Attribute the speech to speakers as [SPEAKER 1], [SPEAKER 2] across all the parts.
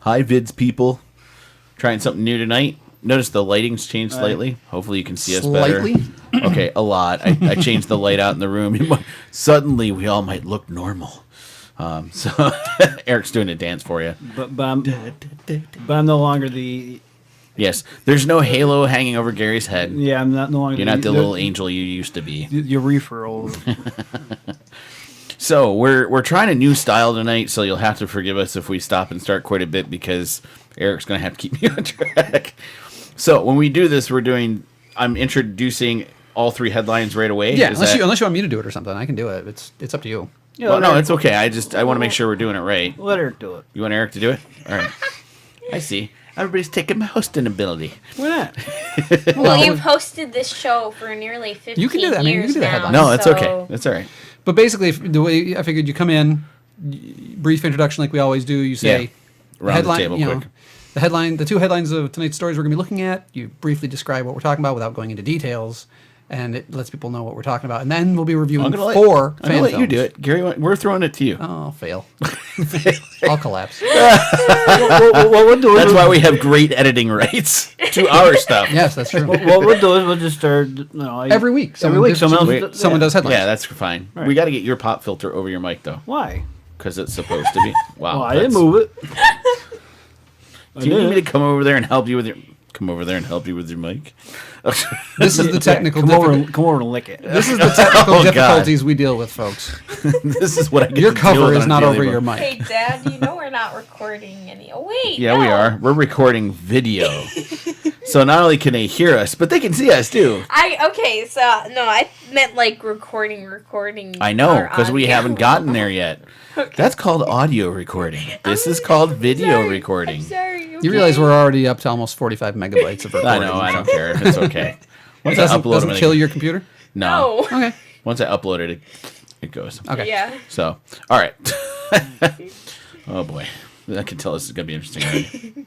[SPEAKER 1] Hi, Vids people. Trying something new tonight. Notice the lighting's changed slightly. Hopefully you can see us better.
[SPEAKER 2] Slightly?
[SPEAKER 1] Okay, a lot. I changed the light out in the room. Suddenly, we all might look normal. So Eric's doing a dance for you.
[SPEAKER 3] But I'm no longer the...
[SPEAKER 1] Yes, there's no halo hanging over Gary's head.
[SPEAKER 3] Yeah, I'm not no longer...
[SPEAKER 1] You're not the little angel you used to be.
[SPEAKER 3] Your referral.
[SPEAKER 1] So we're trying a new style tonight, so you'll have to forgive us if we stop and start quite a bit because Eric's going to have to keep me on track. So when we do this, I'm introducing all three headlines right away.
[SPEAKER 2] Yeah, unless you want me to do it or something, I can do it. It's up to you.
[SPEAKER 3] Yeah,
[SPEAKER 1] Well, no, it's okay. I want to make sure we're doing it right.
[SPEAKER 3] Let her do it.
[SPEAKER 1] You want Eric to do it? All right. I see. Everybody's taking my hosting ability.
[SPEAKER 3] Why not?
[SPEAKER 4] Well, you've hosted this show for nearly 15
[SPEAKER 2] You can do that. I mean, you can
[SPEAKER 4] years
[SPEAKER 2] do that
[SPEAKER 4] now.
[SPEAKER 2] headline.
[SPEAKER 1] No, it's
[SPEAKER 4] so-
[SPEAKER 1] okay. That's all right.
[SPEAKER 2] But basically, the way I figured you come in, brief introduction like we always do. You say
[SPEAKER 1] Round the table quick.
[SPEAKER 2] the two headlines of tonight's stories we're going to be looking at. You briefly describe what we're talking about without going into details, and it lets people know what we're talking about. And then we'll be reviewing
[SPEAKER 1] I'm gonna
[SPEAKER 2] four
[SPEAKER 1] let
[SPEAKER 2] fan
[SPEAKER 1] you
[SPEAKER 2] films.
[SPEAKER 1] do it. Gary, we're throwing it to you.
[SPEAKER 2] Oh, fail. I'll collapse.
[SPEAKER 3] What we'll do
[SPEAKER 1] That's
[SPEAKER 3] is...
[SPEAKER 1] why we have great editing rights to our stuff.
[SPEAKER 2] Yes, that's true.
[SPEAKER 3] What we'll do is we'll just start...
[SPEAKER 2] Every week.
[SPEAKER 3] Someone
[SPEAKER 2] Someone does headlines.
[SPEAKER 1] Yeah, that's fine.
[SPEAKER 3] Right.
[SPEAKER 1] We got to get your pop filter over your mic, though,
[SPEAKER 3] Why?
[SPEAKER 1] because it's supposed to be. Wow.
[SPEAKER 3] Well, I didn't move it.
[SPEAKER 1] Do you need me to come over there and help you with your... Come over there and help you with your mic?
[SPEAKER 2] This is the technical
[SPEAKER 3] Come over and lick it.
[SPEAKER 2] This is the technical
[SPEAKER 1] Oh, God.
[SPEAKER 2] difficulties we deal with, folks.
[SPEAKER 1] This is what I get
[SPEAKER 2] Your
[SPEAKER 1] to deal
[SPEAKER 2] cover
[SPEAKER 1] with
[SPEAKER 2] is
[SPEAKER 1] on a
[SPEAKER 2] not
[SPEAKER 1] daily
[SPEAKER 2] over
[SPEAKER 1] basis.
[SPEAKER 2] your mic.
[SPEAKER 4] Hey, Dad, you know we're not recording any... Oh, wait,
[SPEAKER 1] Yeah, we
[SPEAKER 4] no.
[SPEAKER 1] are. We're recording video. So not only can they hear us, but they can see us, too.
[SPEAKER 4] Okay, so, no, I meant, like, recording.
[SPEAKER 1] I know,
[SPEAKER 4] our
[SPEAKER 1] because we
[SPEAKER 4] audio.
[SPEAKER 1] haven't gotten there yet. That's called audio recording. This is called video recording.
[SPEAKER 4] I'm sorry.
[SPEAKER 2] You realize we're already up to almost 45 megabytes of recording.
[SPEAKER 1] I know, I don't care. It's okay. Once I upload
[SPEAKER 2] Doesn't
[SPEAKER 1] them,
[SPEAKER 2] kill your computer?
[SPEAKER 1] No.
[SPEAKER 4] No.
[SPEAKER 2] Okay.
[SPEAKER 1] Once I upload it, it goes.
[SPEAKER 2] Okay.
[SPEAKER 4] Yeah.
[SPEAKER 1] So, all right. Oh, boy. I can tell this is going to be interesting. Right?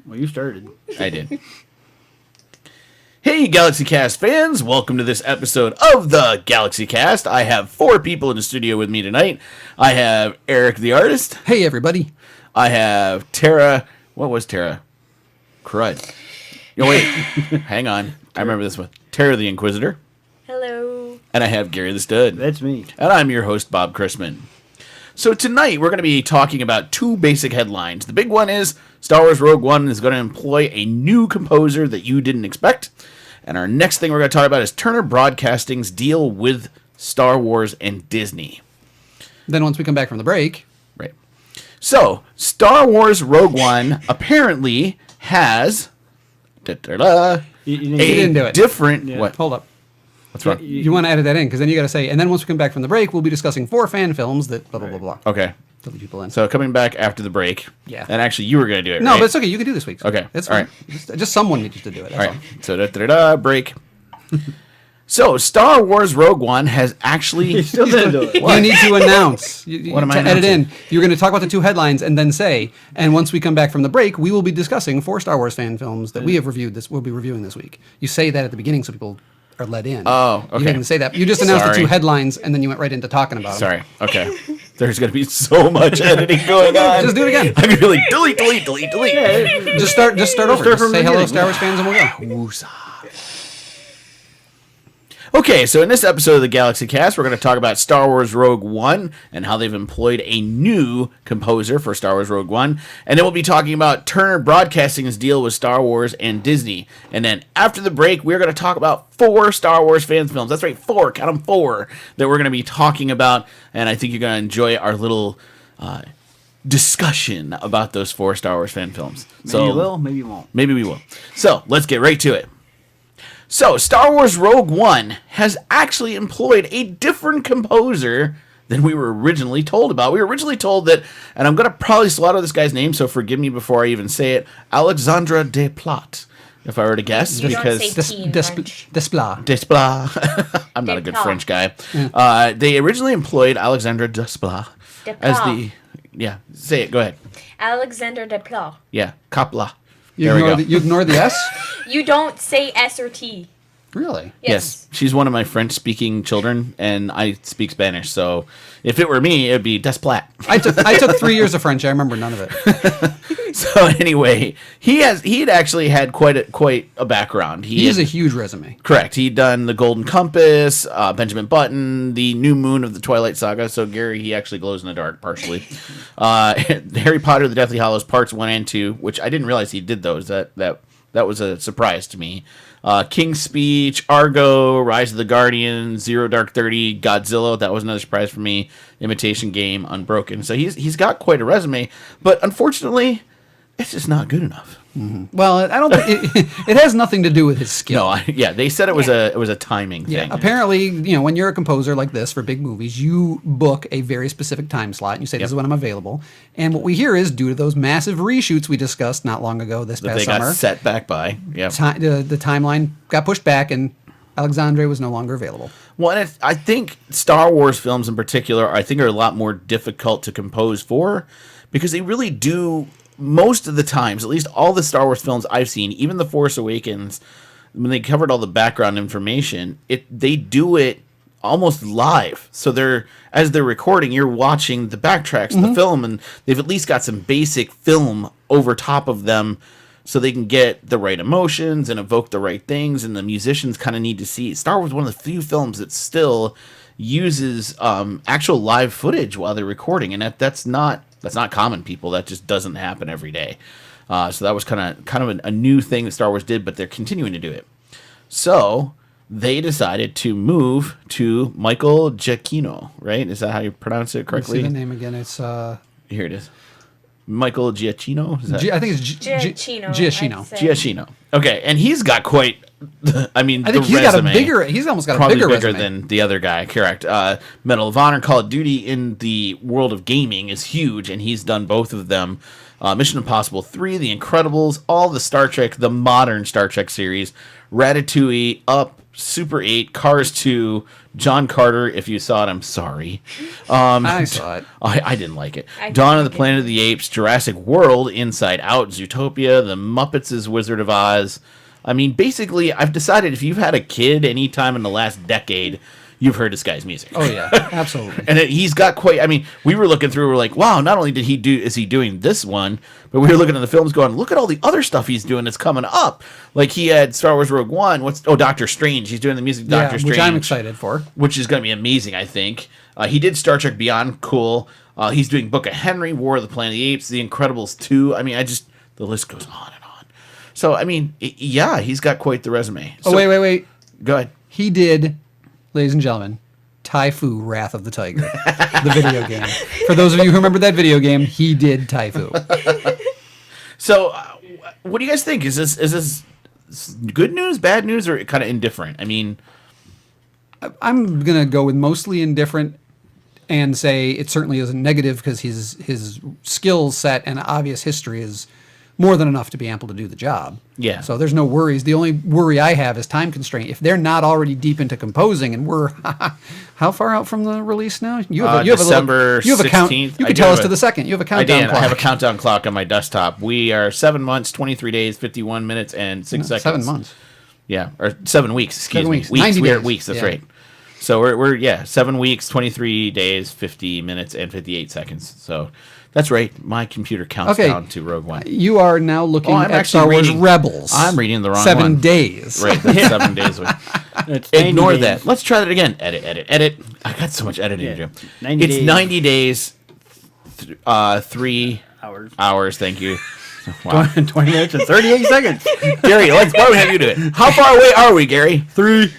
[SPEAKER 3] Well, you started.
[SPEAKER 1] I did. Hey, GalaxyCast fans! Welcome to this episode of the GalaxyCast. I have 4 people in the studio with me tonight. I have Eric the artist.
[SPEAKER 2] Hey, everybody.
[SPEAKER 1] I have Tara. What was Tara? Crud. Oh, wait. Hang on. I remember this one. Tara the Inquisitor.
[SPEAKER 4] Hello.
[SPEAKER 1] And I have Gary the Stud.
[SPEAKER 3] That's me.
[SPEAKER 1] And I'm your host, Bob Chrisman. So tonight we're going to be talking about 2 basic headlines. The big one is Star Wars Rogue One is going to employ a new composer that you didn't expect. And our next thing we're going to talk about is Turner Broadcasting's deal with Star Wars and Disney.
[SPEAKER 2] Then once we come back from the break...
[SPEAKER 1] Right. So, Star Wars Rogue One apparently has
[SPEAKER 3] You
[SPEAKER 1] a
[SPEAKER 2] didn't do it.
[SPEAKER 1] different...
[SPEAKER 3] Yeah.
[SPEAKER 1] What?
[SPEAKER 2] Hold up.
[SPEAKER 1] What's wrong?
[SPEAKER 2] You want to edit that in, because then you got to say, and then once we come back from the break, we'll be discussing 4 fan films that blah, blah, blah, blah.
[SPEAKER 1] Okay.
[SPEAKER 2] Fill the people in.
[SPEAKER 1] So, coming back after the break.
[SPEAKER 2] Yeah.
[SPEAKER 1] And actually, you were going to do it,
[SPEAKER 2] No,
[SPEAKER 1] right?
[SPEAKER 2] but it's okay. You can do this week.
[SPEAKER 1] Okay.
[SPEAKER 2] It's
[SPEAKER 1] All
[SPEAKER 2] fine.
[SPEAKER 1] right.
[SPEAKER 2] Just someone needs to do it. That's
[SPEAKER 1] All right. So, break. So, Star Wars Rogue One has actually...
[SPEAKER 3] You still didn't do it.
[SPEAKER 2] You need to announce.
[SPEAKER 1] What am I
[SPEAKER 2] to edit in?
[SPEAKER 1] announcing?
[SPEAKER 2] You're going to talk about the 2 headlines and then say, and once we come back from the break, we will be discussing 4 Star Wars fan films that we have reviewed. We'll be reviewing this week. You say that at the beginning so people are let in.
[SPEAKER 1] Oh, okay.
[SPEAKER 2] You didn't say that. You just announced the
[SPEAKER 1] Sorry.
[SPEAKER 2] 2 headlines and then you went right into talking about them.
[SPEAKER 1] Sorry. Okay. There's going to be so much editing going on.
[SPEAKER 2] Just do it again.
[SPEAKER 1] I'm going to be like, delete.
[SPEAKER 2] Just start over.
[SPEAKER 3] Start
[SPEAKER 2] Just
[SPEAKER 3] from
[SPEAKER 2] say
[SPEAKER 3] the
[SPEAKER 2] hello,
[SPEAKER 3] beginning.
[SPEAKER 2] Star Wars fans, and we'll go.
[SPEAKER 1] Woosah. Okay, so in this episode of the Galaxy Cast, we're going to talk about Star Wars Rogue One and how they've employed a new composer for Star Wars Rogue One. And then we'll be talking about Turner Broadcasting's deal with Star Wars and Disney. And then after the break, we're going to talk about 4 Star Wars fan films. That's right, 4, count them 4, that we're going to be talking about. And I think you're going to enjoy our little discussion about those 4 Star Wars fan films.
[SPEAKER 3] Maybe you will, maybe you won't.
[SPEAKER 1] Maybe we will. So, let's get right to it. So, Star Wars Rogue One has actually employed a different composer than we were originally told about. We were originally told that, and I'm going to probably slaughter this guy's name, so forgive me before I even say it, Alexandre Desplat, if I were to guess.
[SPEAKER 4] You don't
[SPEAKER 1] because
[SPEAKER 4] say teen French.
[SPEAKER 2] Desplat.
[SPEAKER 1] Desplat. I'm not a good
[SPEAKER 4] Desplat.
[SPEAKER 1] French guy. They originally employed Alexandre Desplat as the... Yeah, say it. Go ahead.
[SPEAKER 4] Alexander Desplat.
[SPEAKER 1] Yeah, Kapla.
[SPEAKER 2] You
[SPEAKER 1] There we
[SPEAKER 2] ignore,
[SPEAKER 1] go.
[SPEAKER 2] you ignore the S?
[SPEAKER 4] You don't say S or T.
[SPEAKER 2] Really?
[SPEAKER 1] Yes. She's one of my French-speaking children, and I speak Spanish. So if it were me, it would be Des Plat.
[SPEAKER 2] I took 3 years of French. I remember none of it.
[SPEAKER 1] So anyway, he had actually had quite a background.
[SPEAKER 2] He has a huge resume.
[SPEAKER 1] Correct. He'd done The Golden Compass, Benjamin Button, The New Moon of the Twilight Saga. So Gary, he actually glows in the dark partially. Harry Potter, The Deathly Hallows Parts 1 and 2, which I didn't realize he did those. That was a surprise to me. King's Speech, Argo, Rise of the Guardians, Zero Dark 30, Godzilla. That was another surprise for me. Imitation Game, Unbroken. So he's got quite a resume, but unfortunately, it's just not good enough.
[SPEAKER 2] Well, I don't think it has nothing to do with his skill.
[SPEAKER 1] No, they said it was a timing thing.
[SPEAKER 2] Apparently, when you're a composer like this for big movies, you book a very specific time slot and you say, this is when I'm available. And what we hear is, due to those massive reshoots we discussed not long ago this past summer,
[SPEAKER 1] got set back by. Yeah.
[SPEAKER 2] The timeline got pushed back and Alexandre was no longer available.
[SPEAKER 1] Well, and I think Star Wars films in particular, are a lot more difficult to compose for, because they really do. Most of the times, at least all the Star Wars films I've seen, even The Force Awakens, when they covered all the background information, they do it almost live. So as they're recording, you're watching the backtracks of the film, and they've at least got some basic film over top of them, so they can get the right emotions and evoke the right things, and the musicians kind of need to see. Star Wars is one of the few films that still uses actual live footage while they're recording, and that's not common, people. That just doesn't happen every day. So that was kind of a new thing that Star Wars did, but they're continuing to do it. So they decided to move to Michael Giacchino, right? Is that how you pronounce it correctly?
[SPEAKER 2] Let's see the name again. It's
[SPEAKER 1] here it is. Michael Giacchino?
[SPEAKER 2] I think it's
[SPEAKER 4] Giacchino.
[SPEAKER 1] Giacchino. Okay, and he's got quite. I think
[SPEAKER 2] he's got a bigger. He's almost got a bigger
[SPEAKER 1] bigger
[SPEAKER 2] resume
[SPEAKER 1] than the other guy. Correct. Medal of Honor, Call of Duty in the world of gaming is huge, and he's done both of them. Mission Impossible 3, The Incredibles, all the Star Trek, the modern Star Trek series, Ratatouille, Up, Super 8, Cars 2, John Carter. If you saw it, I'm sorry.
[SPEAKER 2] I saw it.
[SPEAKER 1] I didn't like it. Dawn of the Planet of the Apes, Jurassic World, Inside Out, Zootopia, The Muppets' Wizard of Oz. I mean, basically, I've decided if you've had a kid any time in the last decade, you've heard this guy's music.
[SPEAKER 2] Oh yeah, absolutely.
[SPEAKER 1] And he's got quite. I mean, we were looking through. We're like, wow! Not only is he doing this one, but we were looking at the films, going, look at all the other stuff he's doing that's coming up. Like he had Star Wars Rogue One. Doctor Strange. He's doing the music. Doctor Strange,
[SPEAKER 2] which I'm excited for.
[SPEAKER 1] Which is going to be amazing. I think he did Star Trek Beyond. Cool. He's doing Book of Henry, War of the Planet of the Apes, The Incredibles 2. I mean, the list goes on and on. So I mean, he's got quite the resume. So,
[SPEAKER 2] wait.
[SPEAKER 1] Go ahead.
[SPEAKER 2] He did, ladies and gentlemen, Taifu, Wrath of the Tiger, the video game. For those of you who remember that video game, he did Taifu.
[SPEAKER 1] So, what do you guys think? Is this good news, bad news, or kind of indifferent? I mean,
[SPEAKER 2] I'm gonna go with mostly indifferent and say it certainly isn't negative, because his skill set and obvious history is more than enough to be ample to do the job.
[SPEAKER 1] Yeah.
[SPEAKER 2] So there's no worries. The only worry I have is time constraint. If they're not already deep into composing, and we're how far out from the release now? You have
[SPEAKER 1] December
[SPEAKER 2] 16th. You can tell us to the second. You have a countdown clock.
[SPEAKER 1] I have a countdown clock on my desktop. We are 7 months, 23 days, 51 minutes, and 6 seconds.
[SPEAKER 2] 7 months.
[SPEAKER 1] Yeah, or 7 weeks. Excuse
[SPEAKER 2] 7
[SPEAKER 1] me.
[SPEAKER 2] weeks. 90
[SPEAKER 1] We are
[SPEAKER 2] days.
[SPEAKER 1] weeks. That's
[SPEAKER 2] Yeah.
[SPEAKER 1] right. So we're 7 weeks, 23 days, 50 minutes, and 58 seconds. So that's right. My computer counts down to Rogue One.
[SPEAKER 2] You are now looking
[SPEAKER 1] I'm
[SPEAKER 2] at
[SPEAKER 1] actually
[SPEAKER 2] Star Wars
[SPEAKER 1] reading-
[SPEAKER 2] Rebels.
[SPEAKER 1] I'm reading the wrong
[SPEAKER 2] 7
[SPEAKER 1] one.
[SPEAKER 2] days.
[SPEAKER 1] Right, that's 7 days.
[SPEAKER 3] It's 90
[SPEAKER 1] Ignore
[SPEAKER 3] days.
[SPEAKER 1] that. Let's try that again. Edit. I got so much editing to do.
[SPEAKER 3] 90
[SPEAKER 1] it's
[SPEAKER 3] days.
[SPEAKER 1] 90 days, 3 hours. Thank you. Wow.
[SPEAKER 3] 20 minutes and 38 seconds.
[SPEAKER 1] Gary, why don't we have you do it? How far away are we, Gary?
[SPEAKER 3] 3.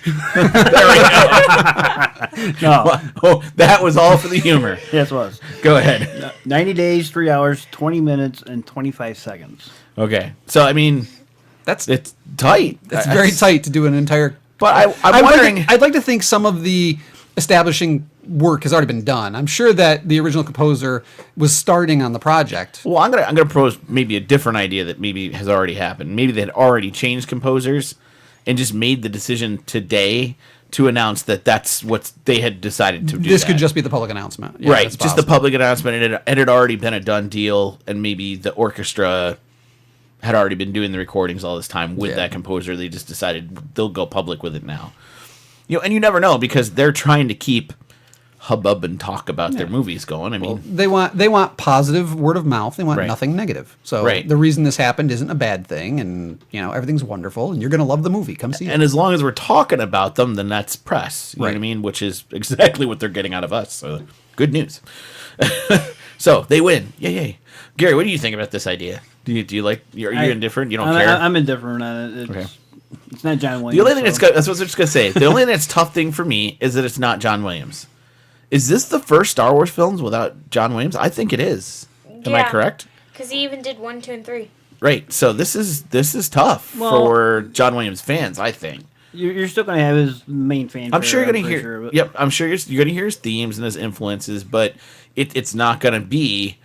[SPEAKER 3] No.
[SPEAKER 1] Oh, that was all for the humor.
[SPEAKER 3] Yes, it was.
[SPEAKER 1] Go ahead.
[SPEAKER 3] 90 days, 3 hours, 20 minutes, and 25 seconds.
[SPEAKER 1] Okay. So, I mean, it's tight.
[SPEAKER 2] It's very tight to do an entire.
[SPEAKER 1] But I'm wondering.
[SPEAKER 2] I'd like to think some of the establishing work has already been done. I'm sure that the original composer was starting on the project.
[SPEAKER 1] Well, I'm gonna propose maybe a different idea that maybe has already happened. Maybe they had already changed composers and just made the decision today to announce that that's what they had decided to do.
[SPEAKER 2] This could just be the public announcement. Yeah,
[SPEAKER 1] right,
[SPEAKER 2] that's
[SPEAKER 1] just the
[SPEAKER 2] possible.
[SPEAKER 1] public announcement. It had already been a done deal, and maybe the orchestra had already been doing the recordings all this time with
[SPEAKER 2] Yeah.
[SPEAKER 1] that composer. They just decided they'll go public with it now. And you never know, because they're trying to keep hubbub and talk about their movies going. I mean,
[SPEAKER 2] They want positive word of mouth. They want
[SPEAKER 1] Right.
[SPEAKER 2] nothing negative. So
[SPEAKER 1] Right.
[SPEAKER 2] the reason this happened isn't a bad thing, and everything's wonderful, and you're going to love the movie. Come see
[SPEAKER 1] and
[SPEAKER 2] it.
[SPEAKER 1] as long as we're talking about them, then that's press. You know what I
[SPEAKER 2] Right.
[SPEAKER 1] mean? Which is exactly what they're getting out of us. So good news. So they win. Yay. Gary, what do you think about this idea? Do you like? Are you indifferent? You don't care?
[SPEAKER 3] I'm indifferent on it.
[SPEAKER 1] Okay.
[SPEAKER 3] It's not John Williams.
[SPEAKER 1] The only thing that's
[SPEAKER 3] so-
[SPEAKER 1] good, that's what I was just gonna say. The only thing that's tough thing for me is that it's not John Williams. Is this the first Star Wars films without John Williams? I think it is. Am I
[SPEAKER 4] Yeah.
[SPEAKER 1] correct?
[SPEAKER 4] Because he even did 1, 2, and 3.
[SPEAKER 1] Right. So this is tough
[SPEAKER 3] Well-
[SPEAKER 1] for John Williams fans, I think.
[SPEAKER 3] You're still going to have his main fan.
[SPEAKER 1] I'm sure you're gonna hear. Yep, I'm sure you're gonna hear his themes and his influences, but it's not gonna be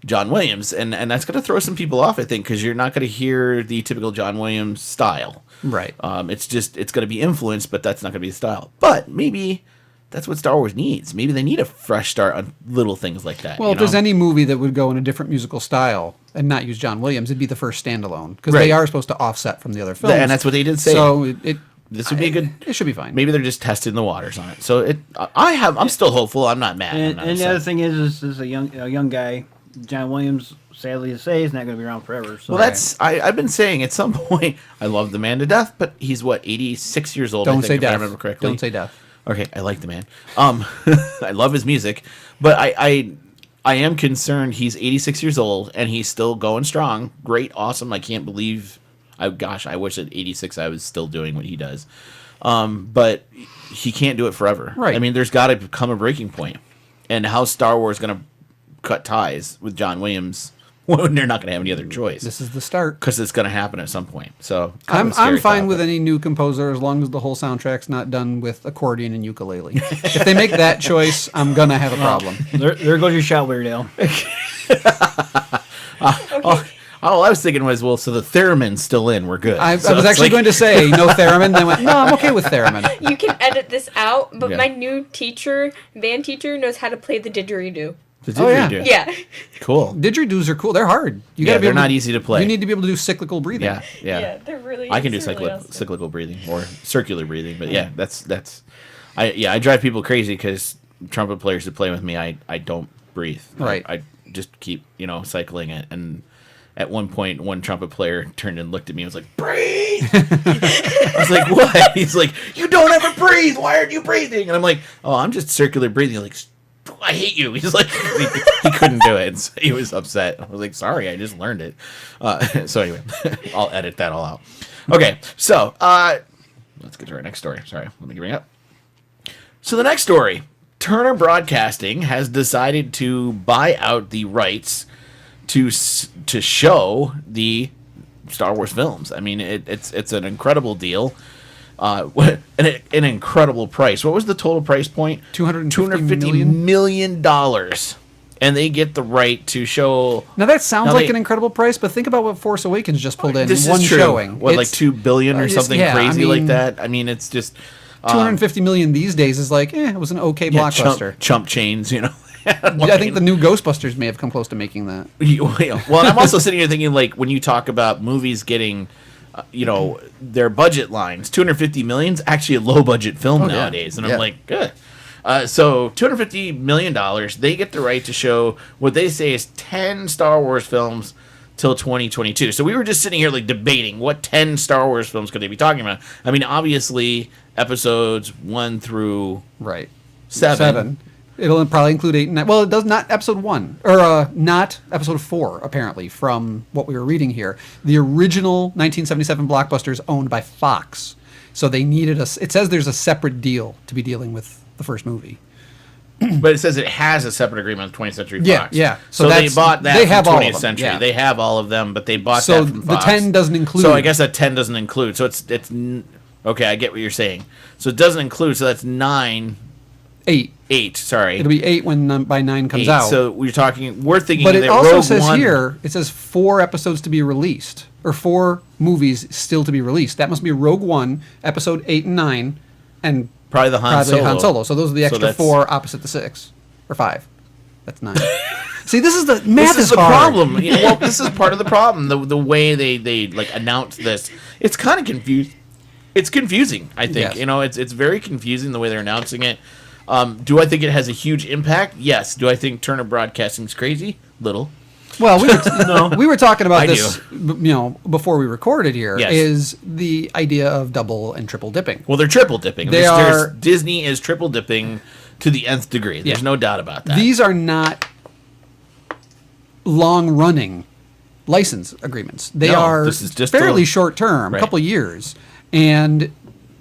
[SPEAKER 1] John Williams, and that's gonna throw some people off, I think, because you're not gonna hear the typical John Williams style.
[SPEAKER 2] Right.
[SPEAKER 1] It's gonna be influenced, but that's not gonna be the style. But maybe that's what Star Wars needs. Maybe they need a fresh start on little things like that.
[SPEAKER 2] Well, if there's any movie that would go in a different musical style and not use John Williams, it'd be the first standalone, because
[SPEAKER 1] Right.
[SPEAKER 2] they are supposed to offset from the other films.
[SPEAKER 1] And that's what they did say.
[SPEAKER 2] So
[SPEAKER 1] This would be a good.
[SPEAKER 2] It should be fine.
[SPEAKER 1] Maybe they're just testing the waters on it. So I'm still hopeful. I'm not mad. I'm
[SPEAKER 3] And,
[SPEAKER 1] not
[SPEAKER 3] and the
[SPEAKER 1] upset.
[SPEAKER 3] other thing is a young guy. John Williams, sadly to say, is not going to be around forever. So
[SPEAKER 1] Well, I've been saying at some point I love the man to death, but he's 86 years old. I
[SPEAKER 2] Don't
[SPEAKER 1] think,
[SPEAKER 2] say
[SPEAKER 1] if I
[SPEAKER 2] death.
[SPEAKER 1] remember correctly.
[SPEAKER 2] Don't say death.
[SPEAKER 1] Okay, I like the man. I love his music, but I am concerned. He's 86 years old and he's still going strong. Great, awesome. I can't believe. I wish at 86 I was still doing what he does. But he can't do it forever.
[SPEAKER 2] Right.
[SPEAKER 1] I mean, there's got to come a breaking point. And how's Star Wars going to cut ties with John Williams when they're not going to have any other choice?
[SPEAKER 2] This is the start.
[SPEAKER 1] Because it's going to happen at some point. So
[SPEAKER 2] I'm fine with any new composer as long as the whole soundtrack's not done with accordion and ukulele. If they make that choice, I'm gonna have a problem.
[SPEAKER 3] there goes your shot, Weird Al.
[SPEAKER 1] All I was thinking was, well, so the theremin's still in. We're good.
[SPEAKER 2] I
[SPEAKER 1] So
[SPEAKER 2] was
[SPEAKER 1] it's
[SPEAKER 2] actually
[SPEAKER 1] like-
[SPEAKER 2] going to say no theremin. Then I went, no, I'm okay with theremin.
[SPEAKER 4] You can edit this out, but
[SPEAKER 1] Yeah.
[SPEAKER 4] my new band teacher, knows how to play the didgeridoo.
[SPEAKER 1] The
[SPEAKER 2] Oh, yeah.
[SPEAKER 1] didgeridoo.
[SPEAKER 4] Yeah.
[SPEAKER 1] Cool.
[SPEAKER 2] Didgeridoos are cool. They're hard. You
[SPEAKER 1] Yeah,
[SPEAKER 2] gotta be
[SPEAKER 1] they're
[SPEAKER 2] able
[SPEAKER 1] not easy to play.
[SPEAKER 2] You need to be able to do cyclical breathing.
[SPEAKER 1] Yeah.
[SPEAKER 4] they're really.
[SPEAKER 1] I can do
[SPEAKER 4] it's really awesome.
[SPEAKER 1] cyclical breathing or circular breathing, but yeah, that's. I drive people crazy because trumpet players that play with me, I don't breathe.
[SPEAKER 2] Right.
[SPEAKER 1] I just keep cycling it, and at one point, one trumpet player turned and looked at me and was like, "Breathe." I was like, "What?" He's like, "You don't ever breathe. Why aren't you breathing?" And I'm like, "Oh, I'm just circular breathing." Like, I hate you. He's like, he couldn't do it. So he was upset. I was like, sorry, I just learned it. So anyway, I'll edit that all out. Okay, so let's get to our next story. Sorry, let me bring it up. So the next story, Turner Broadcasting has decided to buy out the rights to show the Star Wars films. I mean, it's an incredible deal. An incredible price. What was the total price point?
[SPEAKER 2] $250
[SPEAKER 1] million dollars, and they get the right to show.
[SPEAKER 2] Now that sounds
[SPEAKER 1] Now
[SPEAKER 2] like
[SPEAKER 1] they-
[SPEAKER 2] an incredible price, but think about what Force Awakens just pulled in
[SPEAKER 1] This
[SPEAKER 2] one
[SPEAKER 1] is true.
[SPEAKER 2] showing.
[SPEAKER 1] What, like
[SPEAKER 2] It's-
[SPEAKER 1] $2 billion or
[SPEAKER 2] it's-
[SPEAKER 1] something
[SPEAKER 2] yeah, I
[SPEAKER 1] crazy like
[SPEAKER 2] mean,
[SPEAKER 1] that? I mean, it's just
[SPEAKER 2] 250 million these days is like, it was an okay blockbuster.
[SPEAKER 1] chump change,
[SPEAKER 2] I think the new Ghostbusters may have come close to making that.
[SPEAKER 1] Well, I'm also sitting here thinking, like, when you talk about movies getting, their budget lines, 250 million's actually a low budget film
[SPEAKER 2] yeah.
[SPEAKER 1] nowadays, and
[SPEAKER 2] Yeah.
[SPEAKER 1] I'm like, good. So $250 million, they get the right to show what they say is 10 Star Wars films till 2022. So we were just sitting here like debating what 10 Star Wars films could they be talking about. I mean, obviously episodes 1 through
[SPEAKER 2] Right.
[SPEAKER 1] 7.
[SPEAKER 2] It'll probably include 8 and 9. Well, it does not episode 1. Or not episode 4, apparently, from what we were reading here. The original 1977 blockbuster is owned by Fox. So they needed it says there's a separate deal to be dealing with the first movie.
[SPEAKER 1] But it says it has a separate agreement with 20th Century
[SPEAKER 2] Yeah,
[SPEAKER 1] Fox.
[SPEAKER 2] yeah.
[SPEAKER 1] So
[SPEAKER 2] So
[SPEAKER 1] they
[SPEAKER 2] that's-
[SPEAKER 1] bought that
[SPEAKER 2] they
[SPEAKER 1] from
[SPEAKER 2] have all of
[SPEAKER 1] 20th
[SPEAKER 2] them,
[SPEAKER 1] Century.
[SPEAKER 2] yeah.
[SPEAKER 1] They have all of them, but they bought
[SPEAKER 2] So
[SPEAKER 1] that from
[SPEAKER 2] the
[SPEAKER 1] Fox.
[SPEAKER 2] 10 doesn't include.
[SPEAKER 1] So I guess that 10 doesn't include. So it's okay, I get what you're saying. So it doesn't include, so that's 9,
[SPEAKER 2] 8.
[SPEAKER 1] 8, sorry.
[SPEAKER 2] It'll be 8 when by 9 comes
[SPEAKER 1] 8.
[SPEAKER 2] out.
[SPEAKER 1] So we're thinking
[SPEAKER 2] But it
[SPEAKER 1] that
[SPEAKER 2] also
[SPEAKER 1] Rogue
[SPEAKER 2] says
[SPEAKER 1] One,
[SPEAKER 2] here, it says 4 episodes to be released, or 4 movies still to be released. That must be Rogue One, episode 8 and 9, and
[SPEAKER 1] probably the Han
[SPEAKER 2] probably
[SPEAKER 1] Solo.
[SPEAKER 2] Han Solo. So those are the
[SPEAKER 1] So
[SPEAKER 2] extra
[SPEAKER 1] that's-
[SPEAKER 2] 4 opposite the 6, or 5. That's 9. See, this is the math
[SPEAKER 1] This is the
[SPEAKER 2] hard.
[SPEAKER 1] problem. Well, this is part of the problem. The way they like announce this, it's kind of confused. It's confusing. I think
[SPEAKER 2] Yes.
[SPEAKER 1] it's very confusing the way they're announcing it. Do I think it has a huge impact? Yes. Do I think Turner Broadcasting's crazy? Little.
[SPEAKER 2] Well, we were talking about
[SPEAKER 1] I
[SPEAKER 2] this, before we recorded here.
[SPEAKER 1] Yes.
[SPEAKER 2] Is the idea of double and triple dipping?
[SPEAKER 1] Well, they're triple dipping.
[SPEAKER 2] They
[SPEAKER 1] Disney is triple dipping to the nth degree. There's no doubt about that.
[SPEAKER 2] These are not long-running license agreements. They are
[SPEAKER 1] this is just
[SPEAKER 2] fairly short-term, a
[SPEAKER 1] Right.
[SPEAKER 2] couple of years, and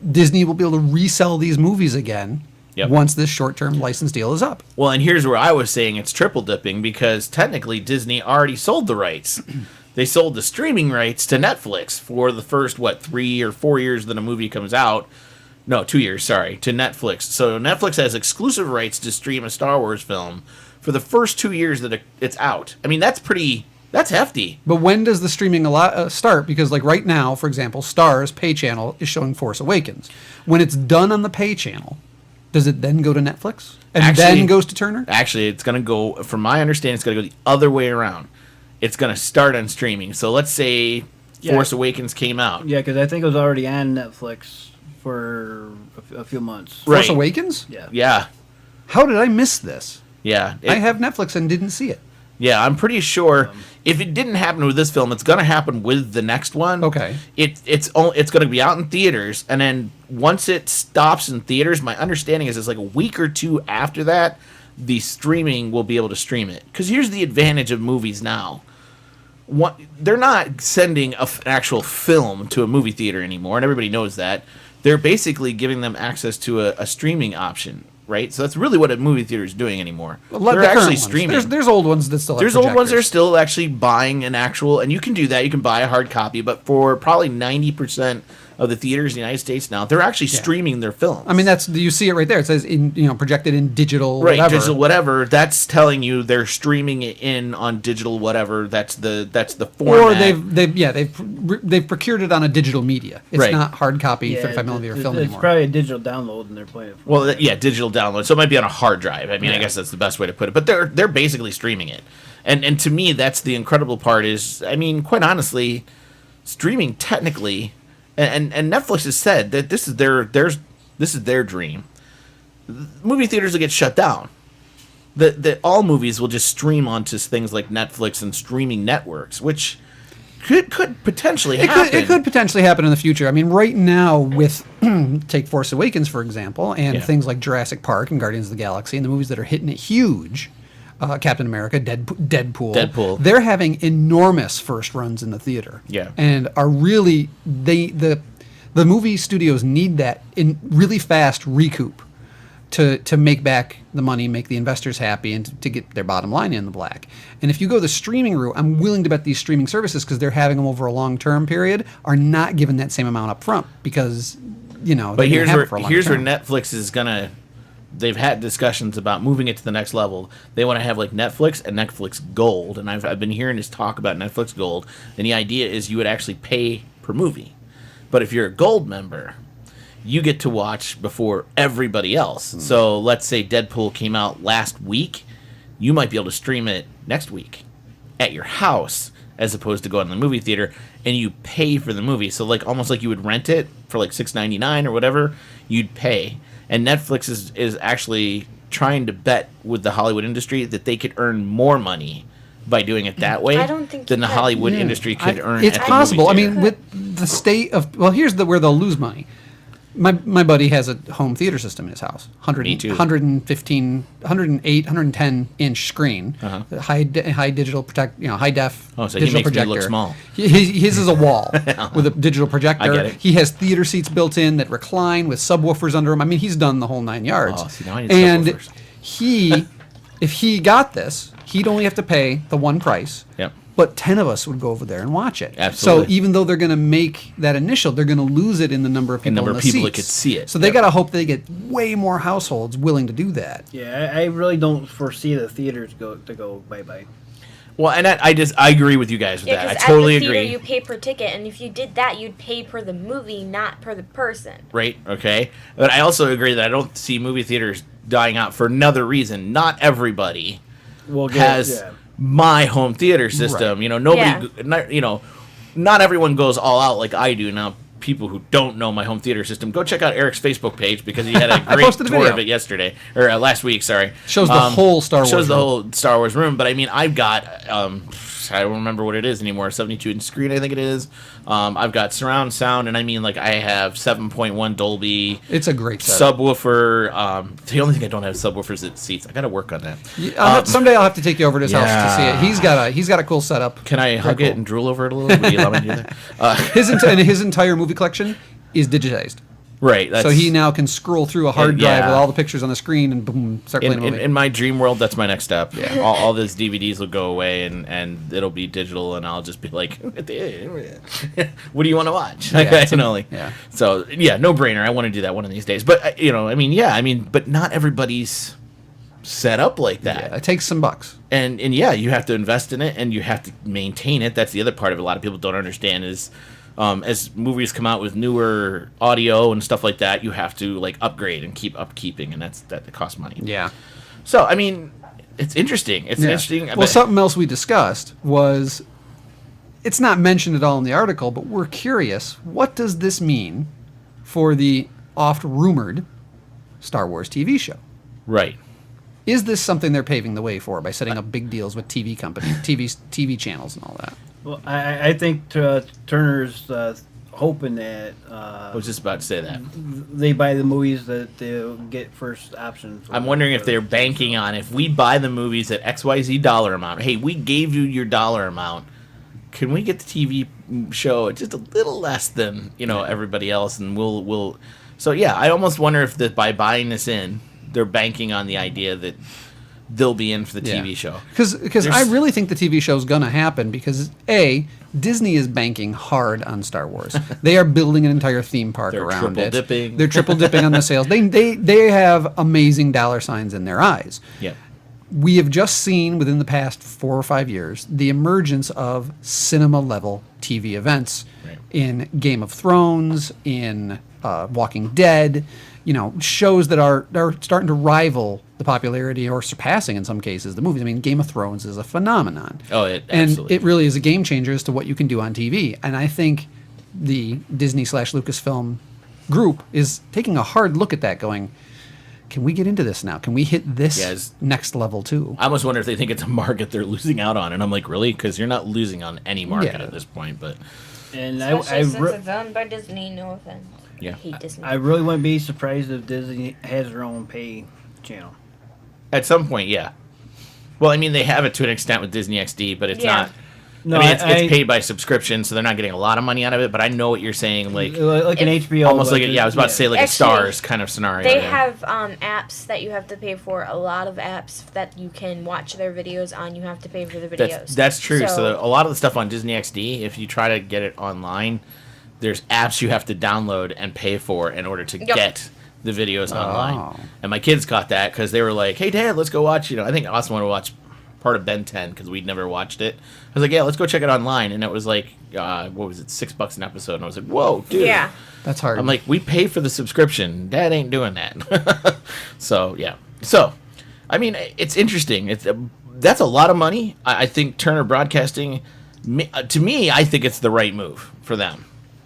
[SPEAKER 2] Disney will be able to resell these movies again once this short-term license deal is up.
[SPEAKER 1] Well, and here's where I was saying it's triple dipping because technically Disney already sold the rights. They sold the streaming rights to Netflix for the first 3 or 4 years that a movie comes out. No, 2 years, sorry, to Netflix. So Netflix has exclusive rights to stream a Star Wars film for the first 2 years that it's out. I mean, that's hefty.
[SPEAKER 2] But when does the streaming start? Because like right now, for example, Star's pay channel is showing Force Awakens. When it's done on the pay channel, does it then go to Netflix? And then goes to Turner?
[SPEAKER 1] Actually, it's going to go, from my understanding, it's going to go the other way around. It's going to start on streaming. So let's say Force Awakens came out.
[SPEAKER 3] Yeah, because I think it was already on Netflix for a few months.
[SPEAKER 2] Force Awakens?
[SPEAKER 3] Yeah.
[SPEAKER 1] Yeah.
[SPEAKER 2] How did I miss this?
[SPEAKER 1] Yeah.
[SPEAKER 2] I have Netflix and didn't see it.
[SPEAKER 1] Yeah, I'm pretty sure if it didn't happen with this film, it's going to happen with the next one.
[SPEAKER 2] Okay.
[SPEAKER 1] It's going to be out in theaters, and then once it stops in theaters, my understanding is it's like a week or two after that, the streaming will be able to stream it. Because here's the advantage of movies now. They're not sending an actual film to a movie theater anymore, and everybody knows that. They're basically giving them access to a streaming option, right? So that's really what a movie theater is doing anymore.
[SPEAKER 2] Well,
[SPEAKER 1] they're actually streaming.
[SPEAKER 2] There's old ones that still have
[SPEAKER 1] There's old ones that are
[SPEAKER 2] projectors.
[SPEAKER 1] still actually buying an actual, and you can do that. You can buy a hard copy, but for probably 90% of the theaters in the United States now, they're actually streaming their films.
[SPEAKER 2] I mean, you see it right there. It says projected in digital,
[SPEAKER 1] right,
[SPEAKER 2] whatever.
[SPEAKER 1] digital whatever. That's telling you they're streaming it in on digital whatever. That's the format.
[SPEAKER 2] Or they've procured it on a digital media. It's
[SPEAKER 1] Right.
[SPEAKER 2] not hard copy
[SPEAKER 3] Yeah,
[SPEAKER 2] 35 millimeter film
[SPEAKER 3] it's
[SPEAKER 2] anymore.
[SPEAKER 3] probably a digital download, and they're playing it.
[SPEAKER 1] Well, yeah, digital download. So it might be on a hard drive. I mean, I guess that's the best way to put it. But they're basically streaming it, and to me, that's the incredible part. Is I mean, quite honestly, streaming technically, and Netflix has said that this is their dream. Movie theaters will get shut down. That all movies will just stream onto things like Netflix and streaming networks, which could potentially happen.
[SPEAKER 2] It could potentially happen in the future. I mean, right now with take Force Awakens for example, and things like Jurassic Park and Guardians of the Galaxy and the movies that are hitting it huge, Captain America, Deadpool, they're having enormous first runs in the theater.
[SPEAKER 1] Yeah,
[SPEAKER 2] and are really the movie studios need that in really fast recoup to make back the money, make the investors happy, and to get their bottom line in the black. And if you go the streaming route, I'm willing to bet these streaming services, because they're having them over a long-term period, are not given that same amount up front because,
[SPEAKER 1] But here's where Netflix is gonna. They've had discussions about moving it to the next level. They want to have like Netflix and Netflix Gold, and I've been hearing this talk about Netflix Gold, and the idea is you would actually pay per movie. But if you're a Gold member, you get to watch before everybody else. So let's say Deadpool came out last week, you might be able to stream it next week at your house as opposed to going to the movie theater, and you pay for the movie. So like almost like you would rent it for like $6.99 or whatever, you'd pay. And Netflix is actually trying to bet with the Hollywood industry that they could earn more money by doing it that way
[SPEAKER 4] I don't think
[SPEAKER 1] than the
[SPEAKER 4] you could.
[SPEAKER 1] Hollywood industry could earn.
[SPEAKER 2] It's
[SPEAKER 1] at the
[SPEAKER 2] possible. I
[SPEAKER 1] movie theater.
[SPEAKER 2] mean, with the state of here's where they'll lose money. My buddy has a home theater system in his house. 115, 108, 110 inch screen, high digital high def
[SPEAKER 1] Oh, so he
[SPEAKER 2] digital
[SPEAKER 1] makes me
[SPEAKER 2] projector.
[SPEAKER 1] look small.
[SPEAKER 2] His is a wall with a digital projector.
[SPEAKER 1] I get it.
[SPEAKER 2] He has theater seats built in that recline with subwoofers under him. I mean, he's done the whole 9 yards.
[SPEAKER 1] Oh, see, now I need
[SPEAKER 2] and
[SPEAKER 1] subwoofers.
[SPEAKER 2] if he got this, he'd only have to pay the one price.
[SPEAKER 1] Yep.
[SPEAKER 2] But 10 of us would go over there and watch it.
[SPEAKER 1] Absolutely.
[SPEAKER 2] So even though they're going to make that initial, they're going to lose it in the number of people
[SPEAKER 1] number
[SPEAKER 2] in the
[SPEAKER 1] of people
[SPEAKER 2] seats.
[SPEAKER 1] that could see it.
[SPEAKER 2] So they got to hope they get way more households willing to do that.
[SPEAKER 3] Yeah, I really don't foresee the theaters to go bye-bye.
[SPEAKER 1] Well, and I agree with you guys with
[SPEAKER 4] Yeah,
[SPEAKER 1] that. I
[SPEAKER 4] because
[SPEAKER 1] totally
[SPEAKER 4] at the theater
[SPEAKER 1] agree.
[SPEAKER 4] you pay per ticket, and if you did that, you'd pay per the movie, not per the person.
[SPEAKER 1] Right? Okay. But I also agree that I don't see movie theaters dying out for another reason. Not everybody
[SPEAKER 3] We'll
[SPEAKER 1] has my home theater system.
[SPEAKER 2] Right.
[SPEAKER 1] You know, nobody,
[SPEAKER 4] Yeah.
[SPEAKER 1] not everyone goes all out like I do. Now, people who don't know my home theater system, go check out Eric's Facebook page because he had a great
[SPEAKER 2] posted a
[SPEAKER 1] tour
[SPEAKER 2] video.
[SPEAKER 1] of it yesterday or last week. Sorry,
[SPEAKER 2] Shows the whole Star Wars
[SPEAKER 1] Shows the
[SPEAKER 2] room.
[SPEAKER 1] whole Star Wars room. But I mean, I've got I don't remember what it is anymore. 72-inch screen, I think it is. I've got surround sound, and I mean, like, I have 7.1 Dolby.
[SPEAKER 2] It's a great setup.
[SPEAKER 1] Subwoofer. The only thing I don't have subwoofers at seats. I got to work on that.
[SPEAKER 2] Someday I'll have to take you over to his house to see
[SPEAKER 1] yeah.
[SPEAKER 2] it. He's got a cool setup.
[SPEAKER 1] Can I hug it and drool over it a little? Would you allow me to do that?
[SPEAKER 2] His entire movie collection is digitized.
[SPEAKER 1] Right.
[SPEAKER 2] So he now can scroll through a hard drive
[SPEAKER 1] Yeah.
[SPEAKER 2] with all the pictures on the screen and boom, start playing a movie.
[SPEAKER 1] In my dream world, that's my next step.
[SPEAKER 2] Yeah.
[SPEAKER 1] All those DVDs will go away, and it'll be digital, and I'll just be like, what do you want to watch?
[SPEAKER 2] yeah.
[SPEAKER 1] So, yeah, no brainer. I want to do that one of these days. But, but not everybody's set up like that.
[SPEAKER 2] Yeah, it takes some bucks.
[SPEAKER 1] And yeah, you have to invest in it, and you have to maintain it. That's the other part of it a lot of people don't understand is, as movies come out with newer audio and stuff like that, you have to like upgrade and keep upkeeping, and that costs money.
[SPEAKER 2] Yeah.
[SPEAKER 1] So I mean, it's interesting. It's
[SPEAKER 2] Yeah.
[SPEAKER 1] interesting.
[SPEAKER 2] Well, something else we discussed was, it's not mentioned at all in the article, but we're curious, what does this mean for the oft-rumored Star Wars TV show?
[SPEAKER 1] Right.
[SPEAKER 2] Is this something they're paving the way for by setting up big deals with TV companies, TV channels and all that?
[SPEAKER 3] Well, I think Turner's hoping that
[SPEAKER 1] I was just about to say that.
[SPEAKER 3] they buy the movies that they'll get first option.
[SPEAKER 1] I'm wondering if they're banking on if we buy the movies at XYZ dollar amount. Hey, we gave you your dollar amount. Can we get the TV show at just a little less than everybody else, and we'll. So yeah, I almost wonder if that by buying this in, they're banking on the idea that they'll be in for the TV show.
[SPEAKER 2] Because I really think the TV show's going to happen because, A, Disney is banking hard on Star Wars. They are building an entire theme park
[SPEAKER 1] They're
[SPEAKER 2] around it.
[SPEAKER 1] triple-dipping.
[SPEAKER 2] They're triple-dipping on the sales. They have amazing dollar signs in their eyes.
[SPEAKER 1] Yeah.
[SPEAKER 2] We have just seen within the past 4 or 5 years the emergence of cinema-level TV events
[SPEAKER 1] Right.
[SPEAKER 2] in Game of Thrones, in Walking Dead, shows that are starting to rival the popularity or surpassing in some cases the movies. I mean, Game of Thrones is a phenomenon.
[SPEAKER 1] Oh, it
[SPEAKER 2] and
[SPEAKER 1] absolutely.
[SPEAKER 2] it really is a game changer as to what you can do on TV. And I think the Disney/Lucasfilm group is taking a hard look at that, going, can we get into this now? Can we hit this
[SPEAKER 1] Yes.
[SPEAKER 2] next level too?
[SPEAKER 1] I almost wonder if they think it's a market they're losing out on, and I'm like, really? Because you're not losing on any market
[SPEAKER 2] Yeah.
[SPEAKER 1] at this point. But
[SPEAKER 3] And
[SPEAKER 4] Especially since it's owned by Disney. No offense.
[SPEAKER 1] Yeah.
[SPEAKER 4] I hate Disney.
[SPEAKER 3] I really wouldn't be surprised if Disney has their own pay channel.
[SPEAKER 1] at some point, yeah. Well, I mean, they have it to an extent with Disney XD, but it's
[SPEAKER 4] Yeah.
[SPEAKER 1] not.
[SPEAKER 3] No,
[SPEAKER 1] I mean, it's paid by subscription, so they're not getting a lot of money out of it. But I know what you're saying, like
[SPEAKER 3] an HBO.
[SPEAKER 1] almost like I was about to say like
[SPEAKER 4] Actually,
[SPEAKER 1] a Stars kind of scenario.
[SPEAKER 4] They
[SPEAKER 1] yeah.
[SPEAKER 4] have apps that you have to pay for. A lot of apps that you can watch their videos on. You have to pay for the videos.
[SPEAKER 1] That's true. So a lot of the stuff on Disney XD, if you try to get it online, there's apps you have to download and pay for in order to get the videos online. And my kids got that because they were like, "Hey, Dad, let's go watch." I think Austin wanted to watch part of Ben 10 because we'd never watched it. I was like, "Yeah, let's go check it online." And it was like, what was it, $6 an episode? And I was like, "Whoa, dude!"
[SPEAKER 4] Yeah.
[SPEAKER 2] That's hard.
[SPEAKER 1] I'm like, "We pay for the subscription. Dad ain't doing that." So yeah. So, I mean, it's interesting. That's a lot of money. I think Turner Broadcasting, to me, I think it's the right move for them.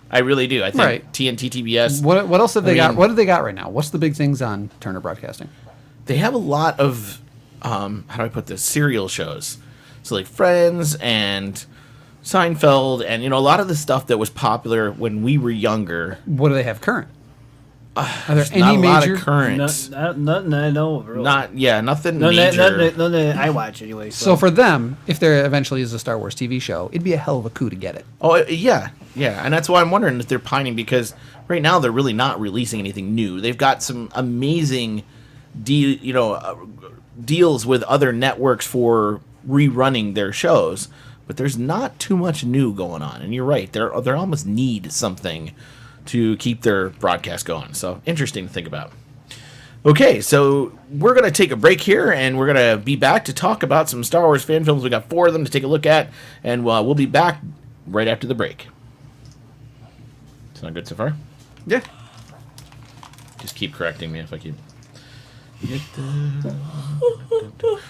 [SPEAKER 1] I really do. I think
[SPEAKER 2] Right.
[SPEAKER 1] TNT, TBS.
[SPEAKER 2] what else have they got?
[SPEAKER 1] mean-
[SPEAKER 2] What have they got right now? What's the big things on Turner Broadcasting?
[SPEAKER 1] They have a lot of how do I put this, serial shows. So like Friends and Seinfeld and a lot of the stuff that was popular when we were younger.
[SPEAKER 2] What do they have current? Are there
[SPEAKER 1] Not
[SPEAKER 2] any
[SPEAKER 1] a lot
[SPEAKER 2] major?
[SPEAKER 1] of current.
[SPEAKER 3] Nothing I know of, really.
[SPEAKER 1] Nothing
[SPEAKER 3] None
[SPEAKER 1] major.
[SPEAKER 3] that I watch anyway.
[SPEAKER 2] So for them, if there eventually is a Star Wars TV show, it'd be a hell of a coup to get it.
[SPEAKER 1] Oh yeah, and that's why I'm wondering if they're pining because right now they're really not releasing anything new. They've got some amazing, deals with other networks for rerunning their shows, but there's not too much new going on. And you're right, they almost need something to keep their broadcast going. So interesting to think about. Okay, so we're going to take a break here, and we're going to be back to talk about some Star Wars fan films. We got 4 of them to take a look at, and we'll be back right after the break. Sound good so far?
[SPEAKER 2] Yeah.
[SPEAKER 1] Just keep correcting me if I keep.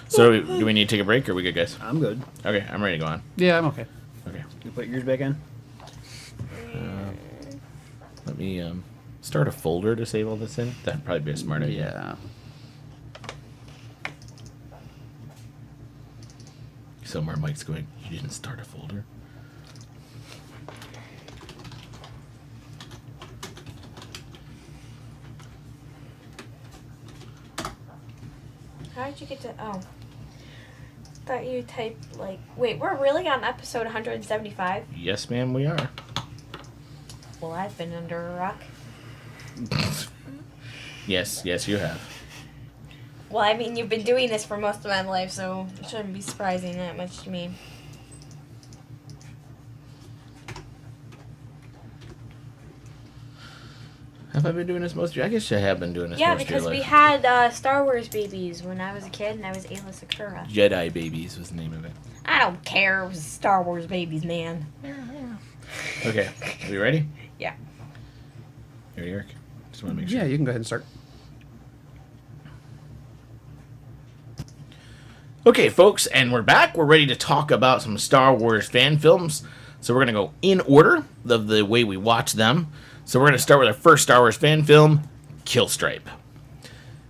[SPEAKER 1] So do we need to take a break, or are we good, guys?
[SPEAKER 3] I'm good.
[SPEAKER 1] Okay, I'm ready to go on.
[SPEAKER 2] Yeah, I'm okay.
[SPEAKER 1] Okay,
[SPEAKER 3] You put yours back in?
[SPEAKER 1] let me start a folder to save all this in. That'd probably be a smart idea.
[SPEAKER 2] Yeah.
[SPEAKER 1] Somewhere Mike's going, you didn't start a folder?
[SPEAKER 4] How did you get to? Oh, thought you typed like. Wait, we're really on episode 175.
[SPEAKER 1] Yes, ma'am, we are.
[SPEAKER 4] Well, I've been under a rock.
[SPEAKER 1] Yes, you have.
[SPEAKER 4] Well, I mean, you've been doing this for most of my life, so it shouldn't be surprising that much to me.
[SPEAKER 1] Have I been doing this most of your I guess I have been doing this
[SPEAKER 4] Yeah,
[SPEAKER 1] most of your
[SPEAKER 4] because we
[SPEAKER 1] life.
[SPEAKER 4] had Star Wars babies when I was a kid, and I was Ayla Sakura.
[SPEAKER 1] Jedi Babies was the name of it.
[SPEAKER 4] I don't care. It was Star Wars babies, man.
[SPEAKER 1] Okay, are we ready?
[SPEAKER 4] Yeah.
[SPEAKER 1] You ready, Eric? Just want to make sure.
[SPEAKER 2] Yeah, you can go ahead and start.
[SPEAKER 1] Okay, folks, and we're back. We're ready to talk about some Star Wars fan films. So we're going to go in order of the way we watch them. So we're going to start with our first Star Wars fan film, Kill Stripe.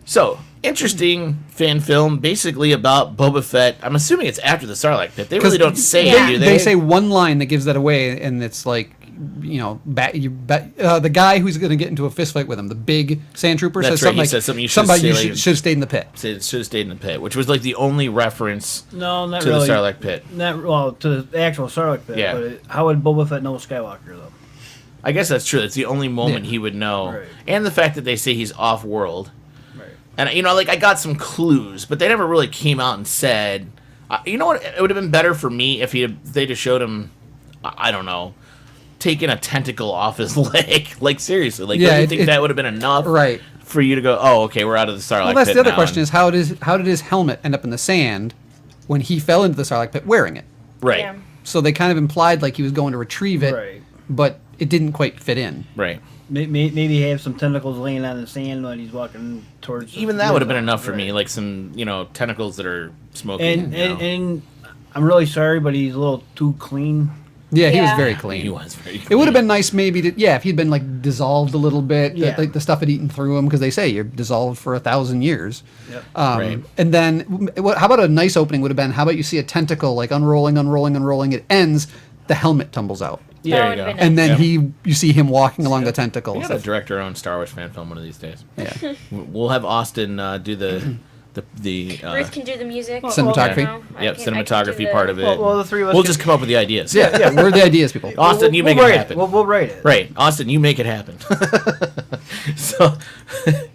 [SPEAKER 1] So, interesting fan film, basically about Boba Fett. I'm assuming it's after the Sarlacc pit. They really don't say it, do they?
[SPEAKER 2] They say one line that gives that away, and it's like, you know, the guy who's going to get into a fist fight with him, the big sand trooper,
[SPEAKER 1] That's
[SPEAKER 2] says
[SPEAKER 1] right,
[SPEAKER 2] something
[SPEAKER 1] he
[SPEAKER 2] like,
[SPEAKER 1] says something you should
[SPEAKER 2] somebody
[SPEAKER 1] say,
[SPEAKER 2] you
[SPEAKER 1] like-
[SPEAKER 2] should have stayed in the pit.
[SPEAKER 1] It should have stayed in the pit, which was like the only reference
[SPEAKER 3] No, not
[SPEAKER 1] to
[SPEAKER 3] really.
[SPEAKER 1] the Sarlacc pit.
[SPEAKER 3] Not well to the actual Sarlacc pit.
[SPEAKER 1] Yeah.
[SPEAKER 3] But how would Boba Fett know Skywalker though?
[SPEAKER 1] I guess that's true. It's the only moment
[SPEAKER 2] Yeah.
[SPEAKER 1] he would know.
[SPEAKER 3] Right.
[SPEAKER 1] And the fact that they say he's off-world.
[SPEAKER 3] Right.
[SPEAKER 1] And, you know, like, I got some clues, but they never really came out and said... you know what? It would have been better for me if they just showed him, I don't know, taking a tentacle off his leg. Like, seriously. Like,
[SPEAKER 2] Yeah,
[SPEAKER 1] don't you think
[SPEAKER 2] it-
[SPEAKER 1] that would have been enough
[SPEAKER 2] Right.
[SPEAKER 1] for you to go, oh, okay, we're out of the Sarlacc
[SPEAKER 2] Well, that's
[SPEAKER 1] pit
[SPEAKER 2] the other
[SPEAKER 1] now,
[SPEAKER 2] question:
[SPEAKER 1] and-
[SPEAKER 2] is how did his helmet end up in the sand when he fell into the Sarlacc pit wearing it?
[SPEAKER 1] Right,
[SPEAKER 4] Yeah.
[SPEAKER 2] So they kind of implied like he was going to retrieve it,
[SPEAKER 3] Right.
[SPEAKER 2] but it didn't quite fit in.
[SPEAKER 1] right.
[SPEAKER 3] Maybe have some tentacles laying on the sand when he's walking towards. the
[SPEAKER 1] Even that would have been
[SPEAKER 3] river.
[SPEAKER 1] enough for me.
[SPEAKER 3] Right.
[SPEAKER 1] Like some, you know, tentacles that are smoking.
[SPEAKER 3] And,
[SPEAKER 1] you know.
[SPEAKER 3] and I'm really sorry, but he's a little too clean.
[SPEAKER 2] Yeah, he was
[SPEAKER 4] Yeah.
[SPEAKER 2] very
[SPEAKER 1] He
[SPEAKER 2] clean.
[SPEAKER 1] was very
[SPEAKER 2] It would have been nice maybe to, if he'd been like dissolved a little bit,
[SPEAKER 3] Yeah.
[SPEAKER 2] like the stuff had eaten through him, because they say you're dissolved for 1,000 years.
[SPEAKER 3] Yep.
[SPEAKER 1] Right.
[SPEAKER 2] And then, how about a nice opening would have been, how about you see a tentacle like unrolling, it ends, the helmet tumbles out.
[SPEAKER 1] There
[SPEAKER 4] That
[SPEAKER 1] you
[SPEAKER 4] would've
[SPEAKER 1] go.
[SPEAKER 4] been
[SPEAKER 2] And then
[SPEAKER 1] Yeah.
[SPEAKER 2] you see him walking along the
[SPEAKER 1] We
[SPEAKER 2] tentacles.
[SPEAKER 1] gotta direct our own Star Wars fan film one of these days.
[SPEAKER 2] Yeah.
[SPEAKER 1] We'll have Austin do the
[SPEAKER 4] Ruth can do the music.
[SPEAKER 2] Cinematography.
[SPEAKER 4] You know, I
[SPEAKER 1] yep,
[SPEAKER 4] can do
[SPEAKER 1] cinematography
[SPEAKER 4] the-
[SPEAKER 1] part of it.
[SPEAKER 3] Well, the three of us
[SPEAKER 1] We'll
[SPEAKER 3] can-
[SPEAKER 1] just come up with the ideas.
[SPEAKER 2] Yeah, we're the ideas people.
[SPEAKER 1] Austin, you make
[SPEAKER 3] we'll
[SPEAKER 1] it
[SPEAKER 3] write
[SPEAKER 1] happen.
[SPEAKER 3] We'll write it.
[SPEAKER 1] Right, Austin, you make it happen. So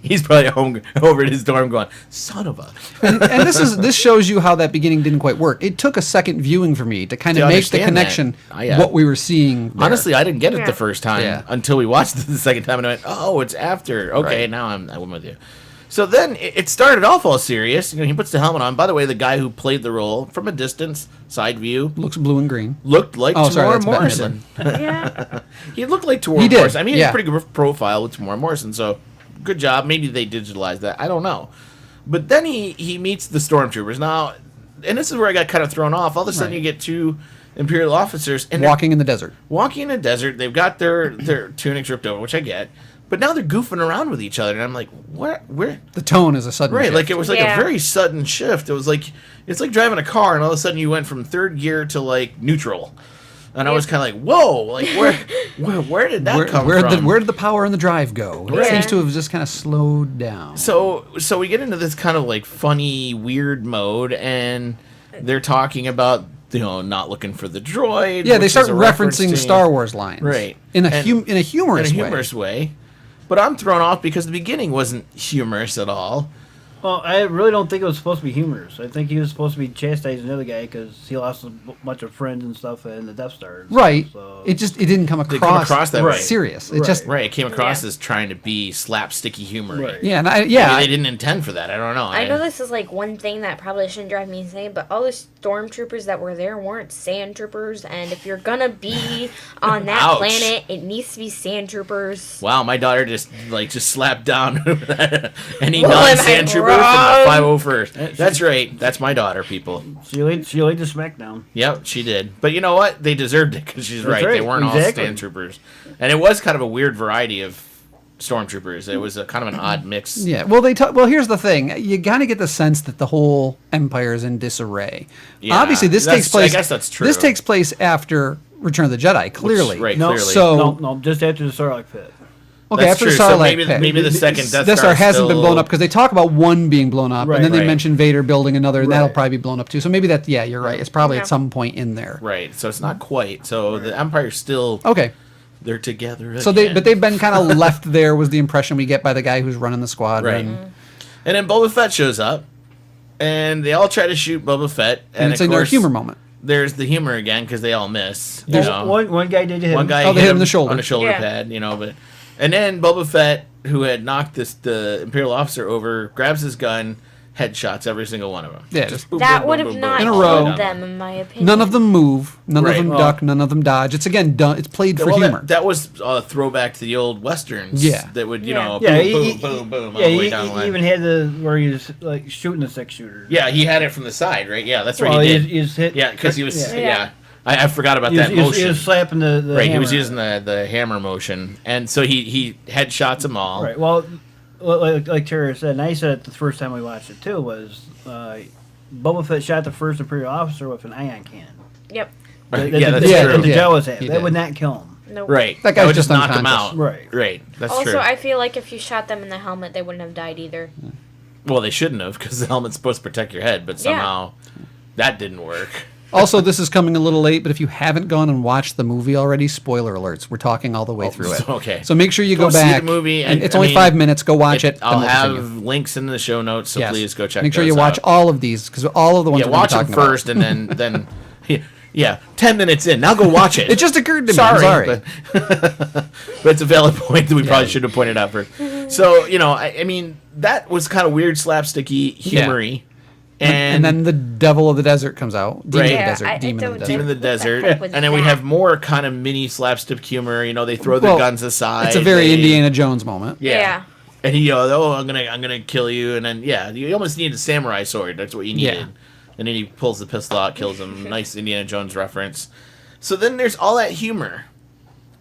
[SPEAKER 1] he's probably home over at his dorm going, "Son of a."
[SPEAKER 2] And this shows you how that beginning didn't quite work. It took a second viewing for me to kind
[SPEAKER 1] To
[SPEAKER 2] of make the
[SPEAKER 1] understand
[SPEAKER 2] connection
[SPEAKER 1] that.
[SPEAKER 2] what we were seeing there.
[SPEAKER 1] Honestly, I didn't get it
[SPEAKER 4] Yeah.
[SPEAKER 1] the first time
[SPEAKER 2] Yeah.
[SPEAKER 1] until we watched it the second time, and I went, "Oh, it's after." Okay,
[SPEAKER 2] Right.
[SPEAKER 1] now I'm with you. So then it started off all serious. You know, he puts the helmet on. By the way, the guy who played the role from a distance, side view,
[SPEAKER 2] looks blue and green.
[SPEAKER 1] looked like
[SPEAKER 2] Oh, sorry,
[SPEAKER 1] Tamora
[SPEAKER 2] that's Bette
[SPEAKER 1] Morrison.
[SPEAKER 4] Yeah.
[SPEAKER 1] He looked like Tamora
[SPEAKER 2] He did,
[SPEAKER 1] Morrison. I mean, he had
[SPEAKER 2] yeah.
[SPEAKER 1] a pretty good profile with Tamora Morrison, so good job. Maybe they digitalized that. I don't know. But then he meets the stormtroopers. Now, and this is where I got kind of thrown off. All of a sudden,
[SPEAKER 2] Right.
[SPEAKER 1] you get two Imperial officers and they're
[SPEAKER 2] Walking in the desert.
[SPEAKER 1] walking in a desert. They've got their tunics ripped over, which I get. But now they're goofing around with each other, and I'm like, where?
[SPEAKER 2] The tone is a sudden
[SPEAKER 1] Right,
[SPEAKER 2] shift.
[SPEAKER 1] like it was like
[SPEAKER 4] Yeah.
[SPEAKER 1] a very sudden shift. It was like it's like driving a car, and all of a sudden you went from third gear to like neutral, and I was kind of like, whoa, like where did that come from?
[SPEAKER 2] Where did the power and the drive go? It
[SPEAKER 4] Right.
[SPEAKER 2] seems to have just kind of slowed down.
[SPEAKER 1] So we get into this kind of like funny, weird mode, and they're talking about not looking for the droid.
[SPEAKER 2] Yeah, they
[SPEAKER 1] which
[SPEAKER 2] start
[SPEAKER 1] is a reference
[SPEAKER 2] referencing
[SPEAKER 1] to-
[SPEAKER 2] Star Wars lines,
[SPEAKER 1] Right.
[SPEAKER 2] In a
[SPEAKER 1] And-
[SPEAKER 2] in a humorous,
[SPEAKER 1] in a humorous way. But I'm thrown off because the beginning wasn't humorous at all.
[SPEAKER 3] Well, I really don't think it was supposed to be humorous. I think he was supposed to be chastising the other guy because he lost a bunch of friends and stuff in the Death Star. and
[SPEAKER 2] way. Right.
[SPEAKER 3] stuff, so-
[SPEAKER 2] It didn't come
[SPEAKER 1] Didn't
[SPEAKER 2] across,
[SPEAKER 1] come across that way.
[SPEAKER 2] serious. It
[SPEAKER 3] Right.
[SPEAKER 2] just
[SPEAKER 1] Right, it came across
[SPEAKER 4] Yeah.
[SPEAKER 1] as trying to be slapsticky humor.
[SPEAKER 3] Right.
[SPEAKER 2] yeah, and
[SPEAKER 1] Maybe
[SPEAKER 2] yeah.
[SPEAKER 1] they didn't intend for that. I don't know.
[SPEAKER 4] I know this is like one thing that probably shouldn't drive me insane, but all the stormtroopers that were there weren't sand troopers, and if you're gonna be on that
[SPEAKER 1] Ouch.
[SPEAKER 4] planet, it needs to be sand troopers.
[SPEAKER 1] Wow, my daughter just slapped down any
[SPEAKER 4] Well, am I
[SPEAKER 1] non-sand trooper from the 501st. That's right. That's my daughter, people.
[SPEAKER 3] She laid the smackdown.
[SPEAKER 1] Yep, she did. But you know what? They deserved it because she's right. They weren't all
[SPEAKER 3] Exactly.
[SPEAKER 1] stormtroopers. And it was kind of a weird variety of stormtroopers. It was a kind of an odd mix.
[SPEAKER 2] Yeah. Well, well, here's the thing. You kind of get the sense that the whole empire is in disarray.
[SPEAKER 1] Yeah,
[SPEAKER 2] Obviously, this takes place.
[SPEAKER 1] I guess that's true.
[SPEAKER 2] This takes place after Return of the Jedi. Clearly.
[SPEAKER 1] Right,
[SPEAKER 3] No,
[SPEAKER 1] clearly.
[SPEAKER 2] So
[SPEAKER 3] no, just after the Sarlacc pit.
[SPEAKER 2] okay,
[SPEAKER 1] That's
[SPEAKER 2] after
[SPEAKER 1] true.
[SPEAKER 2] the
[SPEAKER 1] So
[SPEAKER 2] Sarlacc pit.
[SPEAKER 1] maybe the second
[SPEAKER 2] Death Star hasn't been
[SPEAKER 1] still-
[SPEAKER 2] blown up because they talk about one being blown up,
[SPEAKER 3] Right.
[SPEAKER 2] and then they
[SPEAKER 1] Right.
[SPEAKER 2] mention Vader building another, and that'll
[SPEAKER 3] Right.
[SPEAKER 2] probably be blown up too. So maybe that. Yeah, you're right. It's probably
[SPEAKER 4] Yeah.
[SPEAKER 2] at some point in there.
[SPEAKER 1] Right, so it's not quite. So the Empire's still
[SPEAKER 2] Okay.
[SPEAKER 1] they're together.
[SPEAKER 2] So
[SPEAKER 1] again.
[SPEAKER 2] they've been kind of left there was the impression we get by the guy who's running the squad.
[SPEAKER 1] Right. And then Boba Fett shows up, and they all try to shoot Boba Fett,
[SPEAKER 2] And it's
[SPEAKER 1] of
[SPEAKER 2] in their
[SPEAKER 1] course,
[SPEAKER 2] humor moment.
[SPEAKER 1] There's the humor again because they all miss. You
[SPEAKER 3] There's
[SPEAKER 1] know?
[SPEAKER 3] one guy did hit
[SPEAKER 1] One
[SPEAKER 3] him.
[SPEAKER 1] guy
[SPEAKER 2] Oh, they hit him in the shoulder.
[SPEAKER 1] on the shoulder
[SPEAKER 4] Yeah.
[SPEAKER 1] pad, but and then Boba Fett, who had knocked the Imperial officer over, grabs his gun, headshots every single one of them.
[SPEAKER 2] Yeah, just
[SPEAKER 1] boom,
[SPEAKER 4] That
[SPEAKER 1] boom,
[SPEAKER 4] would
[SPEAKER 1] boom,
[SPEAKER 4] have
[SPEAKER 1] boom,
[SPEAKER 4] not
[SPEAKER 1] boom,
[SPEAKER 2] In a
[SPEAKER 1] all
[SPEAKER 2] row.
[SPEAKER 1] the way
[SPEAKER 4] killed
[SPEAKER 1] down.
[SPEAKER 4] them, in my opinion.
[SPEAKER 2] none of them move, none
[SPEAKER 1] Right.
[SPEAKER 2] of them
[SPEAKER 1] Well-
[SPEAKER 2] duck, none of them dodge. It's again done. It's played for
[SPEAKER 1] Well,
[SPEAKER 2] humor.
[SPEAKER 1] that was a throwback to the old westerns.
[SPEAKER 2] Yeah.
[SPEAKER 1] that would
[SPEAKER 4] Yeah.
[SPEAKER 3] Yeah,
[SPEAKER 1] boom, boom, boom, all
[SPEAKER 3] yeah,
[SPEAKER 1] the way down the
[SPEAKER 3] he
[SPEAKER 1] line.
[SPEAKER 3] even had the where he was like shooting the 6-shooter.
[SPEAKER 1] Yeah, he had it from the side, right? Yeah, that's right.
[SPEAKER 3] Well,
[SPEAKER 1] he did.
[SPEAKER 3] he was hit.
[SPEAKER 1] Yeah, because he was.
[SPEAKER 3] Yeah.
[SPEAKER 1] Yeah, I forgot about
[SPEAKER 3] He was,
[SPEAKER 1] that
[SPEAKER 3] he was-
[SPEAKER 1] motion.
[SPEAKER 3] he was slapping the
[SPEAKER 1] Right, he was
[SPEAKER 3] hammer.
[SPEAKER 1] using the hammer motion, and so he headshots them all.
[SPEAKER 3] Right. Well, like Tara said, and I said it the first time we watched it too, was Boba Fett shot the first Imperial officer with an ion cannon.
[SPEAKER 4] Yep.
[SPEAKER 1] Right,
[SPEAKER 3] That-
[SPEAKER 1] yeah,
[SPEAKER 3] that-
[SPEAKER 1] that's
[SPEAKER 2] yeah,
[SPEAKER 3] that
[SPEAKER 1] true.
[SPEAKER 3] the
[SPEAKER 2] yeah.
[SPEAKER 3] Jawas had.
[SPEAKER 2] He
[SPEAKER 3] That
[SPEAKER 2] did.
[SPEAKER 3] would not kill him.
[SPEAKER 4] Nope.
[SPEAKER 1] Right,
[SPEAKER 2] That guy's
[SPEAKER 1] would
[SPEAKER 2] just
[SPEAKER 1] knock him
[SPEAKER 2] unconscious.
[SPEAKER 1] out.
[SPEAKER 3] Right.
[SPEAKER 1] Right, that's
[SPEAKER 4] Also,
[SPEAKER 1] true.
[SPEAKER 4] I feel like if you shot them in the helmet, they wouldn't have died either.
[SPEAKER 1] Well, they shouldn't have because the helmet's supposed to protect your head, but somehow that didn't work.
[SPEAKER 2] Also, this is coming a little late, but if you haven't gone and watched the movie already, spoiler alerts. We're talking all the way through it.
[SPEAKER 1] Okay.
[SPEAKER 2] So make sure you
[SPEAKER 1] Go
[SPEAKER 2] go
[SPEAKER 1] see the
[SPEAKER 2] back.
[SPEAKER 1] movie,
[SPEAKER 2] and
[SPEAKER 1] and,
[SPEAKER 2] it's
[SPEAKER 1] I
[SPEAKER 2] only
[SPEAKER 1] mean,
[SPEAKER 2] 5 minutes. Go watch it.
[SPEAKER 1] I'll
[SPEAKER 2] then we'll
[SPEAKER 1] have
[SPEAKER 2] continue.
[SPEAKER 1] links in the show notes, so
[SPEAKER 2] Yes.
[SPEAKER 1] please go check.
[SPEAKER 2] Make sure
[SPEAKER 1] those
[SPEAKER 2] you watch
[SPEAKER 1] out.
[SPEAKER 2] all of these because all of the ones
[SPEAKER 1] Yeah,
[SPEAKER 2] we're gonna
[SPEAKER 1] watch
[SPEAKER 2] be
[SPEAKER 1] them
[SPEAKER 2] talking about.
[SPEAKER 1] first, and then yeah, 10 minutes in. Now go watch it.
[SPEAKER 2] It just occurred to me.
[SPEAKER 1] Sorry,
[SPEAKER 2] I'm sorry.
[SPEAKER 1] But, but it's a valid point that we probably should have pointed out first. So I mean, that was kind of weird, slapsticky, humory,
[SPEAKER 2] And then the devil of the desert comes out. Demon
[SPEAKER 1] Right.
[SPEAKER 2] of the
[SPEAKER 1] Yeah,
[SPEAKER 2] desert. Demon of the
[SPEAKER 1] Demon
[SPEAKER 2] desert.
[SPEAKER 1] of the Desert,
[SPEAKER 4] heck was
[SPEAKER 1] and then we
[SPEAKER 4] that?
[SPEAKER 1] have more kind of mini slapstick humor. They throw the
[SPEAKER 2] Well,
[SPEAKER 1] guns aside.
[SPEAKER 2] It's a very
[SPEAKER 1] they-
[SPEAKER 2] Indiana Jones moment.
[SPEAKER 1] Yeah. And he goes, "Oh, I'm gonna kill you," and then you almost need a samurai sword. That's what you needed.
[SPEAKER 2] Yeah.
[SPEAKER 1] And then he pulls the pistol out, kills him. Nice Indiana Jones reference. So then there's all that humor.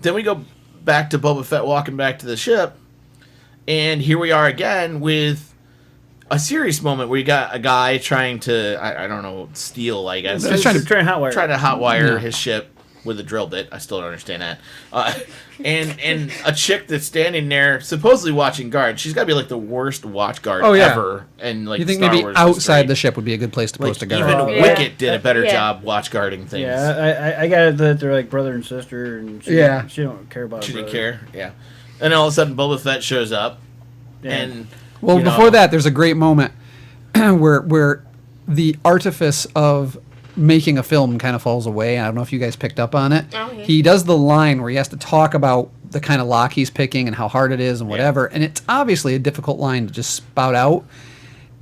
[SPEAKER 1] Then we go back to Boba Fett walking back to the ship, and here we are again with a serious moment where you got a guy trying to I don't know, steal, I guess.
[SPEAKER 2] He's trying to-
[SPEAKER 3] trying to hotwire.
[SPEAKER 1] Trying to hotwire
[SPEAKER 2] Yeah.
[SPEAKER 1] his ship with a drill bit. I still don't understand that. And a chick that's standing there supposedly watching guard. She's got to be like the worst watch guard
[SPEAKER 2] Oh, yeah.
[SPEAKER 1] ever. And like
[SPEAKER 2] You think
[SPEAKER 1] Star
[SPEAKER 2] maybe
[SPEAKER 1] Wars
[SPEAKER 2] outside
[SPEAKER 1] history.
[SPEAKER 2] the ship would be a good place to
[SPEAKER 1] like
[SPEAKER 2] post a
[SPEAKER 1] even
[SPEAKER 2] guard?
[SPEAKER 3] Yeah.
[SPEAKER 1] Wicket did a better
[SPEAKER 4] Yeah.
[SPEAKER 1] job watch guarding things.
[SPEAKER 3] Yeah, I got it that they're like brother and sister, and
[SPEAKER 2] Yeah.
[SPEAKER 3] she don't care about.
[SPEAKER 1] She
[SPEAKER 3] her
[SPEAKER 1] didn't
[SPEAKER 3] brother.
[SPEAKER 1] care. Yeah. And all of a sudden Boba Fett shows up,
[SPEAKER 3] Yeah.
[SPEAKER 1] and
[SPEAKER 2] Well,
[SPEAKER 1] you
[SPEAKER 2] before
[SPEAKER 1] know,
[SPEAKER 2] that, there's a great moment where the artifice of making a film kind of falls away. I don't know if you guys picked up on it.
[SPEAKER 4] Oh, yeah.
[SPEAKER 2] He does the line where he has to talk about the kind of lock he's picking and how hard it is and whatever. And it's obviously a difficult line to just spout out.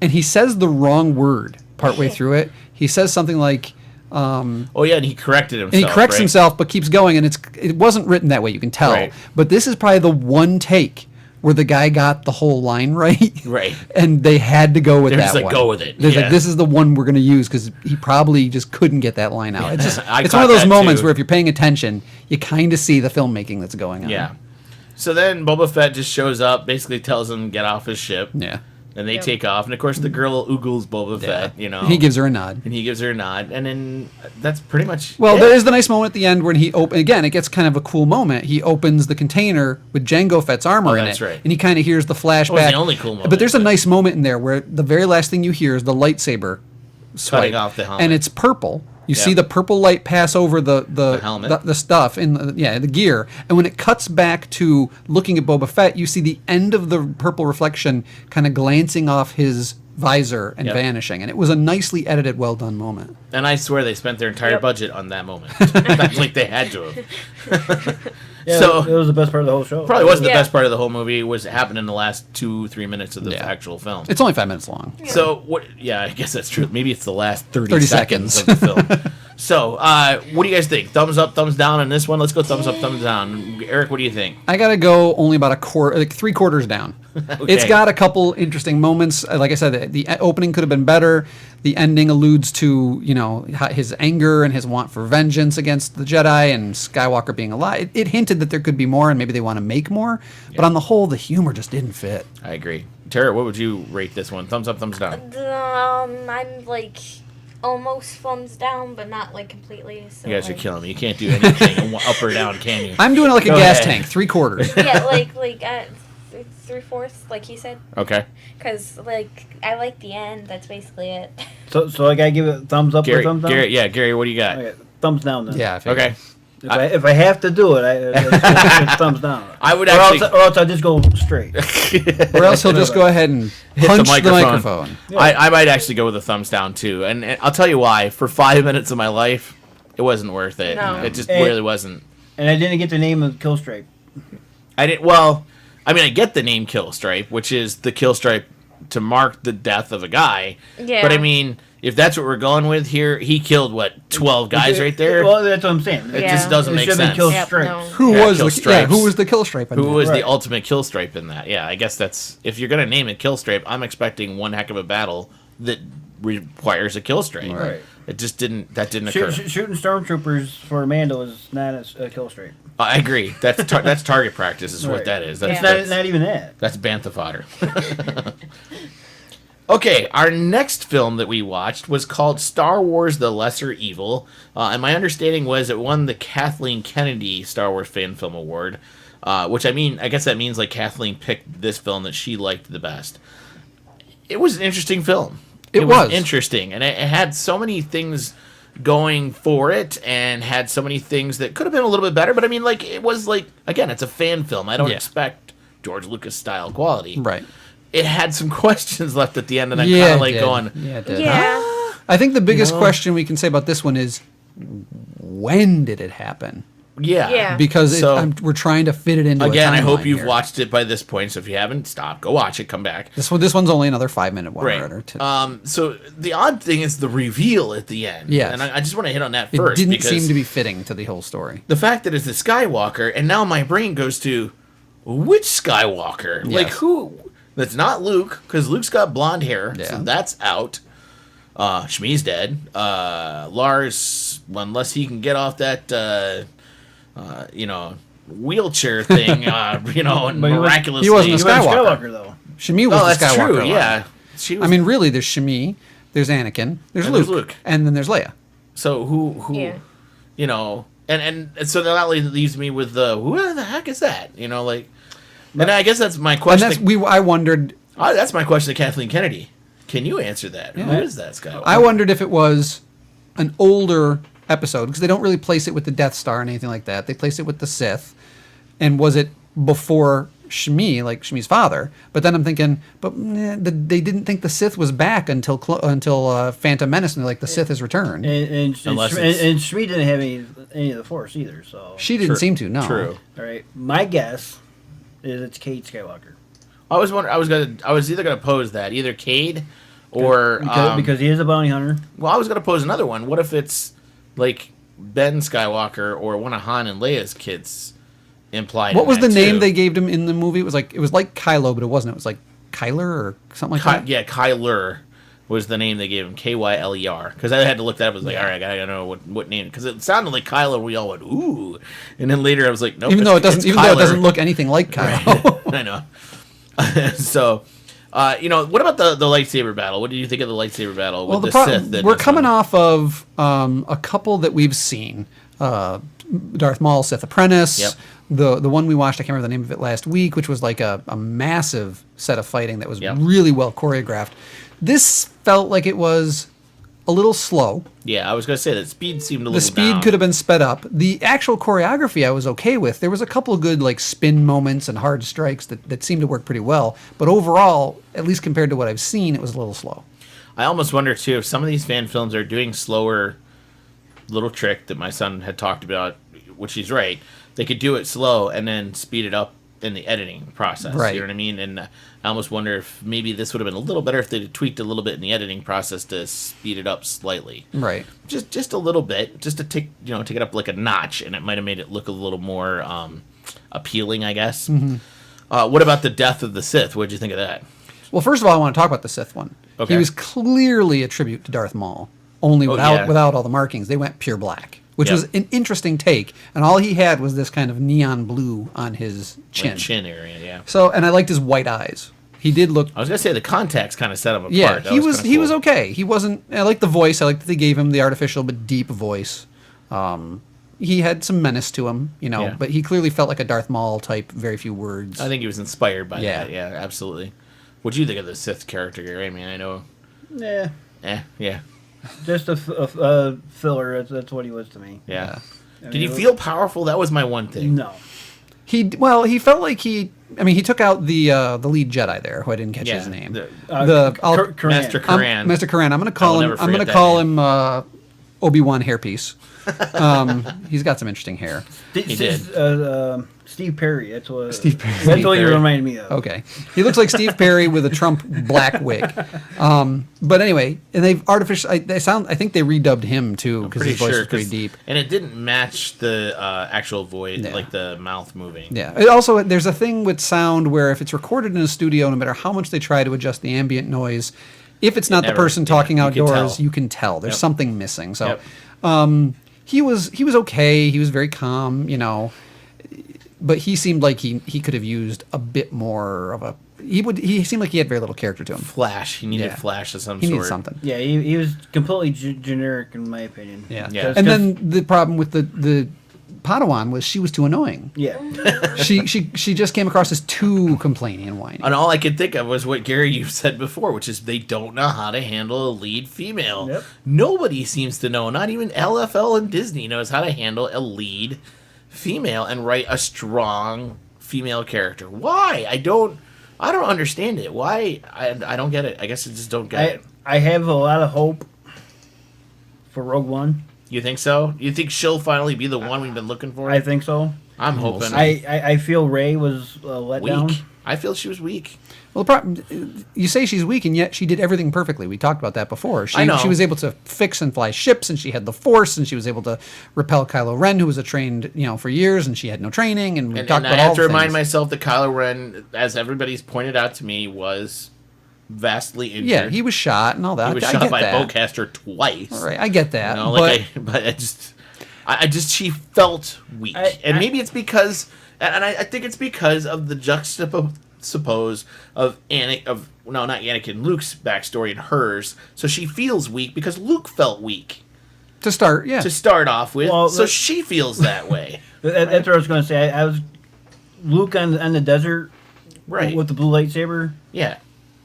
[SPEAKER 2] And he says the wrong word partway through it. He says something like,
[SPEAKER 1] Oh yeah, and he corrected himself.
[SPEAKER 2] and he corrects
[SPEAKER 1] right?
[SPEAKER 2] himself but keeps going, and it wasn't written that way, you can tell.
[SPEAKER 1] Right.
[SPEAKER 2] But this is probably the one take where the guy got the whole line right.
[SPEAKER 1] Right.
[SPEAKER 2] And they had to go with
[SPEAKER 1] They're
[SPEAKER 2] that
[SPEAKER 1] just like,
[SPEAKER 2] one.
[SPEAKER 1] go with it.
[SPEAKER 2] There's
[SPEAKER 1] Yeah.
[SPEAKER 2] like, this is the one we're going to use because he probably just couldn't get that line out. It's just
[SPEAKER 1] I
[SPEAKER 2] it's one of
[SPEAKER 1] caught
[SPEAKER 2] those
[SPEAKER 1] that,
[SPEAKER 2] moments
[SPEAKER 1] too.
[SPEAKER 2] where if you're paying attention, you kind of see the filmmaking that's going on.
[SPEAKER 1] Yeah. So then Boba Fett just shows up, basically tells him get off his ship.
[SPEAKER 2] Yeah.
[SPEAKER 1] And they
[SPEAKER 4] Yep.
[SPEAKER 1] take off, and of course the girl oogles Boba Fett,
[SPEAKER 2] And he gives her a nod.
[SPEAKER 1] and he gives her a nod, and then that's pretty much
[SPEAKER 2] Well,
[SPEAKER 1] it.
[SPEAKER 2] there is the nice moment at the end when he again, it gets kind of a cool moment. He opens the container with Jango Fett's armor in
[SPEAKER 1] that's
[SPEAKER 2] it,
[SPEAKER 1] right.
[SPEAKER 2] and he kind of hears the flashback.
[SPEAKER 1] That was the only cool moment,
[SPEAKER 2] But there's a
[SPEAKER 1] but-
[SPEAKER 2] nice moment in there where the very last thing you hear is the lightsaber swipe,
[SPEAKER 1] off the helmet.
[SPEAKER 2] and it's purple. You
[SPEAKER 1] Yeah.
[SPEAKER 2] see the purple light pass over the
[SPEAKER 1] helmet.
[SPEAKER 2] the stuff in the gear, and when it cuts back to looking at Boba Fett, you see the end of the purple reflection kind of glancing off his visor and
[SPEAKER 1] Yep.
[SPEAKER 2] vanishing, and it was a nicely edited, well done moment.
[SPEAKER 1] And I swear they spent their entire
[SPEAKER 4] Yep.
[SPEAKER 1] budget on that moment. That's like they had to have.
[SPEAKER 3] Yeah,
[SPEAKER 1] So-
[SPEAKER 3] it was the best part of the whole show.
[SPEAKER 1] Probably wasn't the
[SPEAKER 4] Yeah.
[SPEAKER 1] best part of the whole movie. Was it happened in the last 2-3 minutes of the
[SPEAKER 2] Yeah.
[SPEAKER 1] actual film.
[SPEAKER 2] It's only 5 minutes long.
[SPEAKER 1] So what? Yeah, I guess that's true. Maybe it's the last 30
[SPEAKER 2] 30
[SPEAKER 1] seconds
[SPEAKER 2] seconds.
[SPEAKER 1] of the film. So, what do you guys think? Thumbs up, thumbs down on this one? Let's go thumbs up, thumbs down. Eric, what do you think?
[SPEAKER 2] I gotta go only about a quarter, like 3/4 down.
[SPEAKER 1] Okay.
[SPEAKER 2] It's got a couple interesting moments. Like I said, the opening could have been better. The ending alludes to his anger and his want for vengeance against the Jedi and Skywalker being alive. It hinted that there could be more and maybe they want to make more. Yeah. But on the whole, the humor just didn't fit.
[SPEAKER 1] I agree. Tara, what would you rate this one? Thumbs up, thumbs down?
[SPEAKER 4] I'm like almost thumbs down, but not like completely. So
[SPEAKER 1] you guys are killing me. You can't do anything up or down, can you?
[SPEAKER 2] I'm doing it like a gas tank, 3/4.
[SPEAKER 4] Yeah, like 3/4, like he said.
[SPEAKER 1] Okay.
[SPEAKER 4] Because I like the end. That's basically it.
[SPEAKER 3] So I gotta give it a thumbs up
[SPEAKER 1] Gary,
[SPEAKER 3] or thumbs down.
[SPEAKER 1] Gary, what do you got?
[SPEAKER 3] Okay, thumbs down then.
[SPEAKER 2] Yeah.
[SPEAKER 1] Okay.
[SPEAKER 3] If I have to do it, it's thumbs down.
[SPEAKER 1] I would
[SPEAKER 3] or
[SPEAKER 1] actually,
[SPEAKER 3] else I just go straight.
[SPEAKER 2] Or else he'll just go ahead and punch the microphone.
[SPEAKER 1] Yeah. I might actually go with a thumbs down too, and I'll tell you why. For 5 minutes of my life, it wasn't worth it.
[SPEAKER 4] No.
[SPEAKER 1] It just really wasn't.
[SPEAKER 3] And I didn't get the name of Killstripe.
[SPEAKER 1] I didn't. Well, I mean, I get the name Killstripe, which is the kill stripe to mark the death of a guy.
[SPEAKER 4] Yeah.
[SPEAKER 1] But I mean, if that's what we're going with here, he killed 12 guys right there.
[SPEAKER 3] Well, that's what I'm saying.
[SPEAKER 1] It just doesn't make sense.
[SPEAKER 2] Who was the kill stripe?
[SPEAKER 1] Who was the ultimate kill stripe in that? Yeah, I guess that's if you're gonna name it kill stripe. I'm expecting one heck of a battle that requires a kill stripe.
[SPEAKER 3] Right.
[SPEAKER 1] It just didn't. That didn't occur.
[SPEAKER 3] Shooting stormtroopers for Mando is not a kill stripe.
[SPEAKER 1] I agree. That's that's target practice. Is what that is. That's,
[SPEAKER 3] it's not even that.
[SPEAKER 1] That's bantha fodder. Okay, our next film that we watched was called Star Wars: The Lesser Evil, and my understanding was it won the Kathleen Kennedy Star Wars Fan Film Award, which I guess that means like Kathleen picked this film that she liked the best. It was an interesting film. It was interesting, and it had so many things going for it, and had so many things that could have been a little bit better. But I mean, like it was like again, it's a fan film. I don't expect George Lucas style quality,
[SPEAKER 2] right?
[SPEAKER 1] It had some questions left at the end, and I'm kind of like going,
[SPEAKER 4] yeah.
[SPEAKER 2] I think the biggest question we can say about this one is, when did it happen?
[SPEAKER 1] Yeah.
[SPEAKER 2] Because we're trying to fit it into
[SPEAKER 1] again,
[SPEAKER 2] a
[SPEAKER 1] I hope you've
[SPEAKER 2] here.
[SPEAKER 1] watched it by this point, so if you haven't, stop, go watch it, come back.
[SPEAKER 2] This one's only another 5-minute one.
[SPEAKER 1] Right. So the odd thing is the reveal at the end.
[SPEAKER 2] Yeah.
[SPEAKER 1] And I just want to hit on that first.
[SPEAKER 2] It didn't seem to be fitting to the whole story.
[SPEAKER 1] The fact that it's the Skywalker, and now my brain goes to, which Skywalker?
[SPEAKER 2] Yes.
[SPEAKER 1] Like, who? That's not Luke, because Luke's got blonde hair, so that's out. Shmi's dead. Lars, unless he can get off that, wheelchair thing, and miraculously.
[SPEAKER 2] He wasn't a
[SPEAKER 3] Skywalker though.
[SPEAKER 2] Shmi was the Skywalker.
[SPEAKER 1] True, yeah.
[SPEAKER 2] I mean, really, there's Shmi, there's Anakin, there's Luke, and then there's Leia.
[SPEAKER 1] So who and so that leaves me with who the heck is that? And I guess that's my question.
[SPEAKER 2] And I wondered.
[SPEAKER 1] That's my question to Kathleen Kennedy. Can you answer that?
[SPEAKER 2] Yeah.
[SPEAKER 1] Who is that Skywalker?
[SPEAKER 2] I wondered if it was an older episode, because they don't really place it with the Death Star or anything like that. They place it with the Sith. And was it before Shmi, like Shmi's father? But then I'm thinking, they didn't think the Sith was back until Phantom Menace, and they're like, the Sith has returned.
[SPEAKER 3] And Shmi didn't have any of the Force either, so
[SPEAKER 2] she didn't seem to. No.
[SPEAKER 1] True.
[SPEAKER 3] All right. My guess is it's Cade Skywalker.
[SPEAKER 1] I was either gonna pose that either Cade or
[SPEAKER 3] because he is a bounty hunter.
[SPEAKER 1] Well, I was gonna pose another one. What if it's like Ben Skywalker or one of Han and Leia's kids implied?
[SPEAKER 2] What was the name they gave him in the movie? It was like Kylo, but it wasn't. It was like Kyler or something like that.
[SPEAKER 1] Yeah, Kyler was the name they gave him. Kyler. Because I had to look that up. I was like, all right, I gotta know what name, because it sounded like Kylo. And we all went ooh, and then later I was like, nope.
[SPEAKER 2] Even though it doesn't look anything like Kylo.
[SPEAKER 1] Right. I know. So, what about the lightsaber battle? What did you think of the lightsaber battle with the Sith?
[SPEAKER 2] We're coming off of a couple that we've seen. Darth Maul, Sith Apprentice.
[SPEAKER 1] Yep.
[SPEAKER 2] The one we watched, I can't remember the name of it last week, which was like a massive set of fighting that was really well choreographed. This felt like it was a little slow.
[SPEAKER 1] Yeah, I was going to say that speed seemed a little
[SPEAKER 2] The speed
[SPEAKER 1] down.
[SPEAKER 2] could have been sped up. The actual choreography I was okay with. There was a couple of good like spin moments and hard strikes that seemed to work pretty well. But overall, at least compared to what I've seen, it was a little slow.
[SPEAKER 1] I almost wonder, too, if some of these fan films are doing slower little trick that my son had talked about, which he's right. They could do it slow and then speed it up in the editing process.
[SPEAKER 2] Right.
[SPEAKER 1] You know what I mean? And I almost wonder if maybe this would have been a little better if they tweaked a little bit in the editing process to speed it up slightly.
[SPEAKER 2] Right.
[SPEAKER 1] Just a little bit, just to take it up like a notch, and it might have made it look a little more appealing, I guess.
[SPEAKER 2] Mm-hmm.
[SPEAKER 1] What about the death of the Sith? What did you think of that?
[SPEAKER 2] Well, first of all, I want to talk about the Sith one.
[SPEAKER 1] Okay.
[SPEAKER 2] He was clearly a tribute to Darth Maul, only without all the markings. They went pure black, which was an interesting take. And all he had was this kind of neon blue on his chin.
[SPEAKER 1] Like chin area, yeah.
[SPEAKER 2] So, and I liked his white eyes. He did look.
[SPEAKER 1] I was gonna say the contacts kind of set him apart.
[SPEAKER 2] Yeah,
[SPEAKER 1] That
[SPEAKER 2] he was
[SPEAKER 1] kinda cool.
[SPEAKER 2] okay. He wasn't. I liked the voice. I liked that they gave him the artificial but deep voice. He had some menace to him,
[SPEAKER 1] Yeah.
[SPEAKER 2] but he clearly felt like a Darth Maul type. Very few words.
[SPEAKER 1] I think he was inspired by
[SPEAKER 2] Yeah.
[SPEAKER 1] that. Yeah, absolutely. What do you think of the Sith character, Gary? I mean, I know.
[SPEAKER 3] Yeah,
[SPEAKER 1] Yeah,
[SPEAKER 3] just a filler. That's what he was to me.
[SPEAKER 1] yeah.
[SPEAKER 3] I
[SPEAKER 1] Did
[SPEAKER 3] mean,
[SPEAKER 1] he feel powerful? That was my one thing.
[SPEAKER 3] No.
[SPEAKER 2] He felt like he. I mean, he took out the lead Jedi there, who I didn't catch his name.
[SPEAKER 3] Koran.
[SPEAKER 1] Master Koran.
[SPEAKER 2] Master Koran. I'm going to call
[SPEAKER 1] will
[SPEAKER 2] him.
[SPEAKER 1] never
[SPEAKER 2] I'm going to
[SPEAKER 1] forget
[SPEAKER 2] call
[SPEAKER 1] that
[SPEAKER 2] him Obi-Wan Hairpiece. He's got some interesting hair.
[SPEAKER 1] He did.
[SPEAKER 3] Steve Perry. That's what.
[SPEAKER 2] Steve Perry.
[SPEAKER 3] That's
[SPEAKER 1] Steve
[SPEAKER 3] what you
[SPEAKER 1] Perry.
[SPEAKER 3] reminded me of.
[SPEAKER 2] Okay, he looks like Steve Perry with a Trump black wig. But anyway, and they've artificial. I think they redubbed him too because his voice is pretty deep.
[SPEAKER 1] And it didn't match the actual voice,
[SPEAKER 2] Yeah.
[SPEAKER 1] like the mouth moving.
[SPEAKER 2] Yeah. It also, there's a thing with sound where if it's recorded in a studio, no matter how much they try to adjust the ambient noise, if it's not the person talking
[SPEAKER 1] you can
[SPEAKER 2] outdoors,
[SPEAKER 1] tell.
[SPEAKER 2] you can tell there's
[SPEAKER 1] Yep.
[SPEAKER 2] something missing. So,
[SPEAKER 1] Yep.
[SPEAKER 2] he was okay. He was very calm, but he seemed like he could have used a bit more of a. He seemed like he had very little character to him.
[SPEAKER 1] Flash. He needed
[SPEAKER 2] Yeah.
[SPEAKER 1] flash of some
[SPEAKER 2] He
[SPEAKER 1] sort.
[SPEAKER 2] needs something.
[SPEAKER 3] Yeah, he was completely generic in my opinion.
[SPEAKER 2] Yeah.
[SPEAKER 1] Yeah.
[SPEAKER 2] And then the problem with the Padawan was she was too annoying.
[SPEAKER 3] Yeah.
[SPEAKER 2] she just came across as too complaining and whiny.
[SPEAKER 1] And all I could think of was what Gary you said before, which is they don't know how to handle a lead female.
[SPEAKER 3] Yep.
[SPEAKER 1] Nobody seems to know. Not even LFL and Disney knows how to handle a lead female and write a strong female character. Why? I don't understand it. Why? I don't get it. I guess I just don't get it.
[SPEAKER 3] I have a lot of hope for Rogue One.
[SPEAKER 1] You think so? You think she'll finally be the one we've been looking for?
[SPEAKER 3] I think so.
[SPEAKER 1] I'm hoping.
[SPEAKER 3] I feel Rey was let
[SPEAKER 1] weak.
[SPEAKER 3] down.
[SPEAKER 1] I feel she was weak.
[SPEAKER 2] Well, the problem, you say she's weak, and yet she did everything perfectly. We talked about that before.
[SPEAKER 1] I know.
[SPEAKER 2] She was able to fix and fly ships, and she had the Force, and she was able to repel Kylo Ren, who was a trained, for years, and she had no training. And we talked
[SPEAKER 1] And I
[SPEAKER 2] about all
[SPEAKER 1] have to
[SPEAKER 2] the
[SPEAKER 1] remind
[SPEAKER 2] things.
[SPEAKER 1] myself that Kylo Ren, as everybody's pointed out to me, was vastly injured.
[SPEAKER 2] Yeah, he was shot and all that.
[SPEAKER 1] He was
[SPEAKER 2] I
[SPEAKER 1] shot
[SPEAKER 2] get
[SPEAKER 1] by
[SPEAKER 2] that.
[SPEAKER 1] a bowcaster twice.
[SPEAKER 2] All right, I get that.
[SPEAKER 1] You know,
[SPEAKER 2] but
[SPEAKER 1] but I just she felt weak, and maybe it's because, and I think it's because of the juxtapose of not Anakin, Luke's backstory and hers. So she feels weak because Luke felt weak
[SPEAKER 2] to start, yeah.
[SPEAKER 1] to start off with.
[SPEAKER 3] Well,
[SPEAKER 1] so she feels that way.
[SPEAKER 3] That's what I was going to say. I was Luke on the desert,
[SPEAKER 1] Right.
[SPEAKER 3] with the blue lightsaber.
[SPEAKER 1] Yeah,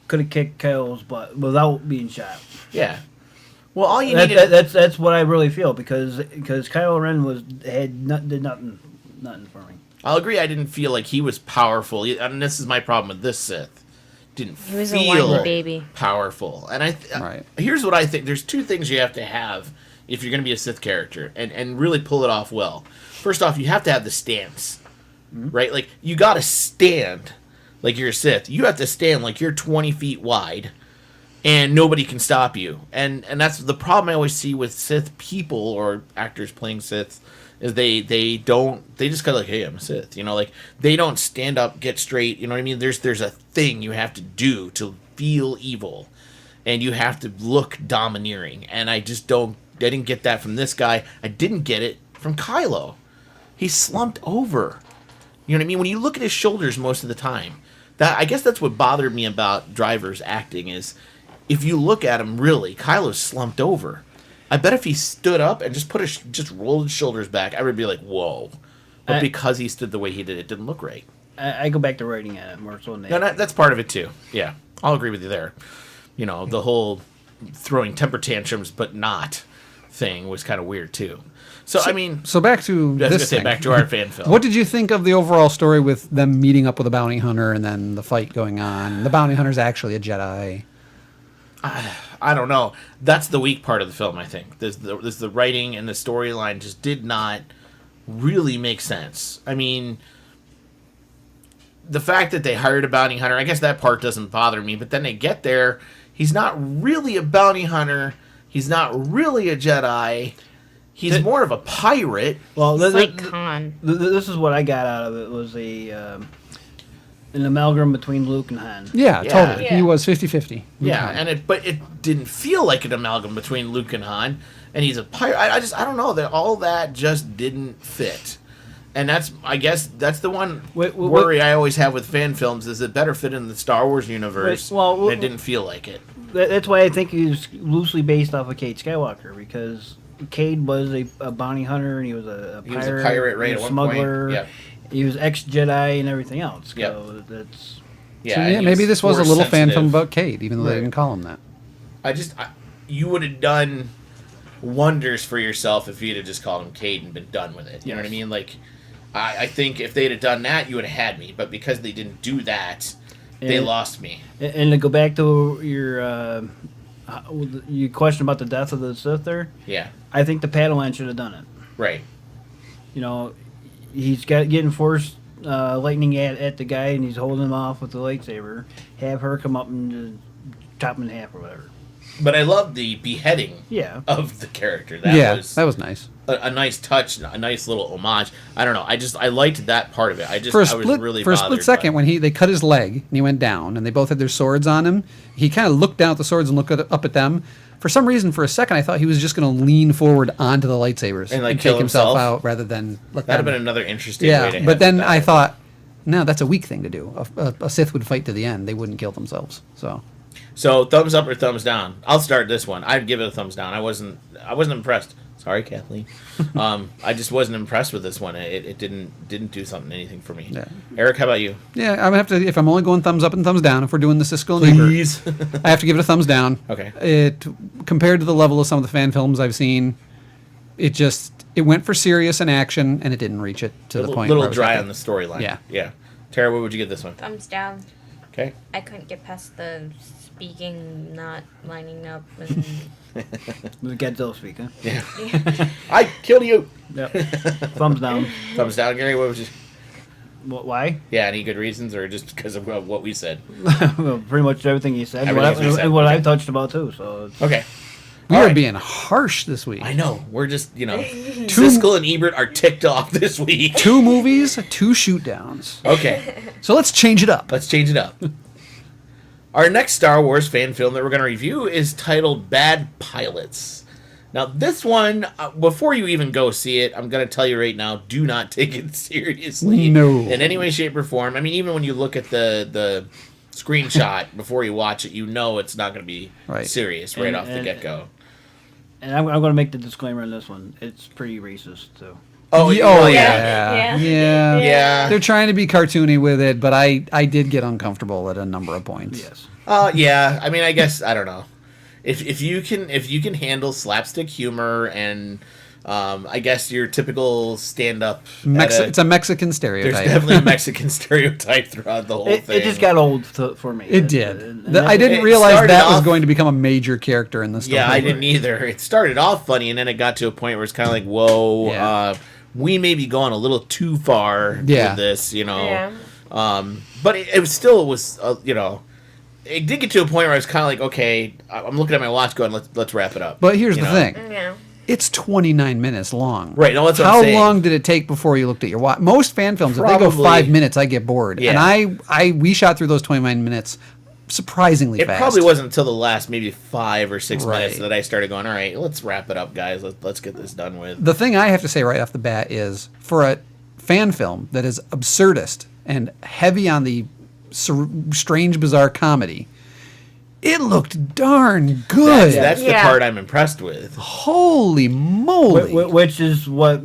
[SPEAKER 3] Could have kicked Kylo's butt without being shot.
[SPEAKER 1] yeah. Well, all you needed.
[SPEAKER 3] That's what I really feel because Kylo Ren did nothing for me.
[SPEAKER 1] I'll agree. I didn't feel like he was powerful, and this is my problem with this Sith. Didn't
[SPEAKER 4] He was a
[SPEAKER 1] feel
[SPEAKER 4] whiny baby.
[SPEAKER 1] powerful, and
[SPEAKER 2] Right.
[SPEAKER 1] Here's what I think. There's two things you have to have if you're going to be a Sith character and really pull it off well. First off, you have to have the stance, right? Like you got to stand like you're a Sith. You have to stand like you're 20 feet wide, and nobody can stop you. And that's the problem I always see with Sith people or actors playing Sith. Is they just kind of like, hey, I'm a Sith, like they don't stand up, get straight, you know what I mean? There's a thing you have to do to feel evil, and you have to look domineering, and I didn't get that from this guy. I didn't get it from Kylo. He slumped over, you know what I mean? When you look at his shoulders most of the time, I guess that's what bothered me about Driver's acting is, if you look at him really, Kylo's slumped over. I bet if he stood up and just rolled his shoulders back, I would be like, whoa. But because he stood the way he did, it didn't look right.
[SPEAKER 3] I go back to writing at it more so than that.
[SPEAKER 1] No, that's part of it too. Yeah, I'll agree with you there. The whole throwing temper tantrums but not thing was kind of weird too. So I mean,
[SPEAKER 2] So back to
[SPEAKER 1] I was gonna
[SPEAKER 2] this
[SPEAKER 1] say
[SPEAKER 2] thing.
[SPEAKER 1] back to our fan film.
[SPEAKER 2] What did you think of the overall story with them meeting up with a bounty hunter and then the fight going on? The bounty hunter's actually a Jedi.
[SPEAKER 1] I don't know. That's the weak part of the film, I think. There's the writing and the storyline just did not really make sense. I mean, the fact that they hired a bounty hunter, I guess that part doesn't bother me. But then they get there, he's not really a bounty hunter. He's not really a Jedi. He's more of a pirate.
[SPEAKER 3] Well,
[SPEAKER 4] It's like Han.
[SPEAKER 3] this is what I got out of it was an amalgam between Luke and Han.
[SPEAKER 2] Yeah,
[SPEAKER 1] Yeah.
[SPEAKER 2] totally.
[SPEAKER 4] Yeah.
[SPEAKER 2] He was 50-50.
[SPEAKER 1] Yeah, but it didn't feel like an amalgam between Luke and Han, and he's a pirate. I don't know that all that just didn't fit, and I guess that's the one worry I always have with fan films is it better fit in the Star Wars universe.
[SPEAKER 3] Well,
[SPEAKER 1] and it didn't feel like it.
[SPEAKER 3] That's why I think he was loosely based off of Cade Skywalker, because Cade was a bounty hunter and he was a pirate.
[SPEAKER 1] He was a pirate, right?
[SPEAKER 3] A
[SPEAKER 1] At one
[SPEAKER 3] smuggler.
[SPEAKER 1] point. Yeah.
[SPEAKER 3] He was ex-Jedi and everything else.
[SPEAKER 1] Yep.
[SPEAKER 3] So that's...
[SPEAKER 1] Yeah,
[SPEAKER 2] So,
[SPEAKER 1] and
[SPEAKER 2] yeah,
[SPEAKER 1] he
[SPEAKER 2] maybe this was a
[SPEAKER 1] more
[SPEAKER 2] little fan
[SPEAKER 1] sensitive.
[SPEAKER 2] film about Cade, even though they
[SPEAKER 3] Right.
[SPEAKER 2] didn't call him that.
[SPEAKER 1] You would have done wonders for yourself if you'd have just called him Cade and been done with it. You know what I mean? Like, I think if they'd have done that, you would have had me. But because they didn't do that, they
[SPEAKER 3] And-
[SPEAKER 1] lost me.
[SPEAKER 3] And to go back to your question about the death of the Sith there,
[SPEAKER 1] Yeah,
[SPEAKER 3] I think the Padawan should have done it.
[SPEAKER 1] right.
[SPEAKER 3] You know, he's getting forced lightning at the guy, and he's holding him off with the lightsaber. Have her come up and chop him in half or whatever.
[SPEAKER 1] But I love the beheading
[SPEAKER 3] Yeah.
[SPEAKER 1] of the character.
[SPEAKER 2] That was nice.
[SPEAKER 1] A nice touch, a nice little homage. I don't know. I liked that part of it. I
[SPEAKER 2] For a
[SPEAKER 1] was
[SPEAKER 2] split,
[SPEAKER 1] really
[SPEAKER 2] for a
[SPEAKER 1] bothered
[SPEAKER 2] split second,
[SPEAKER 1] by-
[SPEAKER 2] when they cut his leg and he went down, and they both had their swords on him, he kind of looked down at the swords and looked up at them. For some reason, for a second, I thought he was just going to lean forward onto the lightsabers
[SPEAKER 1] And, like,
[SPEAKER 2] take
[SPEAKER 1] kill
[SPEAKER 2] himself
[SPEAKER 1] himself?
[SPEAKER 2] out rather than let
[SPEAKER 1] that'd have
[SPEAKER 2] them.
[SPEAKER 1] been another interesting way
[SPEAKER 2] Yeah,
[SPEAKER 1] to
[SPEAKER 2] but
[SPEAKER 1] have
[SPEAKER 2] then
[SPEAKER 1] it
[SPEAKER 2] I
[SPEAKER 1] die.
[SPEAKER 2] thought, no, that's a weak thing to do. A Sith would fight to the end; they wouldn't kill themselves.
[SPEAKER 1] So thumbs up or thumbs down? I'll start this one. I'd give it a thumbs down. I wasn't impressed. Sorry, Kathleen. I just wasn't impressed with this one. It didn't do anything for me.
[SPEAKER 2] Yeah.
[SPEAKER 1] Eric, how about you?
[SPEAKER 2] Yeah, I'm gonna have to. If I'm only going thumbs up and thumbs down, if we're doing the Siskel and Ebert, I have to give it a thumbs down.
[SPEAKER 1] Okay.
[SPEAKER 2] It compared to the level of some of the fan films I've seen, it went for serious and action, and it didn't reach it to the point.
[SPEAKER 1] Little
[SPEAKER 2] where I was
[SPEAKER 1] dry
[SPEAKER 2] happy.
[SPEAKER 1] on the storyline.
[SPEAKER 2] Yeah.
[SPEAKER 1] Yeah. Tara, what would you give this one?
[SPEAKER 4] Thumbs down.
[SPEAKER 1] Okay.
[SPEAKER 4] I couldn't get past the speaking not lining up and
[SPEAKER 3] The Godzilla speak, huh?
[SPEAKER 1] Yeah. I killed you.
[SPEAKER 3] Yep. Thumbs down.
[SPEAKER 1] Thumbs down, Gary. What was you?
[SPEAKER 3] Why?
[SPEAKER 1] Yeah. Any good reasons, or just because of what we said?
[SPEAKER 3] Well, pretty much everything you said.
[SPEAKER 1] Everything we said,
[SPEAKER 3] And what
[SPEAKER 1] okay.
[SPEAKER 3] I've touched about, too. So it's-
[SPEAKER 1] Okay.
[SPEAKER 2] We
[SPEAKER 1] All
[SPEAKER 2] are
[SPEAKER 1] right.
[SPEAKER 2] being harsh this week.
[SPEAKER 1] I know. We're just Siskel and Ebert are ticked off this week.
[SPEAKER 2] 2 movies, 2 shoot downs.
[SPEAKER 1] Okay.
[SPEAKER 2] So let's change it up.
[SPEAKER 1] Let's change it up. Our next Star Wars fan film that we're going to review is titled Bad Pilots. Now, this one, before you even go see it, I'm going to tell you right now, do not take it seriously.
[SPEAKER 2] No.
[SPEAKER 1] In any way, shape, or form. I mean, even when you look at the screenshot before you watch it, you know it's not going to be
[SPEAKER 2] Right.
[SPEAKER 1] serious right
[SPEAKER 3] And-
[SPEAKER 1] off the
[SPEAKER 3] and-
[SPEAKER 1] get-go.
[SPEAKER 3] And I'm going to make the disclaimer on this one. It's pretty racist, too.
[SPEAKER 1] Oh,
[SPEAKER 2] yeah.
[SPEAKER 4] Yeah.
[SPEAKER 2] Yeah.
[SPEAKER 1] Yeah.
[SPEAKER 2] They're trying to be cartoony with it, but I did get uncomfortable at a number of points.
[SPEAKER 3] Yes.
[SPEAKER 1] Yeah. I mean, I guess I don't know. If you can handle slapstick humor and I guess your typical stand-up.
[SPEAKER 2] It's a Mexican
[SPEAKER 1] There's
[SPEAKER 2] stereotype.
[SPEAKER 1] definitely a Mexican stereotype throughout the whole thing.
[SPEAKER 3] It just got old for me.
[SPEAKER 2] It did.
[SPEAKER 3] And
[SPEAKER 2] I didn't
[SPEAKER 1] it
[SPEAKER 2] realize
[SPEAKER 1] started
[SPEAKER 2] that was
[SPEAKER 1] off-
[SPEAKER 2] going to become a major character in the story.
[SPEAKER 1] Yeah, I didn't either. It started off funny, and then it got to a point where it's kind of like, whoa,
[SPEAKER 2] Yeah.
[SPEAKER 1] we may be going a little too far
[SPEAKER 2] Yeah.
[SPEAKER 1] with this,
[SPEAKER 4] Yeah.
[SPEAKER 1] But it was it did get to a point where I was kind of like, okay, I'm looking at my watch going, let's wrap it up.
[SPEAKER 2] But here's
[SPEAKER 1] You
[SPEAKER 2] the
[SPEAKER 1] know?
[SPEAKER 2] thing.
[SPEAKER 4] Yeah.
[SPEAKER 2] It's 29 minutes long.
[SPEAKER 1] Right, no, that's what
[SPEAKER 2] How
[SPEAKER 1] I'm saying.
[SPEAKER 2] long did it take before you looked at your watch? Most fan films, if they go
[SPEAKER 1] Probably-
[SPEAKER 2] 5 minutes, I get bored.
[SPEAKER 1] Yeah.
[SPEAKER 2] And we shot through those 29 minutes surprisingly
[SPEAKER 1] It
[SPEAKER 2] fast.
[SPEAKER 1] probably wasn't until the last maybe 5 or 6
[SPEAKER 2] Right.
[SPEAKER 1] minutes that I started going, all right, let's wrap it up, guys. Let's get this done with.
[SPEAKER 2] The thing I have to say right off the bat is, for a fan film that is absurdist and heavy on the strange, bizarre comedy, it looked darn good.
[SPEAKER 1] That's the
[SPEAKER 4] Yeah.
[SPEAKER 1] part I'm impressed with.
[SPEAKER 2] Holy moly.
[SPEAKER 3] Which is what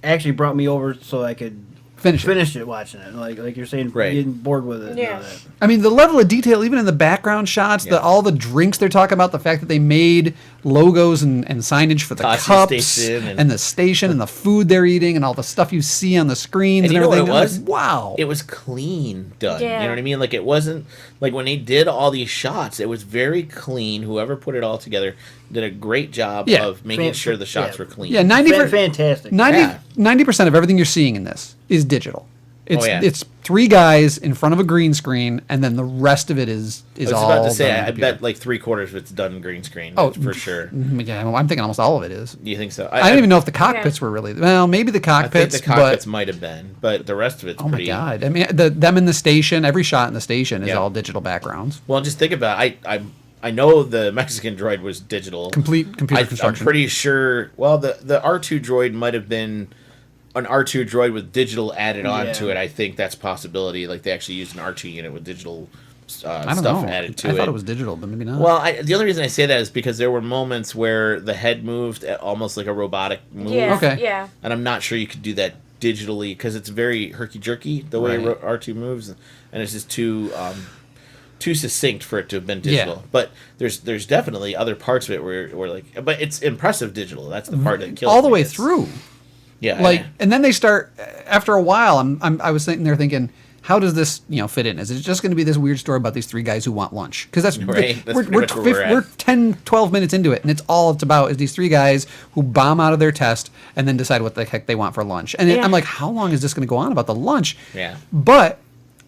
[SPEAKER 3] actually brought me over so I could
[SPEAKER 2] Finish it.
[SPEAKER 3] it watching it. Like you're saying,
[SPEAKER 1] Right.
[SPEAKER 3] getting bored with it. and
[SPEAKER 4] Yeah.
[SPEAKER 3] all that.
[SPEAKER 2] I mean, the level of detail, even in the background shots,
[SPEAKER 1] Yeah.
[SPEAKER 2] all the drinks they're talking about, the fact that they made logos and signage for the
[SPEAKER 1] Tosche
[SPEAKER 2] cups
[SPEAKER 1] Station
[SPEAKER 2] and the station and the food they're eating and all the stuff you see on the screens and,
[SPEAKER 1] And you know what
[SPEAKER 2] everything.
[SPEAKER 1] it
[SPEAKER 2] I'm
[SPEAKER 1] was?
[SPEAKER 2] like, wow.
[SPEAKER 1] It was clean done. You
[SPEAKER 4] Yeah.
[SPEAKER 1] know what I mean? Like, it wasn't like when they did all these shots, it was very clean. Whoever put it all together did a great job
[SPEAKER 2] Yeah.
[SPEAKER 1] of making sure the shots
[SPEAKER 3] yeah.
[SPEAKER 1] were clean.
[SPEAKER 2] Yeah, 90
[SPEAKER 3] Fantastic.
[SPEAKER 2] 90
[SPEAKER 1] Yeah.
[SPEAKER 2] 90% of everything you're seeing in this is digital. It's three guys in front of a green screen, and then the rest of it is
[SPEAKER 1] I was
[SPEAKER 2] all
[SPEAKER 1] about to say,
[SPEAKER 2] done on
[SPEAKER 1] I
[SPEAKER 2] computer.
[SPEAKER 1] bet like 3/4 of it's done green screen.
[SPEAKER 2] Oh,
[SPEAKER 1] for sure.
[SPEAKER 2] Yeah, well, I'm thinking almost all of it is.
[SPEAKER 1] You think so?
[SPEAKER 2] I don't even know if the cockpits were really. Well, maybe the
[SPEAKER 1] I think
[SPEAKER 2] cockpits.
[SPEAKER 1] the cockpits
[SPEAKER 2] but,
[SPEAKER 1] might have been, but the rest of it's
[SPEAKER 2] oh
[SPEAKER 1] pretty.
[SPEAKER 2] my god! I mean, them in the station. Every shot in the station is
[SPEAKER 1] Yeah.
[SPEAKER 2] all digital backgrounds.
[SPEAKER 1] Well, just think about it. I know the Mexican droid was digital.
[SPEAKER 2] Complete computer
[SPEAKER 1] I'm
[SPEAKER 2] construction.
[SPEAKER 1] pretty sure. Well, the R2 droid might have been an R2 droid with digital added onto it. I think that's a possibility. Like they actually used an R2 unit with digital
[SPEAKER 2] I don't
[SPEAKER 1] stuff
[SPEAKER 2] know.
[SPEAKER 1] added to
[SPEAKER 2] I
[SPEAKER 1] it.
[SPEAKER 2] thought it was digital, but maybe not.
[SPEAKER 1] Well, the only reason I say that is because there were moments where the head moved almost like a robotic move.
[SPEAKER 4] Yeah.
[SPEAKER 2] Okay.
[SPEAKER 4] Yeah.
[SPEAKER 1] And I'm not sure you could do that digitally because it's very herky-jerky the way
[SPEAKER 2] Right.
[SPEAKER 1] R2 moves, and it's just too succinct for it to have been digital.
[SPEAKER 2] Yeah.
[SPEAKER 1] But there's definitely other parts of it where like, but it's impressive digital. That's the part that kills
[SPEAKER 2] all the
[SPEAKER 1] me.
[SPEAKER 2] way
[SPEAKER 1] It's-
[SPEAKER 2] through.
[SPEAKER 1] Yeah,
[SPEAKER 2] Like, and then they start after a while. I was sitting there thinking, how does this fit in? Is it just going to be this weird story about these three guys who want lunch? Because that's
[SPEAKER 1] Right, that's
[SPEAKER 2] we're
[SPEAKER 1] pretty much where we're at.
[SPEAKER 2] 10, 12 minutes into it, and it's all it's about is these three guys who bomb out of their test and then decide what the heck they want for lunch. And
[SPEAKER 4] Yeah.
[SPEAKER 2] I'm like, how long is this going to go on about the lunch?
[SPEAKER 1] Yeah.
[SPEAKER 2] But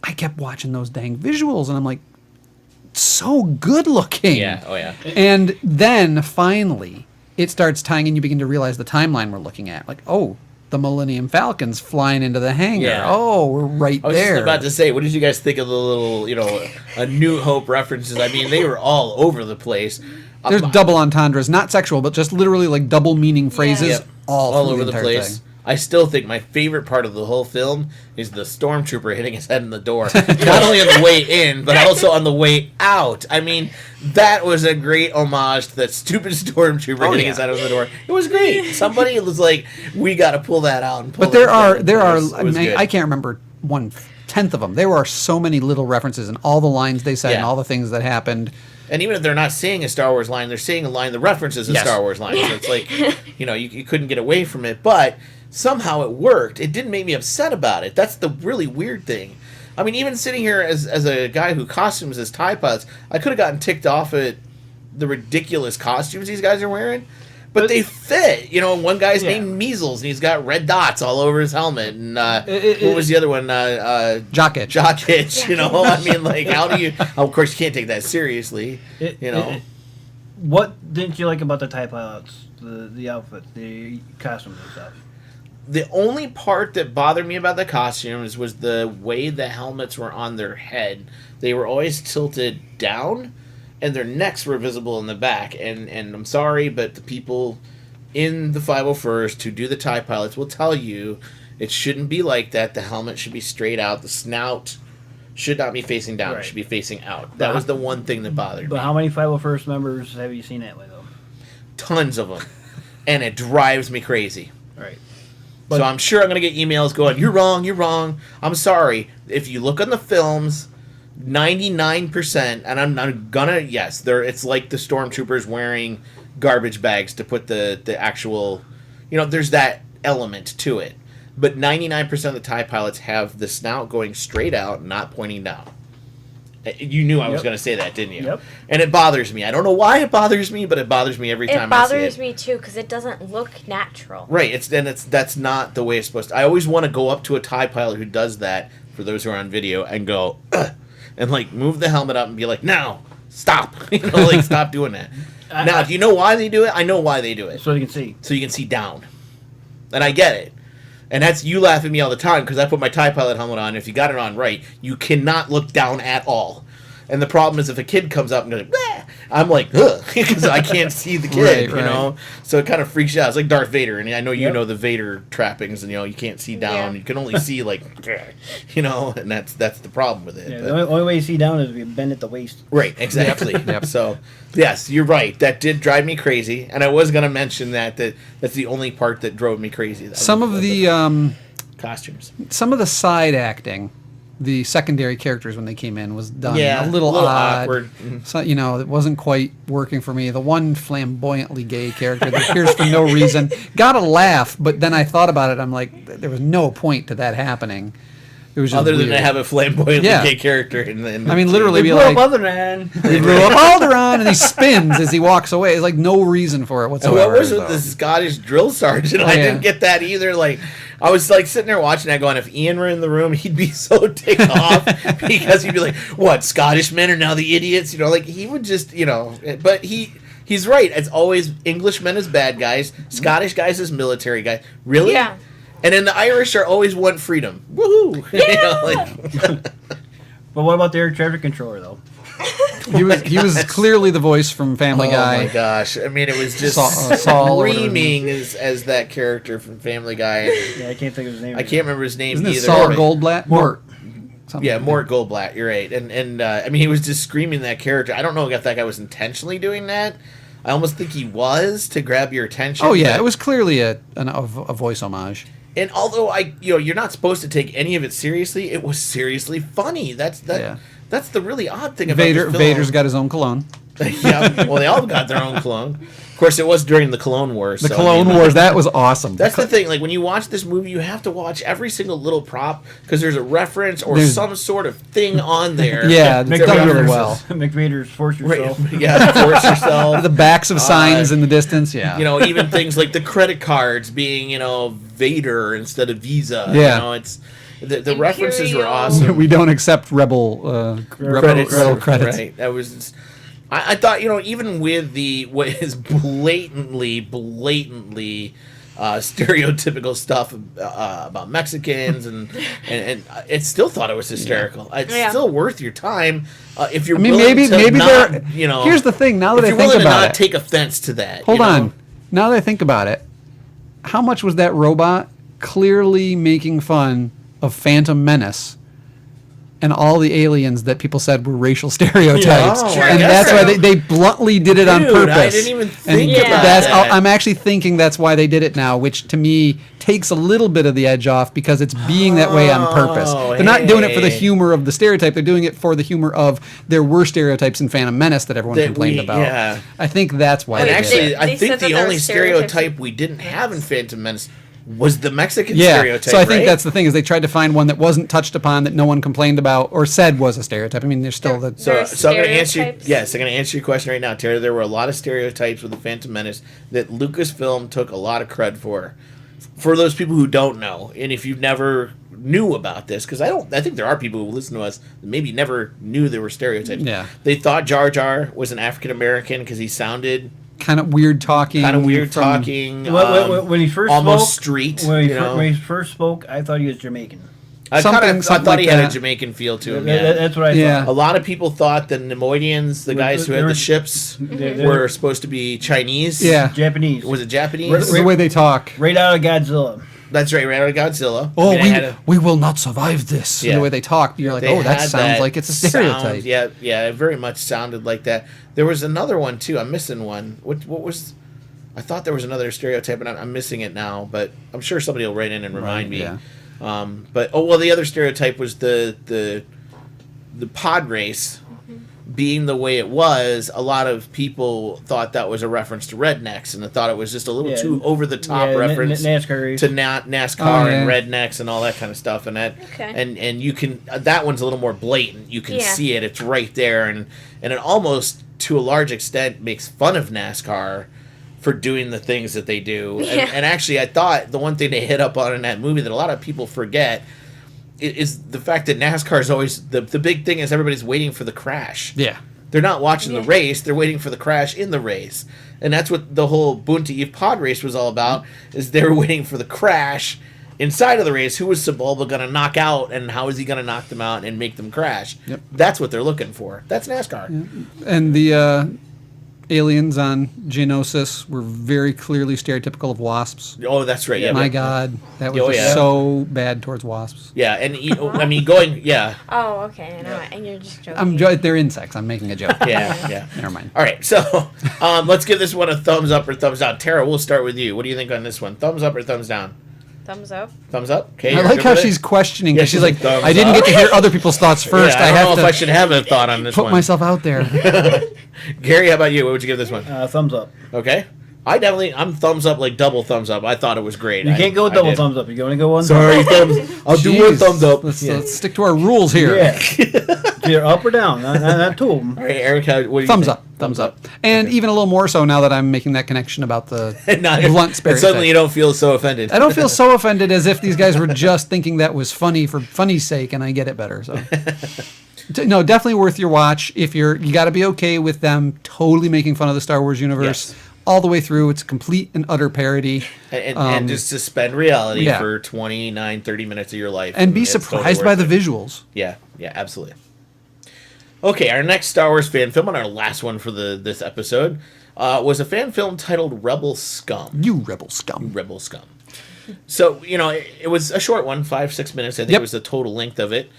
[SPEAKER 2] I kept watching those dang visuals, and I'm like, so good looking.
[SPEAKER 1] Yeah. Oh yeah.
[SPEAKER 2] And then finally, it starts tying in. You begin to realize the timeline we're looking at. Like, oh, the Millennium Falcon's flying into the hangar.
[SPEAKER 1] Yeah.
[SPEAKER 2] Oh, we're right
[SPEAKER 1] I was
[SPEAKER 2] there.
[SPEAKER 1] just about to say, what did you guys think of the little, A New Hope references? I mean, they were all over the place.
[SPEAKER 2] There's double entendres, not sexual, but just literally like double meaning phrases
[SPEAKER 1] Yep.
[SPEAKER 2] all through
[SPEAKER 1] over the
[SPEAKER 2] entire
[SPEAKER 1] place.
[SPEAKER 2] thing.
[SPEAKER 1] I still think my favorite part of the whole film is the stormtrooper hitting his head in the door. Not only on the way in, but also on the way out. I mean, that was a great homage to that stupid stormtrooper hitting his head on the door. It was great. Somebody was like, "We got to pull that out." And pull
[SPEAKER 2] But there
[SPEAKER 1] that
[SPEAKER 2] are
[SPEAKER 1] It was good.
[SPEAKER 2] I can't remember 1/10 of them. There are so many little references and all the lines they said and
[SPEAKER 1] Yeah.
[SPEAKER 2] all the things that happened.
[SPEAKER 1] And even if they're not saying a Star Wars line, they're saying a line that references a
[SPEAKER 2] Yes.
[SPEAKER 1] Star Wars line. So it's like, you couldn't get away from it. But somehow it worked. It didn't make me upset about it. That's the really weird thing. I mean, even sitting here as a guy who costumes as TIE pilots, I could have gotten ticked off at the ridiculous costumes these guys are wearing. But they fit. One guy's named Measles, and he's got red dots all over his helmet. And what was the other one?
[SPEAKER 2] Jock itch.
[SPEAKER 1] Jock itch, I mean, like, how do you... Of course, you can't take that seriously,
[SPEAKER 3] What didn't you like about the TIE pilots? The outfits, the costumes and stuff?
[SPEAKER 1] The only part that bothered me about the costumes was the way the helmets were on their head. They were always tilted down, and their necks were visible in the back. And I'm sorry, but the people in the 501st who do the TIE pilots will tell you it shouldn't be like that. The helmet should be straight out. The snout should not be facing down. It
[SPEAKER 3] Right.
[SPEAKER 1] should be facing out. That was the one thing that bothered
[SPEAKER 3] But
[SPEAKER 1] me.
[SPEAKER 3] how many 501st members have you seen that way, though?
[SPEAKER 1] Tons of them. And it drives me crazy.
[SPEAKER 3] Right.
[SPEAKER 1] So I'm sure I'm going to get emails going, you're wrong. I'm sorry. If you look on the films, 99%, and I'm gonna, yes, it's like the stormtroopers wearing garbage bags to put the actual, there's that element to it. But 99% of the TIE pilots have the snout going straight out, not pointing down. You knew I was
[SPEAKER 3] Yep.
[SPEAKER 1] going to say that, didn't you?
[SPEAKER 3] Yep.
[SPEAKER 1] And it bothers me. I don't know why it bothers me, but it bothers me every time I see it.
[SPEAKER 4] It bothers me too because it doesn't look natural.
[SPEAKER 1] Right, that's not the way it's supposed to. I always want to go up to a TIE pilot who does that, for those who are on video, and go, "Ugh," and like move the helmet up and be like, now, stop. Stop doing that. Now, do you know why they do it? I know why they do it.
[SPEAKER 3] So you can see.
[SPEAKER 1] So you can see down. And I get it. And you laugh at me all the time because I put my TIE pilot helmet on. If you got it on right, you cannot look down at all. And the problem is if a kid comes up and goes, "Bleh," I'm like, ugh, because I can't see the kid,
[SPEAKER 2] Right.
[SPEAKER 1] So it kind of freaks you out. It's like Darth Vader, and I know you
[SPEAKER 3] Yep.
[SPEAKER 1] know the Vader trappings, and you can't see down.
[SPEAKER 4] Yeah.
[SPEAKER 1] You can only see like, and that's the problem with it.
[SPEAKER 3] Yeah,
[SPEAKER 1] But-
[SPEAKER 3] the only way you see down is if you bend at the waist.
[SPEAKER 1] Right, exactly.
[SPEAKER 2] Yep.
[SPEAKER 1] So, yes, you're right. That did drive me crazy, and I was going to mention that's the only part that drove me crazy.
[SPEAKER 2] Some of the
[SPEAKER 1] costumes.
[SPEAKER 2] some of the side acting, the secondary characters when they came in was done
[SPEAKER 1] Yeah,
[SPEAKER 2] a little odd.
[SPEAKER 1] awkward.
[SPEAKER 2] So it wasn't quite working for me. The one flamboyantly gay character that appears for no reason got a laugh, but then I thought about it. I'm like, there was no point to that happening. It was just
[SPEAKER 1] Other than
[SPEAKER 2] weird.
[SPEAKER 1] to have a flamboyantly
[SPEAKER 2] Yeah.
[SPEAKER 1] gay character. In
[SPEAKER 2] I mean, literally
[SPEAKER 3] They
[SPEAKER 2] be
[SPEAKER 3] blew up
[SPEAKER 2] like,
[SPEAKER 3] Otherman.
[SPEAKER 2] he blew up Alderaan, and he spins as he walks away. It's like no reason for it
[SPEAKER 1] And
[SPEAKER 2] whatsoever.
[SPEAKER 1] what was with
[SPEAKER 2] so.
[SPEAKER 1] the Scottish drill sergeant? I
[SPEAKER 2] yeah.
[SPEAKER 1] didn't get that either. Like, I was like sitting there watching that going, if Ian were in the room, he'd be so ticked off because he'd be like, what, Scottish men are now the idiots? You know, like he would just, you know, but he's right. It's always Englishmen as bad guys, Scottish guys as military guys. Really?
[SPEAKER 4] Yeah.
[SPEAKER 1] And then the Irish are always want freedom. Woohoo! You know, like,
[SPEAKER 3] But what about the air traffic controller, though?
[SPEAKER 2] He was clearly the voice from Family Guy.
[SPEAKER 1] Oh my gosh! I mean, it was just
[SPEAKER 2] Saul or
[SPEAKER 1] screaming as that character from Family Guy.
[SPEAKER 3] Yeah, I can't think of his name.
[SPEAKER 1] I can't remember his name
[SPEAKER 2] Isn't it
[SPEAKER 1] either.
[SPEAKER 2] Saul
[SPEAKER 1] but-
[SPEAKER 2] Goldblatt? Mort. Something
[SPEAKER 1] Yeah,
[SPEAKER 2] like
[SPEAKER 1] Mort Goldblatt. You're right, and I mean, he was just screaming that character. I don't know if that guy was intentionally doing that. I almost think he was to grab your attention.
[SPEAKER 2] that. Oh yeah,
[SPEAKER 1] but-
[SPEAKER 2] it was clearly a voice homage.
[SPEAKER 1] And although you're not supposed to take any of it seriously, it was seriously funny. That's the really odd thing about this film.
[SPEAKER 2] Vader's got his own cologne.
[SPEAKER 1] Yeah, well, they all got their own cologne. Of course, it was during the Cologne Wars.
[SPEAKER 2] The Cologne Wars, that was awesome.
[SPEAKER 1] That's the thing. Like when you watch this movie, you have to watch every single little prop because there's a reference or some sort of thing on there.
[SPEAKER 2] Yeah, it's done really well.
[SPEAKER 3] McVader's Force Yourself.
[SPEAKER 1] Right. Yeah, force yourself.
[SPEAKER 2] The backs of signs in the distance, yeah.
[SPEAKER 1] You know, even things like the credit cards being, you know, Vader instead of Visa.
[SPEAKER 2] Yeah.
[SPEAKER 1] You know, it's the references were awesome.
[SPEAKER 2] We don't accept rebel credits.
[SPEAKER 1] Right. That was. I thought, you know, even with what is blatantly stereotypical stuff about Mexicans and it still thought it was hysterical. It's still worth your time if you're.
[SPEAKER 2] I mean,
[SPEAKER 1] willing
[SPEAKER 2] maybe
[SPEAKER 1] to not,
[SPEAKER 2] there.
[SPEAKER 1] you know.
[SPEAKER 2] Here's the thing. Now that
[SPEAKER 1] if
[SPEAKER 2] I
[SPEAKER 1] you're
[SPEAKER 2] think
[SPEAKER 1] willing to
[SPEAKER 2] about
[SPEAKER 1] not
[SPEAKER 2] it,
[SPEAKER 1] take offense to that.
[SPEAKER 2] hold
[SPEAKER 1] you know?
[SPEAKER 2] on. Now that I think about it, how much was that robot clearly making fun of Phantom Menace and all the aliens that people said were racial stereotypes,
[SPEAKER 1] Oh, I
[SPEAKER 2] and
[SPEAKER 1] guess
[SPEAKER 2] that's why they bluntly did it on
[SPEAKER 1] Dude,
[SPEAKER 2] purpose.
[SPEAKER 1] I didn't even think
[SPEAKER 2] and
[SPEAKER 1] about
[SPEAKER 2] that's,
[SPEAKER 1] that.
[SPEAKER 2] I'm actually thinking that's why they did it now, which to me takes a little bit of the edge off because it's being that way on purpose. They're not doing it for the
[SPEAKER 1] hey.
[SPEAKER 2] humor of the stereotype. They're doing it for the humor of there were stereotypes in Phantom Menace that everyone complained about.
[SPEAKER 1] Yeah.
[SPEAKER 2] I think that's why
[SPEAKER 1] And
[SPEAKER 2] they
[SPEAKER 1] actually,
[SPEAKER 2] did it.
[SPEAKER 1] I
[SPEAKER 4] They
[SPEAKER 1] think
[SPEAKER 4] said that
[SPEAKER 1] the
[SPEAKER 4] there
[SPEAKER 1] only
[SPEAKER 4] were stereotypes
[SPEAKER 1] stereotype we didn't have in Phantom Menace was the Mexican
[SPEAKER 2] Yeah,
[SPEAKER 1] stereotype.
[SPEAKER 2] so I think
[SPEAKER 1] right?
[SPEAKER 2] that's the thing is they tried to find one that wasn't touched upon that no one complained about or said was a stereotype. I mean, there's still the
[SPEAKER 1] So,
[SPEAKER 4] There
[SPEAKER 1] so I'm going to answer.
[SPEAKER 4] stereotypes?
[SPEAKER 1] Yes, I'm going to answer your question right now, Tara. There were a lot of stereotypes with the Phantom Menace that Lucasfilm took a lot of cred for. For those people who don't know, and if you've never knew about this, because I think there are people who listen to us that maybe never knew there were stereotypes.
[SPEAKER 2] Yeah.
[SPEAKER 1] They thought Jar Jar was an African American because he sounded
[SPEAKER 2] kind of weird talking.
[SPEAKER 1] talking.
[SPEAKER 3] When he first
[SPEAKER 1] almost
[SPEAKER 3] spoke,
[SPEAKER 1] street.
[SPEAKER 3] When
[SPEAKER 1] you know?
[SPEAKER 3] he first spoke, I thought he was Jamaican.
[SPEAKER 1] I
[SPEAKER 2] Something
[SPEAKER 1] thought
[SPEAKER 2] like
[SPEAKER 1] he had
[SPEAKER 2] that.
[SPEAKER 1] a Jamaican feel to him.
[SPEAKER 3] That's what I
[SPEAKER 2] Yeah.
[SPEAKER 1] A lot of people thought the Nemoidians, the guys who had
[SPEAKER 3] They're-
[SPEAKER 1] the ships,
[SPEAKER 3] they're-
[SPEAKER 1] were supposed to be Chinese.
[SPEAKER 2] Yeah.
[SPEAKER 3] Japanese.
[SPEAKER 1] Was it Japanese?
[SPEAKER 2] This is the way they talk.
[SPEAKER 3] Right out of Godzilla.
[SPEAKER 1] That's right, right out of Godzilla.
[SPEAKER 2] Oh,
[SPEAKER 1] I mean, they had
[SPEAKER 2] we will not survive this.
[SPEAKER 1] Yeah.
[SPEAKER 2] The way they talk, you're like,
[SPEAKER 1] they
[SPEAKER 2] oh, that
[SPEAKER 1] had
[SPEAKER 2] sounds like it's a stereotype.
[SPEAKER 1] sound. Yeah, it very much sounded like that. There was another one too. I'm missing one. What was? I thought there was another stereotype, and I'm missing it now. But I'm sure somebody will write in and remind me.
[SPEAKER 2] yeah.
[SPEAKER 1] But the other stereotype was the pod race being the way it was. A lot of people thought that was a reference to rednecks, and they thought it was just a little
[SPEAKER 3] Yeah.
[SPEAKER 1] too over the top
[SPEAKER 3] Yeah,
[SPEAKER 1] reference
[SPEAKER 3] NASCAR race.
[SPEAKER 1] to NASCAR
[SPEAKER 2] Oh, yeah.
[SPEAKER 1] and rednecks and all that kind of stuff. And that
[SPEAKER 4] Okay.
[SPEAKER 1] and you can that one's a little more blatant. You can
[SPEAKER 4] Yeah.
[SPEAKER 1] see it; it's right there, and it almost to a large extent makes fun of NASCAR for doing the things that they do.
[SPEAKER 4] Yeah.
[SPEAKER 1] And actually, I thought the one thing they hit up on in that movie that a lot of people forget is the fact that NASCAR is always the big thing is everybody's waiting for the crash.
[SPEAKER 2] Yeah.
[SPEAKER 1] They're not watching the
[SPEAKER 4] Yeah.
[SPEAKER 1] race; they're waiting for the crash in the race, and that's what the whole Boonta Eve pod race was all about. Is they were waiting for the crash inside of the race. Who was Sebulba going to knock out, and how is he going to knock them out and make them crash?
[SPEAKER 2] Yep.
[SPEAKER 1] That's what they're looking for. That's NASCAR.
[SPEAKER 2] And the aliens on Geonosis were very clearly stereotypical of wasps.
[SPEAKER 1] Oh, that's right. Yeah,
[SPEAKER 2] My
[SPEAKER 1] yeah.
[SPEAKER 2] God, that was
[SPEAKER 1] Oh,
[SPEAKER 2] just
[SPEAKER 1] yeah.
[SPEAKER 2] so bad towards wasps.
[SPEAKER 1] Yeah, and I mean, going, yeah,
[SPEAKER 4] Oh, okay. No, and you're just joking.
[SPEAKER 2] They're insects. I'm making a joke.
[SPEAKER 1] yeah, yeah.
[SPEAKER 2] Never mind.
[SPEAKER 1] All right, so let's give this one a thumbs up or thumbs down. Tara, we'll start with you. What do you think on this one? Thumbs up or thumbs down?
[SPEAKER 4] Thumbs up.
[SPEAKER 1] Thumbs up. Okay.
[SPEAKER 2] I
[SPEAKER 1] you're
[SPEAKER 2] like
[SPEAKER 1] good
[SPEAKER 2] how
[SPEAKER 1] with it?
[SPEAKER 2] she's questioning
[SPEAKER 1] Yeah,
[SPEAKER 2] because
[SPEAKER 1] she's
[SPEAKER 2] she's like,
[SPEAKER 1] like, thumbs
[SPEAKER 2] I didn't
[SPEAKER 1] up.
[SPEAKER 2] get to hear other people's thoughts first.
[SPEAKER 1] Yeah, I
[SPEAKER 2] I
[SPEAKER 1] don't
[SPEAKER 2] have
[SPEAKER 1] know
[SPEAKER 2] to
[SPEAKER 1] if I should have a thought on this
[SPEAKER 2] put
[SPEAKER 1] one.
[SPEAKER 2] myself out there.
[SPEAKER 1] Gary, how about you? What would you give this one?
[SPEAKER 3] Thumbs up.
[SPEAKER 1] Okay. I'm thumbs up, like double thumbs up. I thought it was great.
[SPEAKER 3] You can't go
[SPEAKER 1] I
[SPEAKER 3] double
[SPEAKER 1] did.
[SPEAKER 3] thumbs up. You can only go one.
[SPEAKER 1] Sorry,
[SPEAKER 3] thumbs
[SPEAKER 1] thumbs. I'll do one
[SPEAKER 2] Jeez.
[SPEAKER 1] thumbs up.
[SPEAKER 2] Let's stick to our rules here.
[SPEAKER 3] Yeah. Either up or down. Not two of them.
[SPEAKER 1] All right, Eric, what do you
[SPEAKER 2] Thumbs
[SPEAKER 1] think?
[SPEAKER 2] up, thumbs up. And even a little more so now that I'm making that connection about the blunt spirit.
[SPEAKER 1] And suddenly you don't feel so offended.
[SPEAKER 2] I don't feel so offended as if these guys were just thinking that was funny for funny's sake, and I get it better. So, no, definitely worth your watch. If you got to be okay with them totally making fun of the Star Wars universe.
[SPEAKER 1] Yes.
[SPEAKER 2] All the way through. It's complete and utter parody.
[SPEAKER 1] And just suspend reality
[SPEAKER 2] yeah.
[SPEAKER 1] for 29, 30 minutes of your life.
[SPEAKER 2] And be
[SPEAKER 1] it's
[SPEAKER 2] surprised
[SPEAKER 1] totally
[SPEAKER 2] by
[SPEAKER 1] worth
[SPEAKER 2] the
[SPEAKER 1] it.
[SPEAKER 2] visuals.
[SPEAKER 1] Yeah, absolutely. Okay, our next Star Wars fan film, and our last one for this episode, was a fan film titled Rebel Scum.
[SPEAKER 2] You rebel scum.
[SPEAKER 1] Rebel Scum. So, it was a short one, 5-6 minutes. I think it was the total length of it.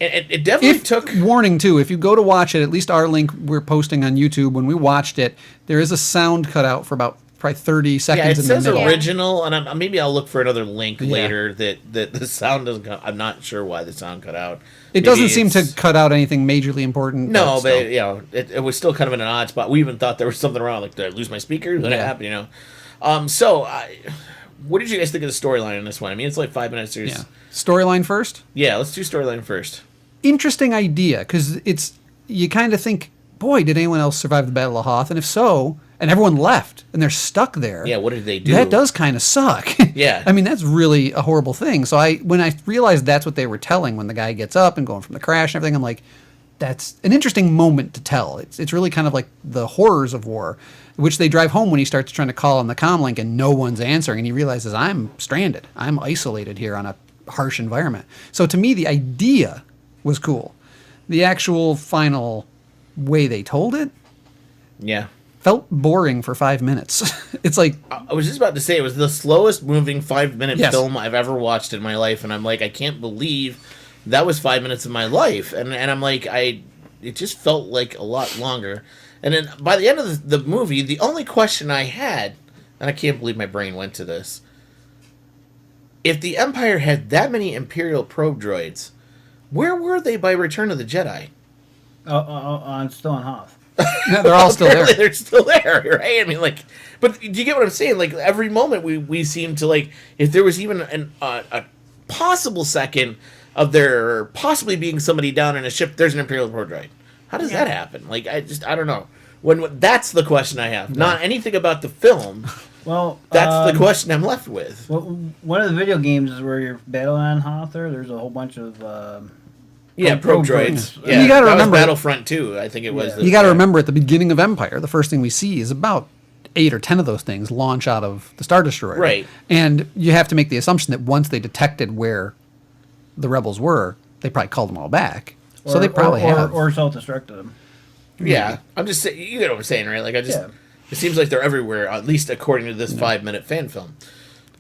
[SPEAKER 1] And it definitely took...
[SPEAKER 2] Warning, too, if you go to watch it, at least our link we're posting on YouTube, when we watched it, there is a sound cut out for about probably 30 seconds
[SPEAKER 1] Yeah, it
[SPEAKER 2] in
[SPEAKER 1] says
[SPEAKER 2] the middle.
[SPEAKER 1] original, and maybe I'll look for another link later that the sound doesn't come... I'm not sure why the sound cut out.
[SPEAKER 2] It doesn't seem to cut out anything majorly important.
[SPEAKER 1] No, but
[SPEAKER 2] still.
[SPEAKER 1] it was still kind of in an odd spot. We even thought there was something wrong. Like, did I lose my speaker? What happened? What did you guys think of the storyline in this one? I mean, it's like 5 minutes.
[SPEAKER 2] Yeah. Storyline first?
[SPEAKER 1] Yeah, let's do storyline first.
[SPEAKER 2] Interesting idea, because you kind of think, boy, did anyone else survive the Battle of Hoth? And if so, and everyone left, and they're stuck there.
[SPEAKER 1] Yeah, what did they do?
[SPEAKER 2] That does kind of suck.
[SPEAKER 1] Yeah.
[SPEAKER 2] I mean, that's really a horrible thing. So when I realized that's what they were telling when the guy gets up and going from the crash and everything, I'm like, that's an interesting moment to tell. It's really kind of like the horrors of war, which they drive home when he starts trying to call on the comlink and no one's answering, and he realizes, I'm stranded. I'm isolated here on a harsh environment. So to me, the idea was cool. The actual final way they told it felt boring for 5 minutes. It's like...
[SPEAKER 1] I was just about to say, it was the slowest moving 5-minute
[SPEAKER 2] Yes.
[SPEAKER 1] film I've ever watched in my life, and I'm like, I can't believe that was 5 minutes of my life. And I'm like, it just felt like a lot longer. And then by the end of the movie, the only question I had, and I can't believe my brain went to this, if the Empire had that many Imperial probe droids, where were they by Return of the Jedi?
[SPEAKER 3] Still on Hoth.
[SPEAKER 2] Yeah, they're all still there.
[SPEAKER 1] Apparently they're still there, right? I mean, like, but do you get what I'm saying? Like, every moment we seem to, like, if there was even a possible second of there possibly being somebody down in a ship, there's an Imperial probe droid. How does that happen? Like, I don't know. When that's the question I have, not anything about the film.
[SPEAKER 3] Well,
[SPEAKER 1] That's the question I'm left with.
[SPEAKER 3] Well, one of the video games is where you're battling on Hoth. There's a whole bunch of
[SPEAKER 1] Probe droids.
[SPEAKER 3] droids.
[SPEAKER 1] Yeah,
[SPEAKER 2] You gotta
[SPEAKER 1] that
[SPEAKER 2] remember-
[SPEAKER 1] was Battlefront 2, I think it was.
[SPEAKER 2] You got to remember, at the beginning of Empire, the first thing we see is about 8 or 10 of those things launch out of the Star Destroyer.
[SPEAKER 1] Right.
[SPEAKER 2] And you have to make the assumption that once they detected where the rebels were, they probably called them all back. So they probably have.
[SPEAKER 3] Or self-destructed them.
[SPEAKER 1] Yeah, I'm just saying, you get what I'm saying, right? Like, it seems like they're everywhere, at least according to this 5-minute fan film.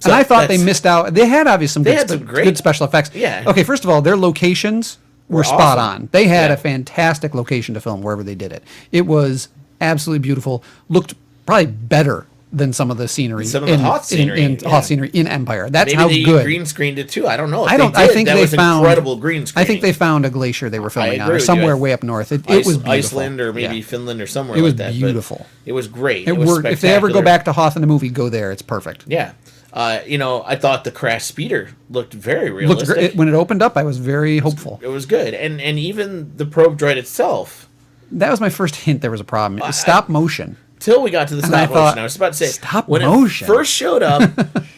[SPEAKER 1] So
[SPEAKER 2] and I thought they missed out. They had obviously some
[SPEAKER 1] great-
[SPEAKER 2] good special effects.
[SPEAKER 1] Yeah.
[SPEAKER 2] Okay, first of all, their locations were spot
[SPEAKER 1] awesome.
[SPEAKER 2] on. They had
[SPEAKER 1] Yeah.
[SPEAKER 2] a fantastic location to film wherever they did it. It was absolutely beautiful. Looked probably better than some of the scenery.
[SPEAKER 1] Some of the Hoth scenery,
[SPEAKER 2] in
[SPEAKER 1] yeah.
[SPEAKER 2] Hoth scenery in Empire. That's
[SPEAKER 1] Maybe
[SPEAKER 2] how
[SPEAKER 1] they
[SPEAKER 2] good.
[SPEAKER 1] green screened it too. I don't know. If
[SPEAKER 2] I don't.
[SPEAKER 1] They
[SPEAKER 2] I
[SPEAKER 1] did,
[SPEAKER 2] think
[SPEAKER 1] that
[SPEAKER 2] they
[SPEAKER 1] was
[SPEAKER 2] found
[SPEAKER 1] incredible green screening.
[SPEAKER 2] I think they found a glacier they were filming on,
[SPEAKER 1] agree
[SPEAKER 2] or
[SPEAKER 1] with
[SPEAKER 2] somewhere
[SPEAKER 1] you.
[SPEAKER 2] way up north. It was beautiful.
[SPEAKER 1] Iceland or maybe
[SPEAKER 2] Yeah.
[SPEAKER 1] Finland or somewhere.
[SPEAKER 2] It was
[SPEAKER 1] like that, but
[SPEAKER 2] beautiful.
[SPEAKER 1] It was great.
[SPEAKER 2] It
[SPEAKER 1] was
[SPEAKER 2] worked. If they ever go
[SPEAKER 1] spectacular.
[SPEAKER 2] back to Hoth in the movie, go there. It's perfect.
[SPEAKER 1] Yeah. I thought the crash speeder looked very
[SPEAKER 2] Looked
[SPEAKER 1] realistic.
[SPEAKER 2] great. When it opened up, I was very hopeful.
[SPEAKER 1] It was good, and even the probe droid itself.
[SPEAKER 2] That was my first hint there was a problem. It was stop motion.
[SPEAKER 1] Till we got to the
[SPEAKER 2] And I
[SPEAKER 1] stop
[SPEAKER 2] thought,
[SPEAKER 1] motion, I was about to say
[SPEAKER 2] stop
[SPEAKER 1] when
[SPEAKER 2] motion?
[SPEAKER 1] it first showed up,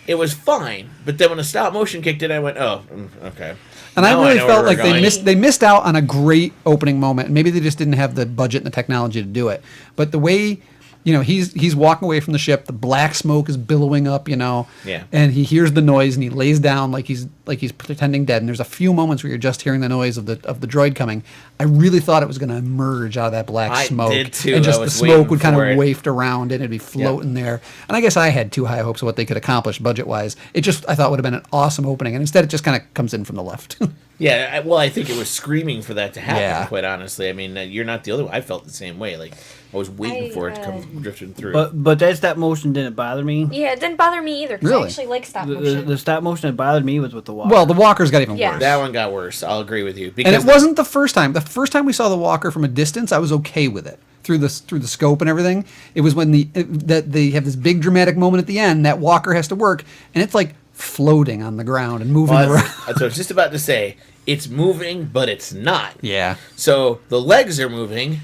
[SPEAKER 1] it was fine. But then when the stop motion kicked in, I went, "Oh, okay."
[SPEAKER 2] And
[SPEAKER 1] Now
[SPEAKER 2] I really
[SPEAKER 1] know
[SPEAKER 2] felt
[SPEAKER 1] where
[SPEAKER 2] like
[SPEAKER 1] we're going.
[SPEAKER 2] they missed out on a great opening moment. And maybe they just didn't have the budget and the technology to do it. But the way, he's walking away from the ship, the black smoke is billowing up,
[SPEAKER 1] Yeah.
[SPEAKER 2] and he hears the noise and he lays down like he's pretending dead. And there's a few moments where you're just hearing the noise of the droid coming. I really thought it was going to emerge out of that black
[SPEAKER 1] I
[SPEAKER 2] smoke,
[SPEAKER 1] did too.
[SPEAKER 2] and
[SPEAKER 1] I
[SPEAKER 2] just the
[SPEAKER 1] was
[SPEAKER 2] smoke
[SPEAKER 1] waiting
[SPEAKER 2] would kind
[SPEAKER 1] for
[SPEAKER 2] of
[SPEAKER 1] it.
[SPEAKER 2] waft around and it'd be floating there. And I guess I had too high hopes of what they could accomplish budget wise. It just I thought would have been an awesome opening, and instead it just kind of comes in from the left.
[SPEAKER 1] Yeah, I think it was screaming for that to happen.
[SPEAKER 2] Yeah.
[SPEAKER 1] Quite honestly, I mean, you're not the only one. I felt the same way. Like I was waiting for it to come drifting through.
[SPEAKER 3] But that stop motion didn't bother me.
[SPEAKER 4] Yeah, it didn't bother me either because
[SPEAKER 2] Really?
[SPEAKER 4] I actually like stop
[SPEAKER 3] The,
[SPEAKER 4] motion.
[SPEAKER 3] the stop motion that bothered me was with the walker.
[SPEAKER 2] Well, the walkers got even
[SPEAKER 4] Yeah.
[SPEAKER 2] worse.
[SPEAKER 1] That one got worse. I'll agree with you.
[SPEAKER 2] And
[SPEAKER 1] Because
[SPEAKER 2] it wasn't the first time. The first time we saw the walker from a distance, I was okay with it through the scope and everything. It was when that they have this big dramatic moment at the end. That walker has to work, and it's like floating on the ground and moving
[SPEAKER 1] Well,
[SPEAKER 2] around.
[SPEAKER 1] that's what I was just about to say. It's moving, but it's not.
[SPEAKER 2] Yeah.
[SPEAKER 1] So the legs are moving,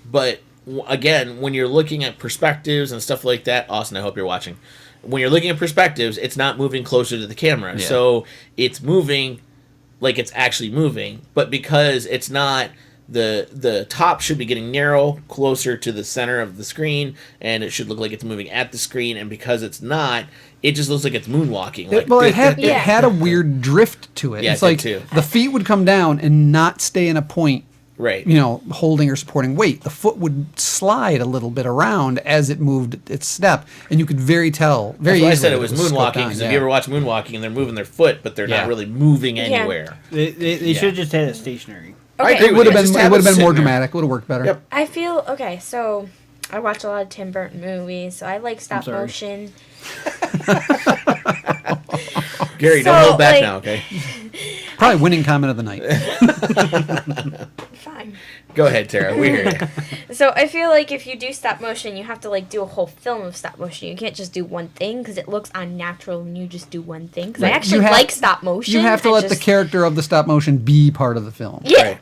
[SPEAKER 1] but again, when you're looking at perspectives and stuff like that, Austin, I hope you're watching. When you're looking at perspectives, it's not moving closer to the camera.
[SPEAKER 2] Yeah.
[SPEAKER 1] So it's moving like it's actually moving, but because it's not, the top should be getting narrow, closer to the center of the screen, and it should look like it's moving at the screen, and because it's not, it just looks like it's moonwalking. Like,
[SPEAKER 2] Well, it had
[SPEAKER 4] Yeah.
[SPEAKER 2] a weird drift to it.
[SPEAKER 1] Yeah,
[SPEAKER 2] It's
[SPEAKER 1] it did
[SPEAKER 2] like
[SPEAKER 1] too.
[SPEAKER 2] the feet would come down and not stay in a point,
[SPEAKER 1] right.
[SPEAKER 2] holding or supporting weight. The foot would slide a little bit around as it moved its step, and you could very
[SPEAKER 1] That's why I
[SPEAKER 2] easily
[SPEAKER 1] said it was
[SPEAKER 2] scoped
[SPEAKER 1] moonwalking,
[SPEAKER 2] down,
[SPEAKER 1] because
[SPEAKER 2] yeah.
[SPEAKER 1] if you ever watch moonwalking and they're moving their foot, but they're
[SPEAKER 2] Yeah.
[SPEAKER 1] not really moving
[SPEAKER 4] Yeah.
[SPEAKER 1] anywhere.
[SPEAKER 3] They should have just had it stationary.
[SPEAKER 1] I
[SPEAKER 4] Okay.
[SPEAKER 1] agree
[SPEAKER 2] It
[SPEAKER 1] with
[SPEAKER 2] would
[SPEAKER 1] you.
[SPEAKER 2] have
[SPEAKER 1] Just
[SPEAKER 2] been
[SPEAKER 1] have it
[SPEAKER 2] more
[SPEAKER 1] sitting there.
[SPEAKER 2] dramatic. Would have worked better.
[SPEAKER 1] Yep.
[SPEAKER 4] I feel okay. So I watch a lot of Tim Burton movies, so I like stop
[SPEAKER 3] sorry.
[SPEAKER 4] motion.
[SPEAKER 1] Gary,
[SPEAKER 4] So,
[SPEAKER 1] don't hold back
[SPEAKER 4] like-
[SPEAKER 1] now, okay?
[SPEAKER 2] Probably winning comment of the night.
[SPEAKER 4] Fine.
[SPEAKER 1] Go ahead, Tara. We hear you.
[SPEAKER 4] So I feel like if you do stop motion, you have to like do a whole film of stop motion. You can't just do one thing because it looks unnatural when you just do one thing. Because I
[SPEAKER 2] Right.
[SPEAKER 4] actually
[SPEAKER 2] You have-
[SPEAKER 4] like stop motion.
[SPEAKER 2] You have to
[SPEAKER 4] I
[SPEAKER 2] let the
[SPEAKER 4] just-
[SPEAKER 2] character of the stop motion be part of the film.
[SPEAKER 4] Yeah.
[SPEAKER 1] Right.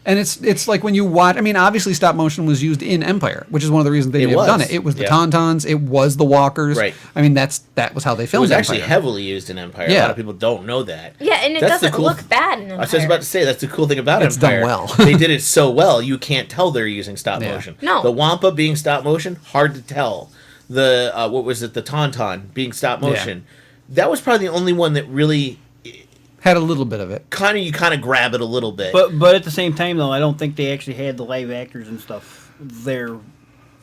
[SPEAKER 2] And it's like when you watch. I mean, obviously, stop motion was used in Empire, which is one of the reasons they
[SPEAKER 1] It
[SPEAKER 2] may have
[SPEAKER 1] was,
[SPEAKER 2] done it. It was the
[SPEAKER 1] yeah.
[SPEAKER 2] Tauntauns. It was the Walkers.
[SPEAKER 1] Right.
[SPEAKER 2] I mean, that was how they
[SPEAKER 1] It
[SPEAKER 2] filmed
[SPEAKER 1] was actually
[SPEAKER 2] Empire.
[SPEAKER 1] heavily used in Empire. A
[SPEAKER 2] Yeah.
[SPEAKER 1] lot of people don't know that.
[SPEAKER 4] Yeah, and it
[SPEAKER 1] That's the
[SPEAKER 4] doesn't
[SPEAKER 1] cool-
[SPEAKER 4] look bad in
[SPEAKER 1] I
[SPEAKER 4] Empire.
[SPEAKER 1] was just about to say, that's the cool thing about
[SPEAKER 2] It's done
[SPEAKER 1] Empire.
[SPEAKER 2] well.
[SPEAKER 1] They did it so well, you can't tell they're using stop
[SPEAKER 2] Yeah.
[SPEAKER 1] motion.
[SPEAKER 4] No.
[SPEAKER 1] The Wampa being stop motion, hard to tell. The, what was it, the Tauntaun being stop motion. That was probably the only one that really,
[SPEAKER 2] Had a little bit of it.
[SPEAKER 1] you kind of grab it a little bit.
[SPEAKER 3] But at the same time, though, I don't think they actually had the live actors and stuff there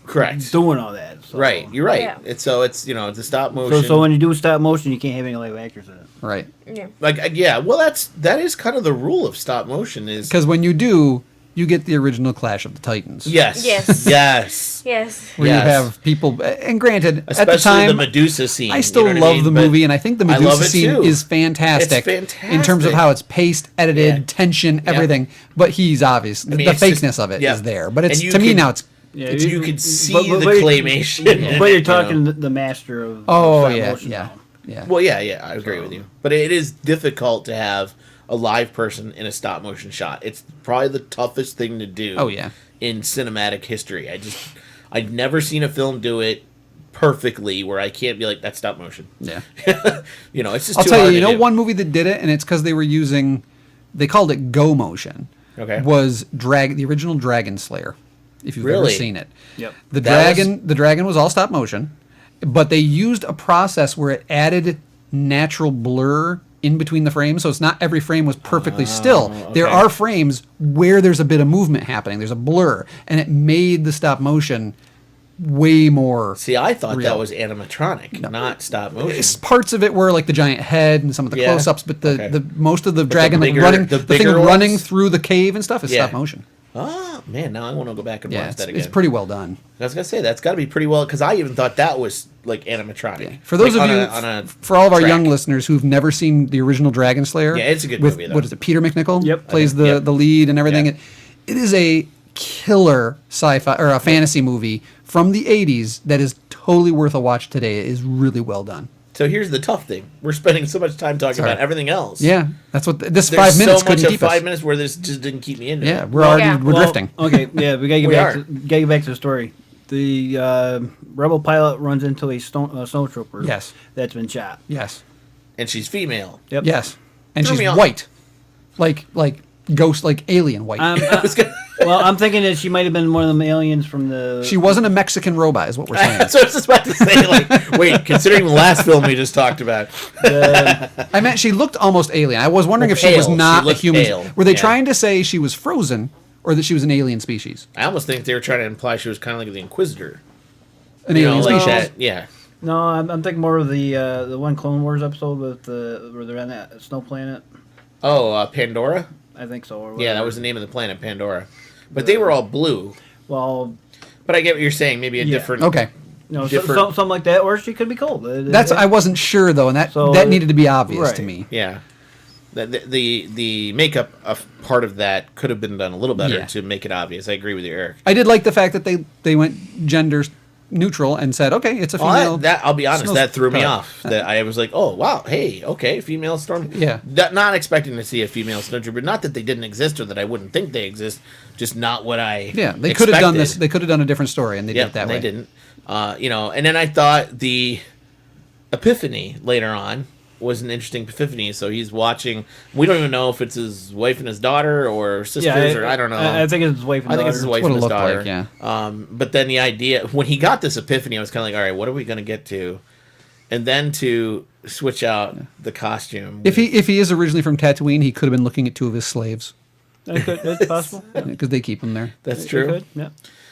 [SPEAKER 1] Correct.
[SPEAKER 3] doing all that. So.
[SPEAKER 1] Right, you're right.
[SPEAKER 4] Yeah.
[SPEAKER 1] It's the stop
[SPEAKER 3] So,
[SPEAKER 1] motion.
[SPEAKER 3] so when you do stop motion, you can't have any live actors in it.
[SPEAKER 2] Right.
[SPEAKER 4] Yeah.
[SPEAKER 1] yeah, well, that is kind of the rule of stop motion is,
[SPEAKER 2] Because when you do, you get the original Clash of the Titans.
[SPEAKER 1] yes,
[SPEAKER 4] Yes.
[SPEAKER 1] yes.
[SPEAKER 4] Yes.
[SPEAKER 2] Where
[SPEAKER 1] Yes.
[SPEAKER 2] you have people, and granted,
[SPEAKER 1] Especially
[SPEAKER 2] at the time,
[SPEAKER 1] the Medusa scene.
[SPEAKER 2] I still
[SPEAKER 1] you know what
[SPEAKER 2] love
[SPEAKER 1] mean?
[SPEAKER 2] the
[SPEAKER 1] But
[SPEAKER 2] movie, and I think the
[SPEAKER 1] I love
[SPEAKER 2] Medusa
[SPEAKER 1] it
[SPEAKER 2] scene
[SPEAKER 1] too.
[SPEAKER 2] is fantastic,
[SPEAKER 1] It's
[SPEAKER 2] in terms of
[SPEAKER 1] fantastic.
[SPEAKER 2] how it's paced, edited,
[SPEAKER 1] Yeah.
[SPEAKER 2] tension,
[SPEAKER 1] Yeah.
[SPEAKER 2] everything. But he's obvious.
[SPEAKER 1] I mean,
[SPEAKER 2] The
[SPEAKER 1] it's just-
[SPEAKER 2] fakeness of it is
[SPEAKER 1] yeah.
[SPEAKER 2] there. But it's
[SPEAKER 1] And you
[SPEAKER 2] to me
[SPEAKER 1] can-
[SPEAKER 2] now, it's
[SPEAKER 3] Yeah,
[SPEAKER 1] you can see
[SPEAKER 3] but-
[SPEAKER 1] the
[SPEAKER 3] but-
[SPEAKER 1] claymation. in
[SPEAKER 3] But
[SPEAKER 1] it,
[SPEAKER 3] you're
[SPEAKER 1] you
[SPEAKER 3] talking
[SPEAKER 1] know.
[SPEAKER 3] the master of
[SPEAKER 2] oh
[SPEAKER 3] stop
[SPEAKER 2] yeah,
[SPEAKER 3] motion
[SPEAKER 2] yeah,
[SPEAKER 3] now.
[SPEAKER 2] yeah.
[SPEAKER 1] Well, yeah, I agree with you. But it is difficult to have a live person in a stop motion shot. It's probably the toughest thing to do.
[SPEAKER 2] Oh, yeah.
[SPEAKER 1] In cinematic history, I've never seen a film do it perfectly where I can't be like, that's stop motion.
[SPEAKER 2] Yeah.
[SPEAKER 1] It's just
[SPEAKER 2] I'll
[SPEAKER 1] too
[SPEAKER 2] tell
[SPEAKER 1] hard
[SPEAKER 2] you,
[SPEAKER 1] to do.
[SPEAKER 2] one movie that did it, and it's because they were using, they called it Go Motion.
[SPEAKER 1] Okay.
[SPEAKER 2] Was the original Dragon Slayer, if you've ever
[SPEAKER 1] Really?
[SPEAKER 2] seen it.
[SPEAKER 3] Yep.
[SPEAKER 2] The
[SPEAKER 1] That
[SPEAKER 2] dragon was all stop motion, but they used a process where it added natural blur in between the frames, so it's not every frame was perfectly still. There
[SPEAKER 1] okay.
[SPEAKER 2] are frames where there's a bit of movement happening. There's a blur, and it made the stop motion way more.
[SPEAKER 1] See, I thought
[SPEAKER 2] real.
[SPEAKER 1] that was animatronic, not stop motion.
[SPEAKER 2] Parts of it were like the giant head and some of the
[SPEAKER 1] Yeah.
[SPEAKER 2] close-ups, but the,
[SPEAKER 1] Okay.
[SPEAKER 2] the most of the dragon
[SPEAKER 1] bigger-
[SPEAKER 2] like running,
[SPEAKER 1] the
[SPEAKER 2] the thing
[SPEAKER 1] bigger
[SPEAKER 2] running
[SPEAKER 1] ones?
[SPEAKER 2] through the cave and stuff is
[SPEAKER 1] Yeah.
[SPEAKER 2] stop motion.
[SPEAKER 1] Oh, man, now I want to go back and
[SPEAKER 2] Yeah,
[SPEAKER 1] watch that again.
[SPEAKER 2] it's pretty well done.
[SPEAKER 1] I was going to say, that's got to be pretty well, because I even thought that was like animatronic.
[SPEAKER 2] For those
[SPEAKER 1] Like
[SPEAKER 2] of you,
[SPEAKER 1] on a
[SPEAKER 2] for all of our
[SPEAKER 1] track.
[SPEAKER 2] young listeners who've never seen the original Dragon Slayer,
[SPEAKER 1] Yeah, it's a good
[SPEAKER 2] with,
[SPEAKER 1] movie, though.
[SPEAKER 2] What is it? Peter McNichol
[SPEAKER 3] Yep.
[SPEAKER 2] plays the
[SPEAKER 1] Yep.
[SPEAKER 2] the lead and everything.
[SPEAKER 1] Yeah.
[SPEAKER 2] It is a killer sci-fi or a fantasy movie from the '80s that is totally worth a watch today. It is really well done.
[SPEAKER 1] So here's the tough thing. We're spending so much time talking
[SPEAKER 2] Sorry.
[SPEAKER 1] about everything else.
[SPEAKER 2] Yeah, that's what this
[SPEAKER 1] There's
[SPEAKER 2] 5 minutes
[SPEAKER 1] so much
[SPEAKER 2] couldn't
[SPEAKER 1] of
[SPEAKER 2] keep
[SPEAKER 1] 5
[SPEAKER 2] us.
[SPEAKER 1] minutes where this just didn't keep me into
[SPEAKER 2] Yeah,
[SPEAKER 1] it.
[SPEAKER 2] we're already
[SPEAKER 4] Yeah.
[SPEAKER 2] we're drifting.
[SPEAKER 3] Okay, yeah, we gotta get
[SPEAKER 1] We
[SPEAKER 3] back.
[SPEAKER 1] are.
[SPEAKER 3] To, gotta get back to the story. The rebel pilot runs into a snowtrooper.
[SPEAKER 2] Yes.
[SPEAKER 3] That's been shot.
[SPEAKER 2] Yes,
[SPEAKER 1] And she's female.
[SPEAKER 3] Yep.
[SPEAKER 2] yes, and
[SPEAKER 1] Threw
[SPEAKER 2] she's
[SPEAKER 1] me off.
[SPEAKER 2] white, like ghost, like alien white.
[SPEAKER 3] Well, I'm thinking that she might have been one of them aliens from the.
[SPEAKER 2] She wasn't a Mexican robot, is what we're saying.
[SPEAKER 1] That's what I was just about to say. Like, wait, considering the last film we just talked about,
[SPEAKER 2] I meant she looked almost alien. I was wondering
[SPEAKER 1] Well,
[SPEAKER 2] if she was
[SPEAKER 1] pale. She
[SPEAKER 2] not a
[SPEAKER 1] looked
[SPEAKER 2] human.
[SPEAKER 1] pale.
[SPEAKER 2] Were they
[SPEAKER 1] Yeah.
[SPEAKER 2] trying to say she was frozen, or that she was an alien species?
[SPEAKER 1] I almost think they were trying to imply she was kind of like the Inquisitor.
[SPEAKER 2] An
[SPEAKER 1] You know,
[SPEAKER 2] alien
[SPEAKER 1] like
[SPEAKER 2] species.
[SPEAKER 1] that. Yeah.
[SPEAKER 3] No, I'm thinking more of the one Clone Wars episode with where they're on that snow planet.
[SPEAKER 1] Oh, Pandora?
[SPEAKER 3] I think so. Or
[SPEAKER 1] Yeah,
[SPEAKER 3] whatever.
[SPEAKER 1] that was the name of the planet, Pandora. But they were all blue.
[SPEAKER 3] Well,
[SPEAKER 1] But I get what you're saying. Maybe a
[SPEAKER 3] Yeah.
[SPEAKER 1] different.
[SPEAKER 2] Okay,
[SPEAKER 1] Different-
[SPEAKER 3] something like that, or she could be cold.
[SPEAKER 2] that's I wasn't sure though, and
[SPEAKER 3] So,
[SPEAKER 2] that needed to be obvious
[SPEAKER 3] right.
[SPEAKER 2] to me.
[SPEAKER 1] Yeah. The makeup of part of that could have been done a little better
[SPEAKER 2] Yeah.
[SPEAKER 1] to make it obvious. I agree with you, Eric.
[SPEAKER 2] I did like the fact that they went gender neutral and said, okay, it's a
[SPEAKER 1] Well,
[SPEAKER 2] female.
[SPEAKER 1] that I'll be honest,
[SPEAKER 2] snow
[SPEAKER 1] that threw me
[SPEAKER 2] pilot.
[SPEAKER 1] off. That I was like, oh wow, hey, okay, female storm.
[SPEAKER 2] Yeah.
[SPEAKER 1] Not expecting to see a female snowtrooper. Not that they didn't exist or that I wouldn't think they exist. Just not what I.
[SPEAKER 2] Yeah, they could have done this.
[SPEAKER 1] expected.
[SPEAKER 2] They could have done a different story, and they
[SPEAKER 1] Yeah,
[SPEAKER 2] did it that
[SPEAKER 1] they
[SPEAKER 2] way.
[SPEAKER 1] didn't. And then I thought the epiphany later on was an interesting epiphany. So he's watching. We don't even know if it's his wife and his daughter or sisters or I don't know.
[SPEAKER 3] I think it's his wife and
[SPEAKER 1] I think
[SPEAKER 3] daughter.
[SPEAKER 1] it's his wife
[SPEAKER 2] What
[SPEAKER 1] and
[SPEAKER 2] it
[SPEAKER 1] his
[SPEAKER 2] looked
[SPEAKER 1] daughter.
[SPEAKER 2] like, yeah.
[SPEAKER 1] But then the idea when he got this epiphany, I was kind of like, all right, what are we going to get to? And then to switch out the costume.
[SPEAKER 2] If he is originally from Tatooine, he could have been looking at two of his slaves
[SPEAKER 3] That's possible.
[SPEAKER 2] because they keep him there.
[SPEAKER 1] That's
[SPEAKER 3] It
[SPEAKER 1] true.
[SPEAKER 3] could, yeah.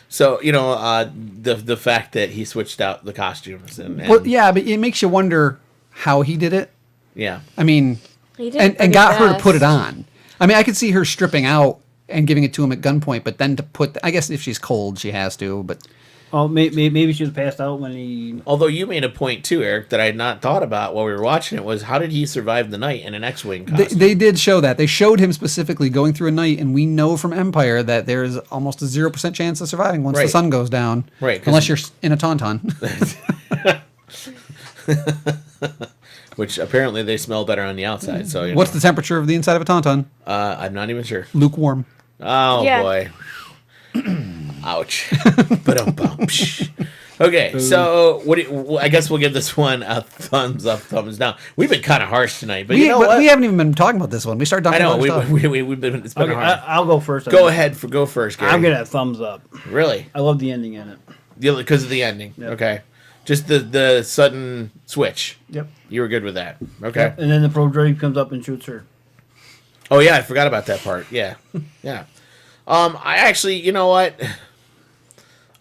[SPEAKER 1] So the fact that he switched out the costumes and
[SPEAKER 2] Well, yeah, but it makes you wonder how he did it.
[SPEAKER 1] yeah.
[SPEAKER 2] I mean,
[SPEAKER 4] He did
[SPEAKER 2] and
[SPEAKER 4] pretty
[SPEAKER 2] got her to put it
[SPEAKER 4] fast.
[SPEAKER 2] on. I mean, I could see her stripping out and giving it to him at gunpoint, but then to put, I guess if she's cold, she has to. But
[SPEAKER 3] Oh, maybe she was passed out when he.
[SPEAKER 1] Although you made a point too, Eric, that I had not thought about while we were watching it was how did he survive the night in an X-wing costume?
[SPEAKER 2] they did show that. They showed him specifically going through a night, and we know from Empire that there's almost a 0% chance of surviving once the
[SPEAKER 1] Right.
[SPEAKER 2] sun goes down.
[SPEAKER 1] Right, 'cause-
[SPEAKER 2] Unless you're in a tauntaun.
[SPEAKER 1] Which apparently they smell better on the outside. So you
[SPEAKER 2] What's
[SPEAKER 1] know.
[SPEAKER 2] the temperature of the inside of a tauntaun?
[SPEAKER 1] I'm not even sure.
[SPEAKER 2] Lukewarm.
[SPEAKER 1] Oh
[SPEAKER 4] Yeah.
[SPEAKER 1] boy. Ouch. Ba-dum-bum. Okay, so I guess we'll give this one a thumbs up, thumbs down. We've been kind of harsh tonight, but you know what?
[SPEAKER 2] We haven't even been talking about this one. We started
[SPEAKER 1] I
[SPEAKER 2] talking
[SPEAKER 1] know
[SPEAKER 2] about other stuff.
[SPEAKER 1] we've been. It's been
[SPEAKER 3] Okay,
[SPEAKER 1] hard.
[SPEAKER 3] I'll go first.
[SPEAKER 1] Go ahead. Go first, Gary.
[SPEAKER 3] I'm gonna have thumbs up.
[SPEAKER 1] Really?
[SPEAKER 3] I love the ending in it.
[SPEAKER 1] Because of the ending.
[SPEAKER 3] Yep.
[SPEAKER 1] Okay. Just the sudden switch.
[SPEAKER 3] Yep.
[SPEAKER 1] You were good with that. Okay.
[SPEAKER 3] And then the pro droid comes up and shoots her.
[SPEAKER 1] Oh yeah, I forgot about that part. Yeah. Yeah. I actually, you know what?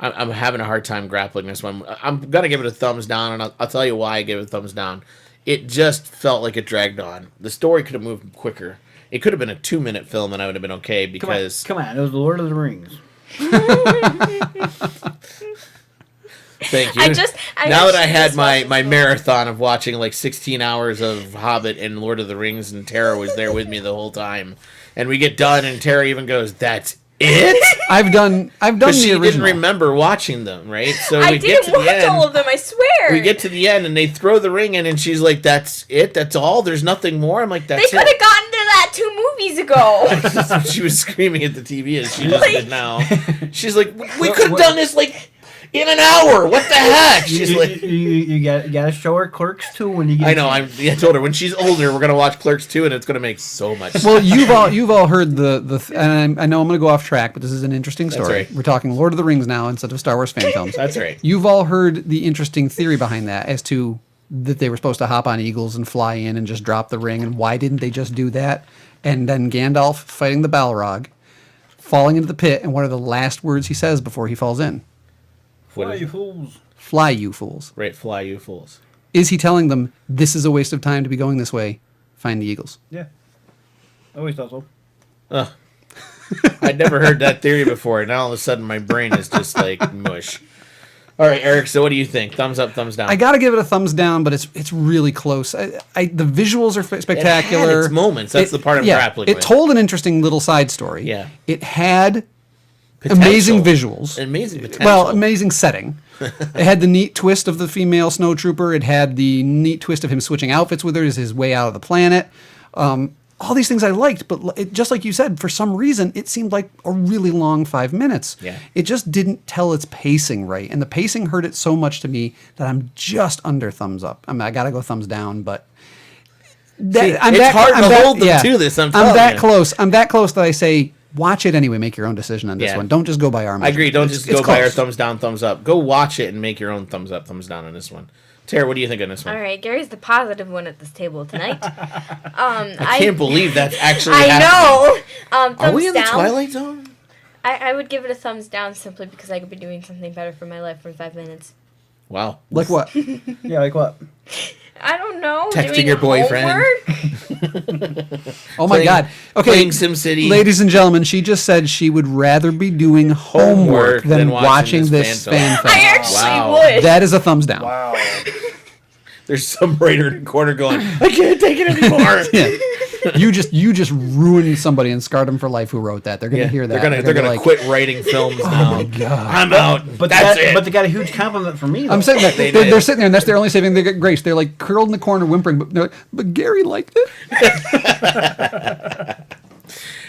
[SPEAKER 1] I'm having a hard time grappling this one. I'm gonna give it a thumbs down, and I'll tell you why I give it a thumbs down. It just felt like it dragged on. The story could have moved quicker. It could have been a 2-minute film, and I would have been okay because
[SPEAKER 3] Come on, it was the Lord of the Rings.
[SPEAKER 1] Thank you.
[SPEAKER 4] I
[SPEAKER 1] now that I
[SPEAKER 4] actually
[SPEAKER 1] had
[SPEAKER 4] just
[SPEAKER 1] my,
[SPEAKER 4] watched
[SPEAKER 1] my
[SPEAKER 4] this
[SPEAKER 1] marathon of watching like 16 hours of Hobbit and Lord of the Rings, and Tara was there with me the whole time, and we get done, and Tara even goes, "That's it."
[SPEAKER 2] I've done
[SPEAKER 1] Because
[SPEAKER 2] the
[SPEAKER 1] she
[SPEAKER 2] original.
[SPEAKER 1] didn't remember watching them, right? So
[SPEAKER 4] I
[SPEAKER 1] we get to
[SPEAKER 4] didn't
[SPEAKER 1] the
[SPEAKER 4] watch
[SPEAKER 1] end.
[SPEAKER 4] all of them, I swear.
[SPEAKER 1] We get to the end, and they throw the ring in, and she's like, "That's it. That's all. There's nothing more." I'm like,
[SPEAKER 4] They
[SPEAKER 1] "That's
[SPEAKER 4] could have
[SPEAKER 1] it."
[SPEAKER 4] gotten to that 2 movies ago.
[SPEAKER 1] She was screaming at the TV as she just
[SPEAKER 4] Like-
[SPEAKER 1] did now. She's like, "We could have done this like in an hour. What the heck?" She's like.
[SPEAKER 3] You gotta show her Clerks 2 when you get.
[SPEAKER 1] I know. I told her when she's older, we're gonna watch Clerks 2, and it's gonna make so much sense.
[SPEAKER 2] Well, you've all heard and I know I'm going to go off track, but this is an interesting story.
[SPEAKER 1] right.
[SPEAKER 2] We're talking Lord of the Rings now instead of Star Wars fan films.
[SPEAKER 1] That's right.
[SPEAKER 2] You've all heard the interesting theory behind that as to that they were supposed to hop on eagles and fly in and just drop the ring, and why didn't they just do that? And then Gandalf fighting the Balrog, falling into the pit, and what are the last words he says before he falls in?
[SPEAKER 1] What
[SPEAKER 3] Why
[SPEAKER 1] is-
[SPEAKER 3] you fools?
[SPEAKER 2] Fly, you fools.
[SPEAKER 1] Right, fly, you fools.
[SPEAKER 2] Is he telling them this is a waste of time to be going this way? Find the eagles.
[SPEAKER 3] Yeah. I always thought so.
[SPEAKER 1] Ugh. I'd never heard that theory before. Now all of a sudden my brain is just like mush. All right, Eric. So what do you think? Thumbs up, thumbs down.
[SPEAKER 2] I got to give it a thumbs down, but it's really close. The visuals are spectacular.
[SPEAKER 1] It had its moments. That's the part I'm grappling
[SPEAKER 2] It
[SPEAKER 1] with.
[SPEAKER 2] told an interesting little side story.
[SPEAKER 1] Yeah.
[SPEAKER 2] It had
[SPEAKER 1] Potential.
[SPEAKER 2] amazing visuals.
[SPEAKER 1] Amazing potential.
[SPEAKER 2] Well, amazing setting. It had the neat twist of the female snowtrooper. It had the neat twist of him switching outfits with her as his way out of the planet. All these things I liked, but just like you said, for some reason, it seemed like a really long 5 minutes.
[SPEAKER 1] Yeah.
[SPEAKER 2] It just didn't tell its pacing right. And the pacing hurt it so much to me that I'm just under thumbs up. I mean, I got to go thumbs down, but...
[SPEAKER 1] See, it's hard to hold them to this, I'm telling
[SPEAKER 2] that
[SPEAKER 1] you.
[SPEAKER 2] close. I'm that close that I say, watch it anyway. Make your own decision on this
[SPEAKER 1] Yeah.
[SPEAKER 2] one. Don't just go by our
[SPEAKER 1] I agree. Don't
[SPEAKER 2] measurement.
[SPEAKER 1] just go by our
[SPEAKER 2] close.
[SPEAKER 1] thumbs down, thumbs up. Go watch it and make your own thumbs up, thumbs down on this one. Tara, what do you think on this one?
[SPEAKER 4] All right, Gary's the positive one at this table tonight.
[SPEAKER 1] I can't believe that's actually
[SPEAKER 4] I
[SPEAKER 1] happening.
[SPEAKER 4] know. Thumbs
[SPEAKER 1] Are we in the
[SPEAKER 4] down.
[SPEAKER 1] Twilight Zone?
[SPEAKER 4] I would give it a thumbs down simply because I could be doing something better for my life for 5 minutes.
[SPEAKER 1] Wow.
[SPEAKER 2] Like what?
[SPEAKER 3] Yeah, like what?
[SPEAKER 4] I don't know.
[SPEAKER 1] Texting
[SPEAKER 4] doing
[SPEAKER 1] your boyfriend.
[SPEAKER 4] homework?
[SPEAKER 2] Oh my God. Okay.
[SPEAKER 1] Playing SimCity.
[SPEAKER 2] Ladies and gentlemen, she just said she would rather be doing homework than watching this fan film.
[SPEAKER 4] I actually
[SPEAKER 1] Wow.
[SPEAKER 4] would.
[SPEAKER 2] That is a thumbs down.
[SPEAKER 3] Wow.
[SPEAKER 1] There's some writer in the corner going, I can't take it anymore.
[SPEAKER 2] Yeah. You just ruined somebody and scarred them for life who wrote that. They're gonna hear that.
[SPEAKER 1] They're gonna
[SPEAKER 2] be
[SPEAKER 1] quit writing films now.
[SPEAKER 2] Oh my God.
[SPEAKER 1] I'm out.
[SPEAKER 3] But
[SPEAKER 1] That's it.
[SPEAKER 3] But they got a huge compliment from me. Though.
[SPEAKER 2] I'm saying that
[SPEAKER 1] They
[SPEAKER 2] they're
[SPEAKER 1] did.
[SPEAKER 2] sitting there and that's their only saving grace. They're like curled in the corner whimpering, but they're like, but Gary liked it.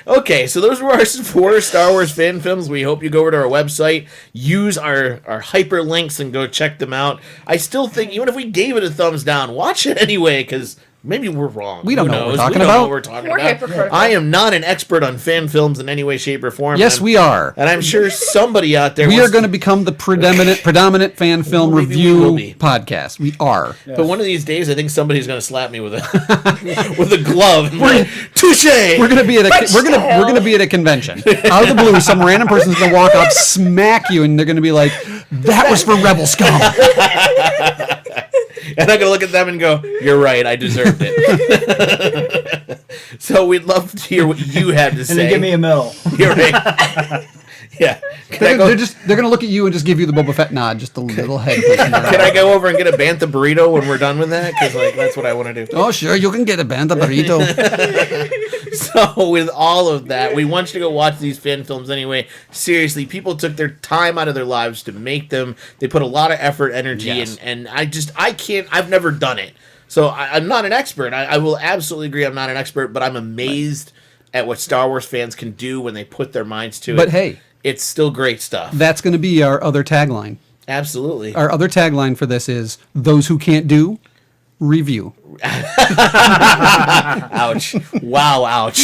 [SPEAKER 1] Okay, so those were our 4 Star Wars fan films. We hope you go over to our website, use our hyperlinks, and go check them out. I still think, even if we gave it a thumbs down, watch it anyway, because maybe we're wrong.
[SPEAKER 2] We don't
[SPEAKER 1] Who
[SPEAKER 2] know what we're
[SPEAKER 1] knows?
[SPEAKER 2] talking
[SPEAKER 1] We don't know
[SPEAKER 2] about.
[SPEAKER 1] what we're talking
[SPEAKER 4] We're
[SPEAKER 1] about.
[SPEAKER 4] hypocritical.
[SPEAKER 1] I am not an expert on fan films in any way, shape, or form.
[SPEAKER 2] Yes, we are.
[SPEAKER 1] And I'm sure somebody out there
[SPEAKER 2] We
[SPEAKER 1] wants
[SPEAKER 2] are going to become the predominant fan film
[SPEAKER 1] Maybe we will
[SPEAKER 2] review
[SPEAKER 1] be.
[SPEAKER 2] podcast. We are.
[SPEAKER 1] But one of these days, I think somebody's going to slap me with a with a glove. And be like, touche.
[SPEAKER 2] We're gonna be at a we're gonna be at a convention. Out of the blue, some random person's gonna walk up, smack you, and they're gonna be like, "That was for Rebel Scum."
[SPEAKER 1] And I'm going to look at them and go, you're right, I deserved it. So we'd love to hear what you had to say.
[SPEAKER 3] And then give me a mill.
[SPEAKER 1] You're right. Yeah.
[SPEAKER 2] They're gonna look at you and just give you the Boba Fett nod, just a little head.
[SPEAKER 1] Can I go over and get a bantha burrito when we're done with that? Because that's what I want to do.
[SPEAKER 2] Oh sure, you can get a band of burrito.
[SPEAKER 1] So with all of that, we want you to go watch these fan films anyway. Seriously, people took their time out of their lives to make them. They put a lot of effort, energy,
[SPEAKER 2] Yes.
[SPEAKER 1] and I can't. I've never done it, so I'm not an expert. I will absolutely agree. I'm not an expert, but I'm amazed at what Star Wars fans can do when they put their minds to it.
[SPEAKER 2] But hey,
[SPEAKER 1] it's still great stuff.
[SPEAKER 2] that's gonna be our other tagline.
[SPEAKER 1] Absolutely.
[SPEAKER 2] Our other tagline for this is "Those who can't do, review."
[SPEAKER 1] Ouch. Wow. Ouch.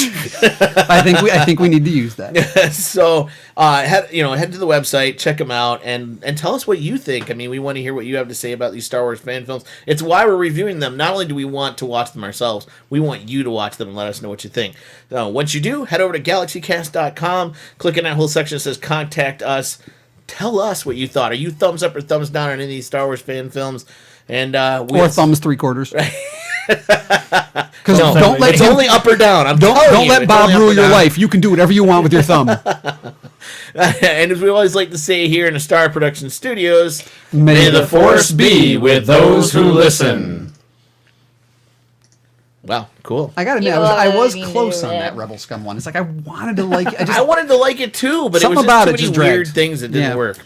[SPEAKER 2] I think we need to use that.
[SPEAKER 1] So head to the website, check them out, and tell us what you think. I mean, we want to hear what you have to say about these Star Wars fan films. It's why we're reviewing them. Not only do we want to watch them ourselves, we want you to watch them and let us know what you think. Once you do, head over to GalaxyCast.com, click in that whole section that says Contact Us. Tell us what you thought. Are you thumbs up or thumbs down on any of these Star Wars fan films? And
[SPEAKER 2] Or thumbs 3/4. Because
[SPEAKER 1] No,
[SPEAKER 2] don't let
[SPEAKER 1] it's
[SPEAKER 2] him,
[SPEAKER 1] only up or down.
[SPEAKER 2] don't let Bob rule your life. You can do whatever you want with your thumb.
[SPEAKER 1] And as we always like to say here in the Star Production Studios,
[SPEAKER 2] May the Force be with those who listen.
[SPEAKER 1] Wow, cool.
[SPEAKER 2] I gotta admit,
[SPEAKER 4] You
[SPEAKER 2] I was
[SPEAKER 4] already
[SPEAKER 2] close
[SPEAKER 4] knew
[SPEAKER 2] on
[SPEAKER 4] it.
[SPEAKER 2] that Rebel Scum one. It's like I wanted to like it.
[SPEAKER 1] I wanted to like it too, but it
[SPEAKER 2] Something
[SPEAKER 1] was
[SPEAKER 2] about
[SPEAKER 1] just
[SPEAKER 2] it
[SPEAKER 1] too
[SPEAKER 2] just
[SPEAKER 1] many weird
[SPEAKER 2] dragged.
[SPEAKER 1] things that didn't
[SPEAKER 2] Yeah.
[SPEAKER 1] work.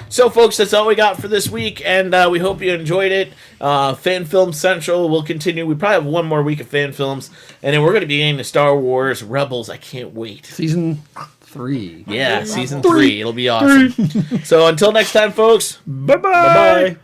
[SPEAKER 1] So, folks, that's all we got for this week, and we hope you enjoyed it. Fan Film Central will continue. We probably have one more week of fan films, and then we're going to be getting to Star Wars Rebels. I can't wait.
[SPEAKER 2] Season 3.
[SPEAKER 1] Yeah, Season 3. It'll be awesome. So, until next time, folks, bye-bye.
[SPEAKER 3] Bye.